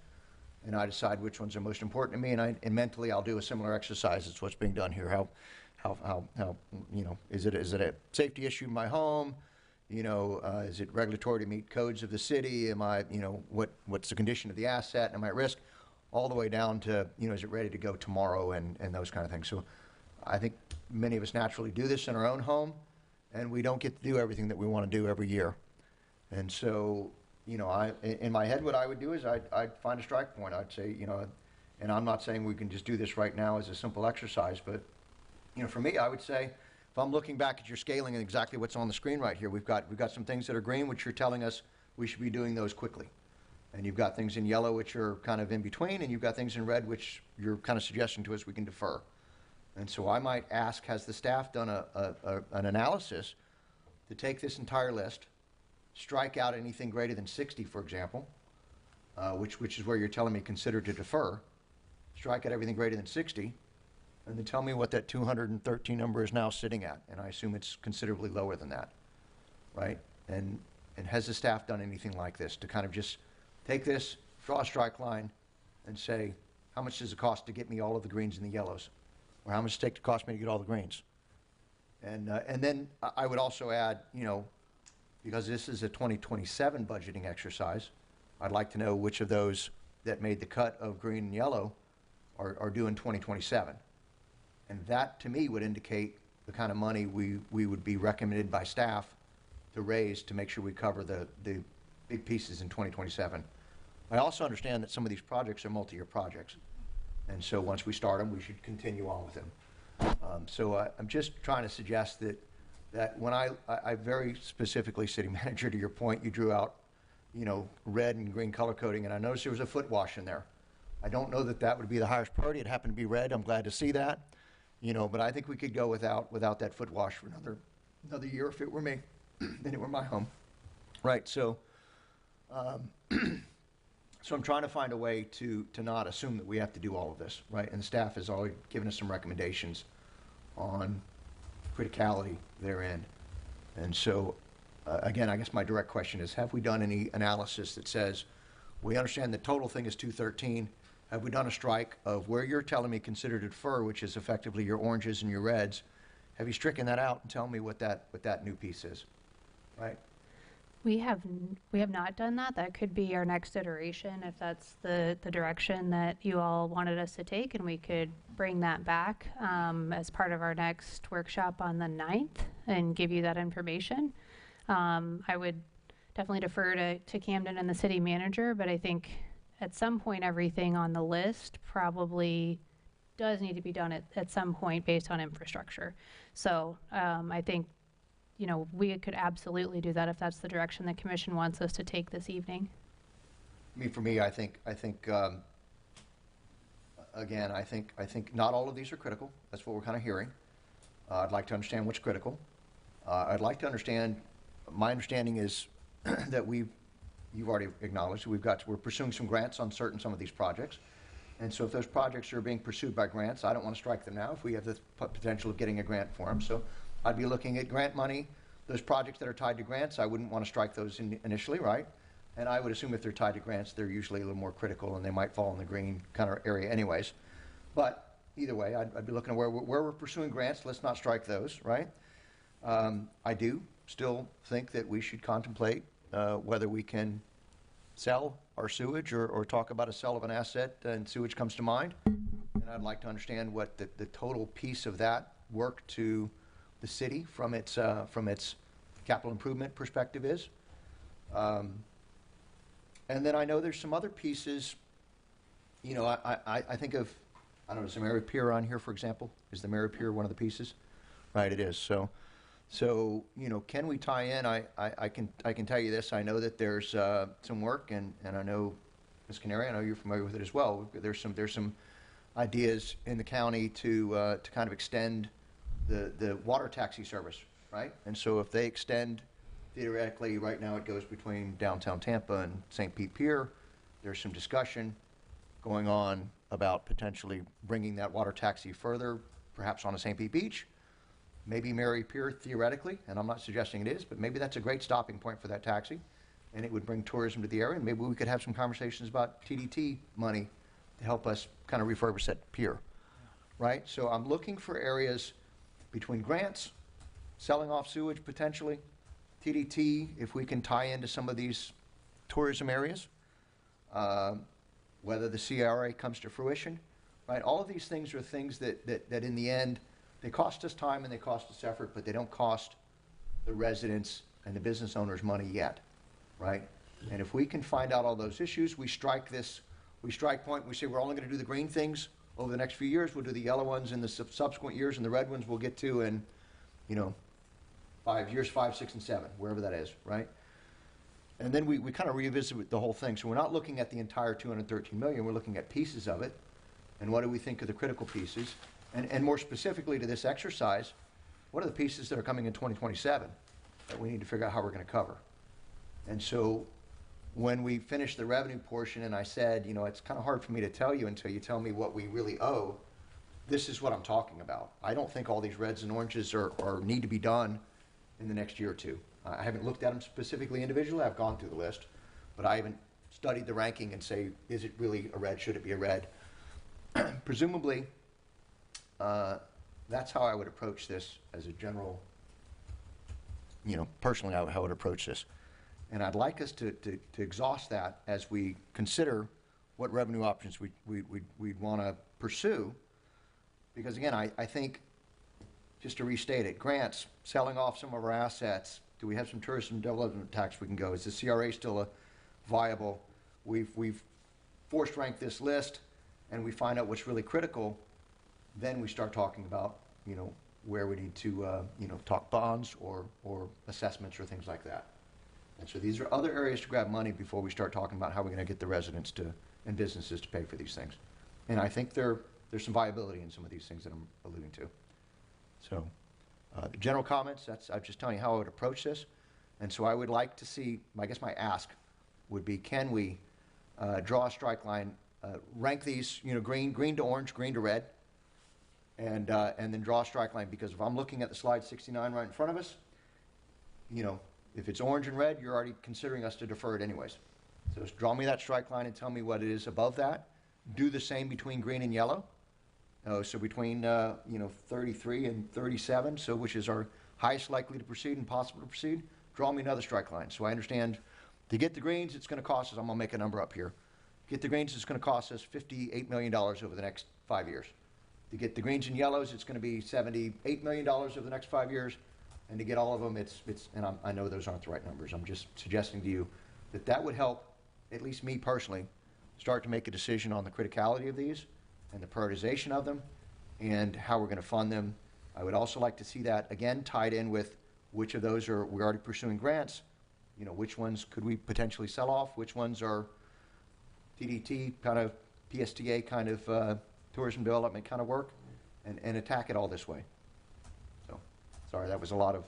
and I decide which ones are most important to me, and mentally I'll do a similar exercise. It's what's being done here. How is it a safety issue in my home? Is it regulatory to meet codes of the city? Am I, what's the condition of the asset? Am I at risk? All the way down to, is it ready to go tomorrow, and those kind of things. So I think many of us naturally do this in our own home, and we don't get to do everything that we want to do every year. And so, in my head, what I would do is I'd find a strike point. I'd say, and I'm not saying we can just do this right now as a simple exercise, but, for me, I would say, if I'm looking back at your scaling and exactly what's on the screen right here, we've got some things that are green, which you're telling us we should be doing those quickly. And you've got things in yellow, which are kind of in between, and you've got things in red, which you're kind of suggesting to us we can defer. And so I might ask, has the staff done an analysis to take this entire list, strike out anything greater than 60, for example, which is where you're telling me consider to defer, strike out everything greater than 60, and then tell me what that 213 number is now sitting at. And I assume it's considerably lower than that, right? And has the staff done anything like this to kind of just take this, draw a strike line and say, how much does it cost to get me all of the greens and the yellows? Or how much does it take to cost me to get all the greens? And then I would also add, because this is a 2027 budgeting exercise, I'd like to know which of those that made the cut of green and yellow are due in 2027. And that, to me, would indicate the kind of money we would be recommended by staff to raise to make sure we cover the big pieces in 2027. I also understand that some of these projects are multi-year projects. And so once we start them, we should continue on with them. So I'm just trying to suggest that when I very specifically, city manager, to your point, you drew out, red and green color coding, and I noticed there was a foot wash in there. I don't know that that would be the highest priority. It happened to be red. I'm glad to see that, but I think we could go without that foot wash for another year if it were me, then it were my home. Right, so so I'm trying to find a way to not assume that we have to do all of this, right? And the staff has already given us some recommendations on criticality therein. And so, again, I guess my direct question is, have we done any analysis that says, we understand the total thing is 213, have we done a strike of where you're telling me consider defer, which is effectively your oranges and your reds, have you stricken that out and tell me what that new piece is, right? We have not done that. That could be our next iteration if that's the direction that you all wanted us to take, and we could bring that back as part of our next workshop on the 9th and give you that information. I would definitely defer to Camden and the city manager, but I think at some point everything on the list probably does need to be done at some point based on infrastructure. So I think we could absolutely do that if that's the direction the commission wants us to take this evening. I mean, for me, I think again, I think not all of these are critical. That's what we're kind of hearing. I'd like to understand what's critical. I'd like to understand, my understanding is that you've already acknowledged, we're pursuing some grants on some of these projects. And so if those projects are being pursued by grants, I don't want to strike them now if we have the potential of getting a grant for them. So I'd be looking at grant money. Those projects that are tied to grants, I wouldn't want to strike those initially, right? And I would assume if they're tied to grants, they're usually a little more critical and they might fall in the green kind of area anyways. But either way, I'd be looking at where we're pursuing grants. Let's not strike those, right? I do still think that we should contemplate whether we can sell our sewage or talk about a sale of an asset, and sewage comes to mind. And I'd like to understand what the total piece of that work to the city from its capital improvement perspective is. And then I know there's some other pieces, I think of, I don't know, is the Mary Pier on here, for example? Is the Mary Pier one of the pieces? Right, it is. So can we tie in? I can tell you this. I know that there's some work, and I know, Ms. Canary, I know you're familiar with it as well. There's some ideas in the county to kind of extend the water taxi service, right? And so if they extend, theoretically, right now it goes between downtown Tampa and St. Pete Pier. There's some discussion going on about potentially bringing that water taxi further, perhaps on a St. Pete Beach. Maybe Mary Pier, theoretically, and I'm not suggesting it is, but maybe that's a great stopping point for that taxi, and it would bring tourism to the area, and maybe we could have some conversations about TDT money to help us kind of refurbish that pier, right? So I'm looking for areas between grants, selling off sewage potentially, TDT, if we can tie into some of these tourism areas, whether the CRA comes to fruition, right? All of these things are things that in the end, they cost us time and they cost us effort, but they don't cost the residents and the business owners money yet, right? And if we can find out all those issues, we strike point, we say we're only going to do the green things over the next few years. We'll do the yellow ones in the subsequent years, and the red ones we'll get to in, 5 years, 5, 6, and 7, wherever that is, right? And then we kind of revisit the whole thing. So we're not looking at the entire $213 million. We're looking at pieces of it, and what do we think are the critical pieces? And more specifically to this exercise, what are the pieces that are coming in 2027 that we need to figure out how we're going to cover? And so when we finished the revenue portion and I said, it's kind of hard for me to tell you until you tell me what we really owe, this is what I'm talking about. I don't think all these reds and oranges are need to be done in the next year or two. I haven't looked at them specifically individually. I've gone through the list, but I haven't studied the ranking and say, is it really a red? Should it be a red? Presumably, that's how I would approach this as a general, personally, how I would approach this. And I'd like us to exhaust that as we consider what revenue options we'd want to pursue. Because again, I think, just to restate it, grants, selling off some of our assets, do we have some tourism development tax we can go? Is the CRA still a viable? We've forced ranked this list, and we find out what's really critical, then we start talking about, where we need to, talk bonds or assessments or things like that. And so these are other areas to grab money before we start talking about how we're going to get the residents and businesses to pay for these things. And I think there's some viability in some of these things that I'm alluding to. So, the general comments, I'm just telling you how I would approach this. And so I would like to see, I guess my ask would be, can we draw a strike line, rank these, green to orange, green to red, and then draw a strike line, because if I'm looking at the slide 69 right in front of us, if it's orange and red, you're already considering us to defer it anyways. So just draw me that strike line and tell me what it is above that. Do the same between green and yellow. So between 33 and 37, so which is our highest likely to proceed and possible to proceed, draw me another strike line. So I understand to get the greens, it's going to cost us, I'm going to make a number up here. Get the greens, it's going to cost us $58 million over the next 5 years. To get the greens and yellows, it's going to be $78 million over the next 5 years. And to get all of them, I know those aren't the right numbers. I'm just suggesting to you that would help, at least me personally, start to make a decision on the criticality of these and the prioritization of them and how we're going to fund them. I would also like to see that, again, tied in with which of those we're already pursuing grants, which ones could we potentially sell off, which ones are TDT, kind of PSTA kind of tourism development kind of work, and attack it all this way. So, sorry, that was a lot of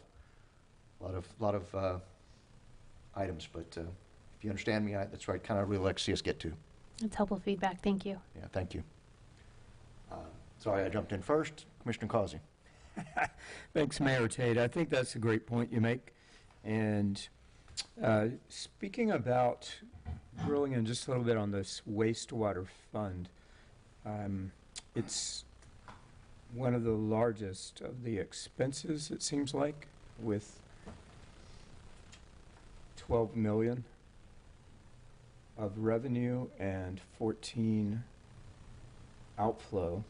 items, but if you understand me, that's where I kind of really like to see us get to. It's helpful feedback. Thank you. Yeah, thank you. Sorry, I jumped in first. Commissioner Causey. Thanks, Mayor Tate. I think that's a great point you make. And speaking about drilling in just a little bit on this wastewater fund, it's one of the largest of the expenses, it seems like, with $12 million of revenue and 14 outflow.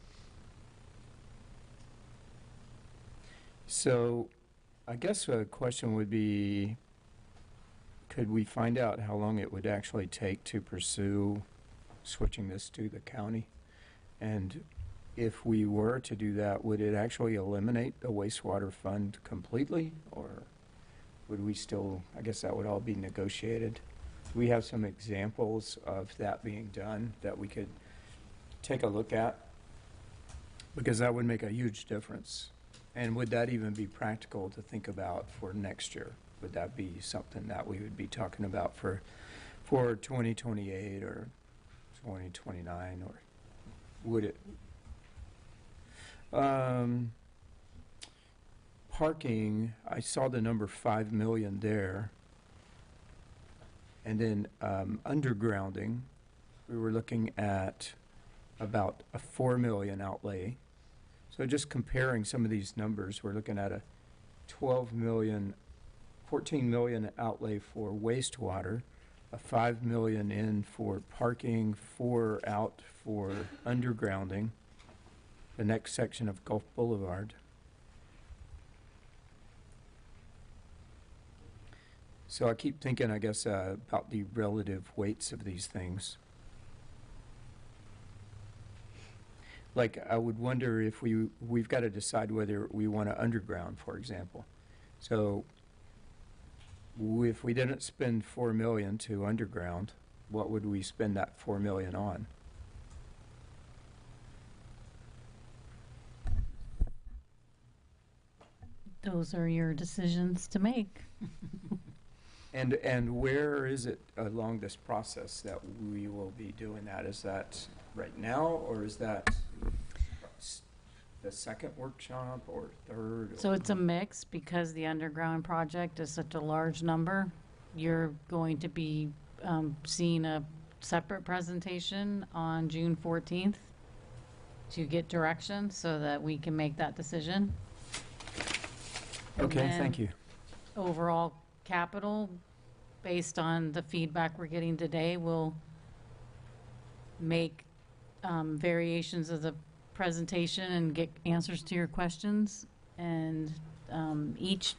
So I guess a question would be, could we find out how long it would actually take to pursue switching this to the county? And if we were to do that, would it actually eliminate the wastewater fund completely? Or would we still, I guess that would all be negotiated? Do we have some examples of that being done that we could take a look at? Because that would make a huge difference. And would that even be practical to think about for next year? Would that be something that we would be talking about for 2028 or 2029, or would it? Parking, I saw the number 5 million there. And then undergrounding, we were looking at about a 4 million outlay. So just comparing some of these numbers, we're looking at a 14 million outlay for wastewater, a 5 million in for parking, 4 out for undergrounding, the next section of Gulf Boulevard. So I keep thinking, I guess, about the relative weights of these things. Like, I would wonder if we've got to decide whether we want to underground, for example. So if we didn't spend 4 million to underground, what would we spend that 4 million on? Those are your decisions to make. And where is it along this process that we will be doing that? Is that right now, or is that the second workshop or third? So it's a mix, because the underground project is such a large number. You're going to be seeing a separate presentation on June 14th to get direction so that we can make that decision. And Okay, then thank you. Overall capital, based on the feedback we're getting today, we'll make variations of the presentation and get answers to your questions. And each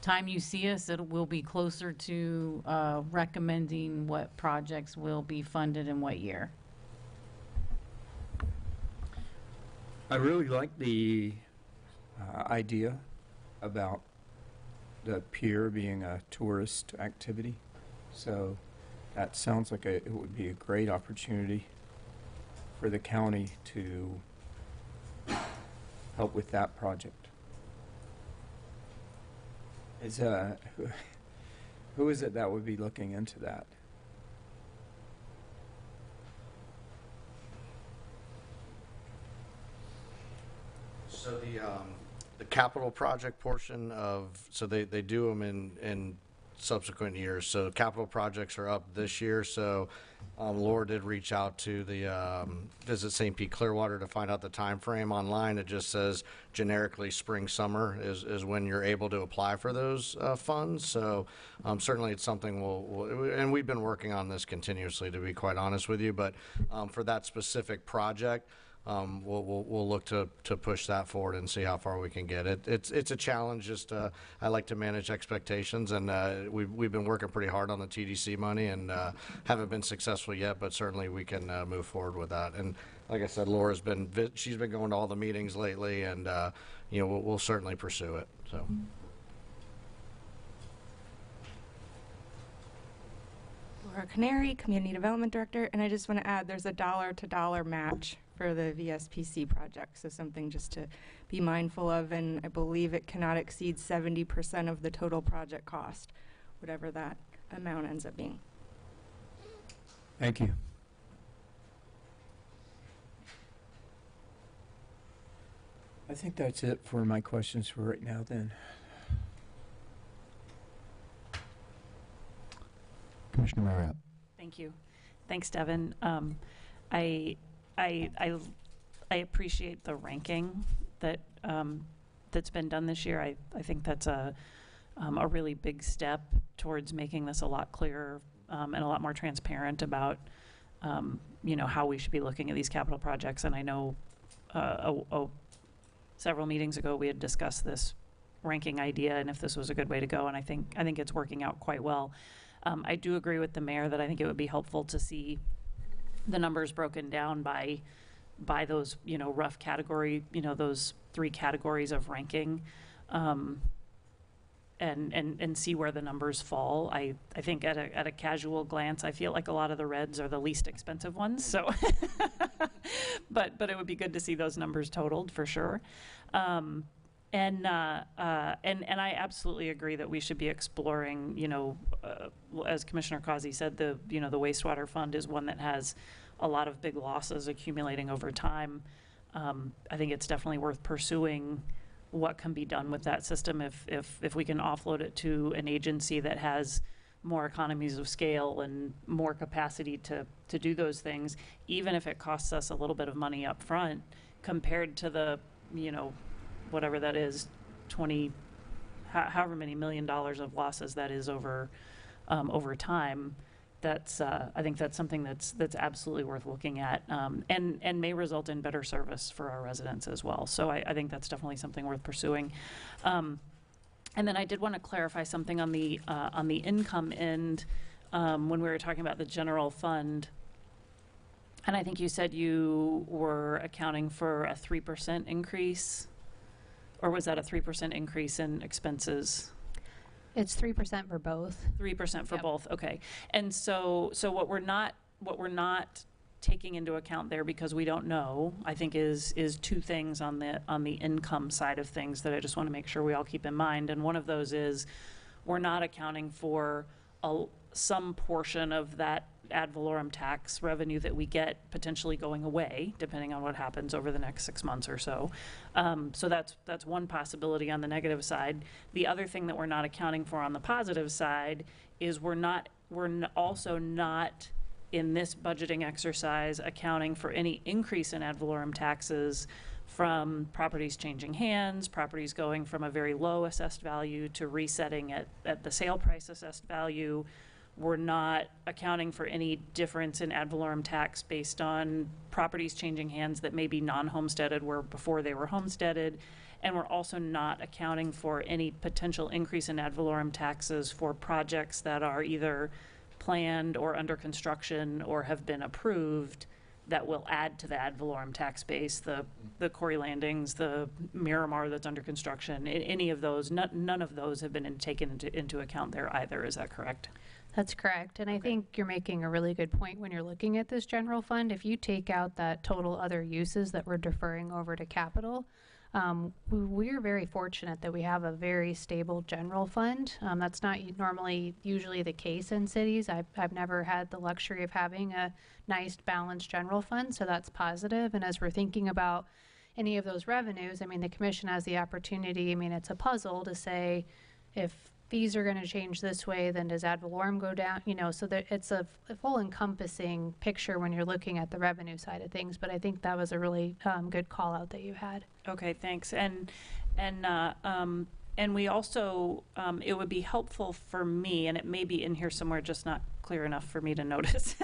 time you see us, it will be closer to recommending what projects will be funded in what year. I really like the idea about the pier being a tourist activity. So that sounds like it would be a great opportunity for the county to help with that project. Is who is it that would be looking into that? So the capital project portion of, so they do them in subsequent years. So capital projects are up this year. So Laura did reach out to the Visit St. Pete Clearwater to find out the time frame. Online it just says generically spring summer is when you're able to apply for those funds. So certainly it's something we'll and we've been working on this continuously, to be quite honest with you. But for that specific project, we'll look to push that forward and see how far we can get it. It's a challenge. Just I like to manage expectations, and we've been working pretty hard on the TDC money and haven't been successful yet. But certainly we can move forward with that. And like I said, Laura's she's been going to all the meetings lately, and we'll certainly pursue it. So. Laura Canary, Community Development Director, and I just want to add there's a dollar-to-dollar match for the VSPC project, so something just to be mindful of, and I believe it cannot exceed 70% of the total project cost, whatever that amount ends up being. Thank you. I think that's it for my questions for right now then. Commissioner Marriott. Thank you. Thanks, Devin. I appreciate the ranking that that's been done this year. I think that's a really big step towards making this a lot clearer and a lot more transparent about how we should be looking at these capital projects. And I know several meetings ago we had discussed this ranking idea and if this was a good way to go. And I think it's working out quite well. I do agree with the mayor that I think it would be helpful to see the numbers broken down by those, rough category, those 3 categories of ranking, and see where the numbers fall. I think at a casual glance, I feel like a lot of the reds are the least expensive ones. So, but it would be good to see those numbers totaled for sure. And I absolutely agree that we should be exploring, as Commissioner Causey said, the wastewater fund is one that has a lot of big losses accumulating over time. I think it's definitely worth pursuing what can be done with that system if we can offload it to an agency that has more economies of scale and more capacity to do those things, even if it costs us a little bit of money up front compared to the, whatever that is, however many $1 million of losses that is over time. That's I think that's something that's absolutely worth looking at, and may result in better service for our residents as well. So I think that's definitely something worth pursuing. And then I did want to clarify something on the income end when we were talking about the general fund. And I think you said you were accounting for a 3% increase. Or was that a 3% increase in expenses? It's 3% for both. 3% for Yep. both, okay. And so what we're not taking into account there, because we don't know, I think is 2 things on the income side of things that I just want to make sure we all keep in mind. And one of those is we're not accounting for some portion of that ad valorem tax revenue that we get potentially going away, depending on what happens over the next 6 months or so. So that's one possibility on the negative side. The other thing that we're not accounting for on the positive side is we're not also not, in this budgeting exercise, accounting for any increase in ad valorem taxes from properties changing hands, properties going from a very low assessed value to resetting at the sale price assessed value. We're not accounting for any difference in ad valorem tax based on properties changing hands that may be non-homesteaded where before they were homesteaded. And we're also not accounting for any potential increase in ad valorem taxes for projects that are either planned or under construction or have been approved that will add to the ad valorem tax base, the Corey Landings, the Miramar that's under construction, any of those, none of those have been taken into account there either. Is that correct? That's correct. And I think you're making a really good point when you're looking at this general fund. If you take out that total other uses that we're deferring over to capital, we're very fortunate that we have a very stable general fund. That's not usually the case in cities. I've never had the luxury of having a nice balanced general fund, so that's positive. And as we're thinking about any of those revenues, I mean, the commission has the opportunity, I mean, it's a puzzle to say if fees are going to change this way, then does ad valorem go down? You know, so that it's a full encompassing picture when you're looking at the revenue side of things. But I think that was a really good call out that you had. Okay, thanks. And we also, it would be helpful for me, and it may be in here somewhere, just not clear enough for me to notice,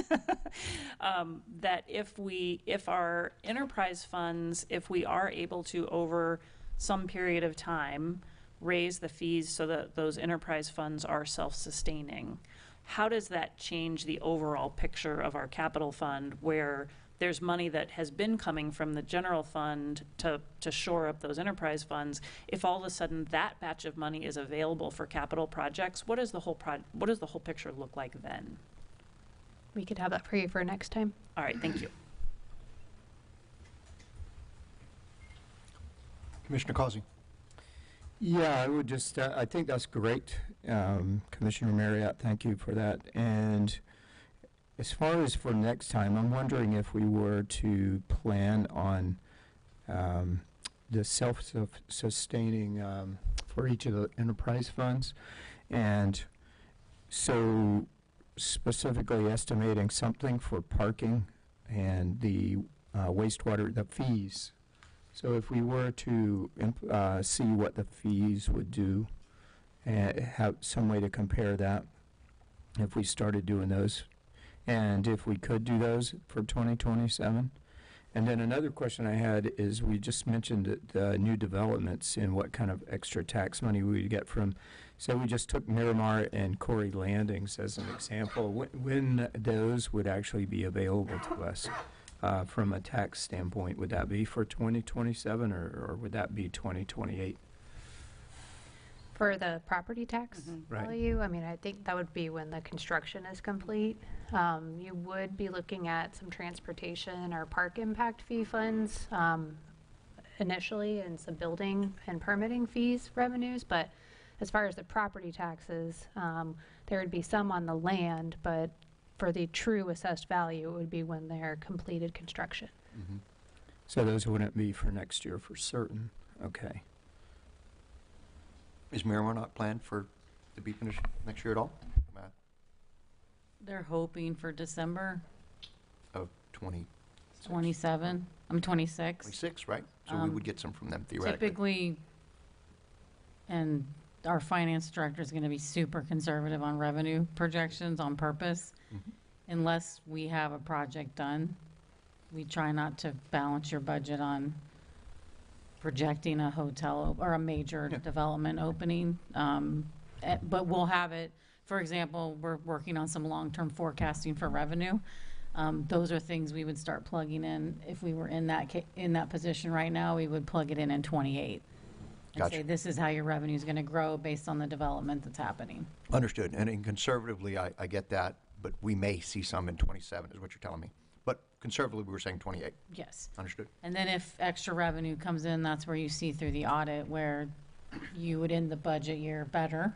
that if our enterprise funds, if we are able to over some period of time raise the fees so that those enterprise funds are self-sustaining, how does that change the overall picture of our capital fund where there's money that has been coming from the general fund to shore up those enterprise funds? If all of a sudden that batch of money is available for capital projects, what does the whole picture look like then? We could have that for you for next time. All right, thank you. Commissioner Causey. Yeah, I would just, I think that's great, Commissioner Marriott, thank you for that. And as far as for next time, I'm wondering if we were to plan on the self-sustaining for each of the enterprise funds, and so specifically estimating something for parking and the wastewater, the fees. So if we were to see what the fees would do and have some way to compare that, if we started doing those, and if we could do those for 2027. And then another question I had is we just mentioned the new developments and what kind of extra tax money we would get from, so we just took Miramar and Corey Landings as an example, when those would actually be available to us. From a tax standpoint, would that be for 2027 or would that be 2028? For the property tax Right. value, I mean, I think that would be when the construction is complete. You would be looking at some transportation or park impact fee funds initially, and some building and permitting fees revenues. But as far as the property taxes, there would be some on the land, but for the true assessed value, it would be when they're completed construction. Mm-hmm. So those wouldn't be for next year for certain. Okay. Is Miramar not planned for to be finished next year at all? They're hoping for December Of 2026, 27. I'm 26. right? So we would get some from them theoretically. Typically, and our finance director is going to be super conservative on revenue projections on purpose. Mhm. Unless we have a project done, we try not to balance your budget on projecting a hotel or a major Yeah. development opening. But we'll have it, for example, we're working on some long-term forecasting for revenue. Those are things we would start plugging in. If we were in that position right now, we would plug it in 28. And Gotcha. say, this is how your revenue is going to grow based on the development that's happening. Understood. And conservatively, I get that, but we may see some in 27 is what you're telling me. But conservatively, we were saying 28. Yes. Understood. And then if extra revenue comes in, that's where you see through the audit where you would end the budget year better,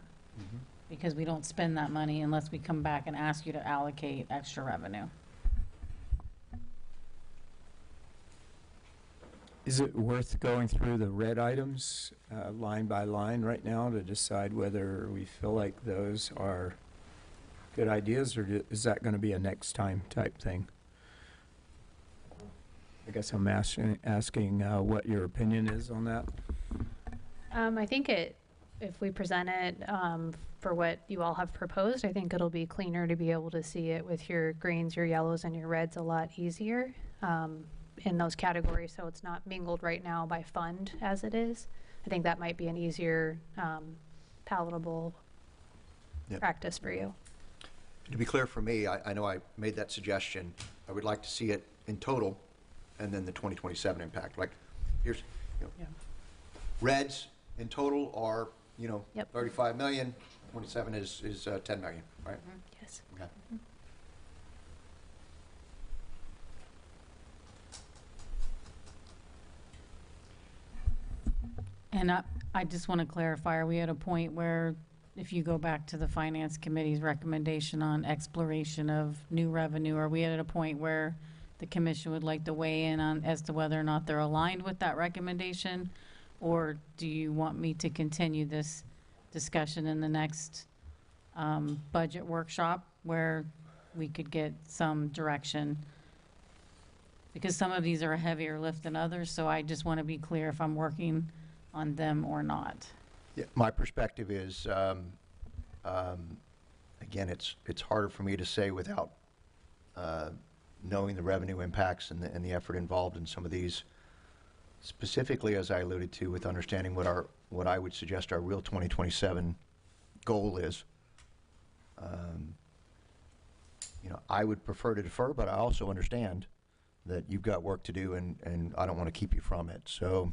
because we don't spend that money unless we come back and ask you to allocate extra revenue. Is it worth going through the red items line by line right now to decide whether we feel like those are good ideas, or is that going to be a next time type thing? I guess I'm asking what your opinion is on that. I think if we present it for what you all have proposed, I think it'll be cleaner to be able to see it with your greens, your yellows, and your reds a lot easier in those categories, so it's not mingled right now by fund as it is. I think that might be an easier, palatable Yep. practice for you. To be clear for me, I know I made that suggestion. I would like to see it in total, and then the 2027 impact. Like, here's, reds in total are, Yep. 35 million, 27 is 10 million, right? Yes. Okay. And I just want to clarify, are we at a point where, if you go back to the Finance Committee's recommendation on exploration of new revenue, are we at a point where the commission would like to weigh in on as to whether or not they're aligned with that recommendation? Or do you want me to continue this discussion in the next budget workshop where we could get some direction? Because some of these are a heavier lift than others, so I just want to be clear if I'm working on them or not. Yeah, my perspective is, again, it's harder for me to say without knowing the revenue impacts and the effort involved in some of these, specifically, as I alluded to, with understanding what I would suggest our real 2027 goal is. I would prefer to defer, but I also understand that you've got work to do, and I don't want to keep you from it. So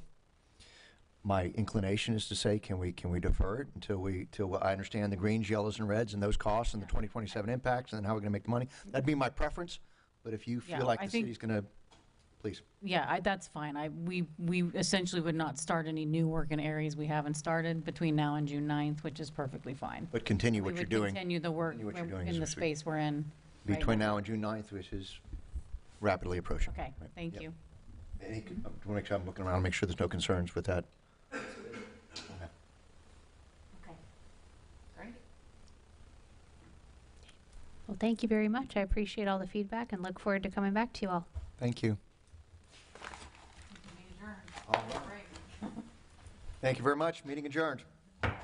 my inclination is to say, can we defer it till I understand the greens, yellows, and reds and those costs and the 2027 impacts and then how we're going to make the money? That'd be my preference. But if you feel like the city's going to, please. Yeah, that's fine. We essentially would not start any new work in areas we haven't started between now and June 9th, which is perfectly fine. But continue what We you're would doing. continue the work Continue what you're doing in the as we- space we're in. right Between now and June 9th, which is rapidly approaching. Okay, Right. thank Yep. you. I want to make sure I'm looking around, make sure there's no concerns with that. Okay. Okay. Great. Well, thank you very much. I appreciate all the feedback and look forward to coming back to you all. Thank you. Thank you very much. Meeting adjourned.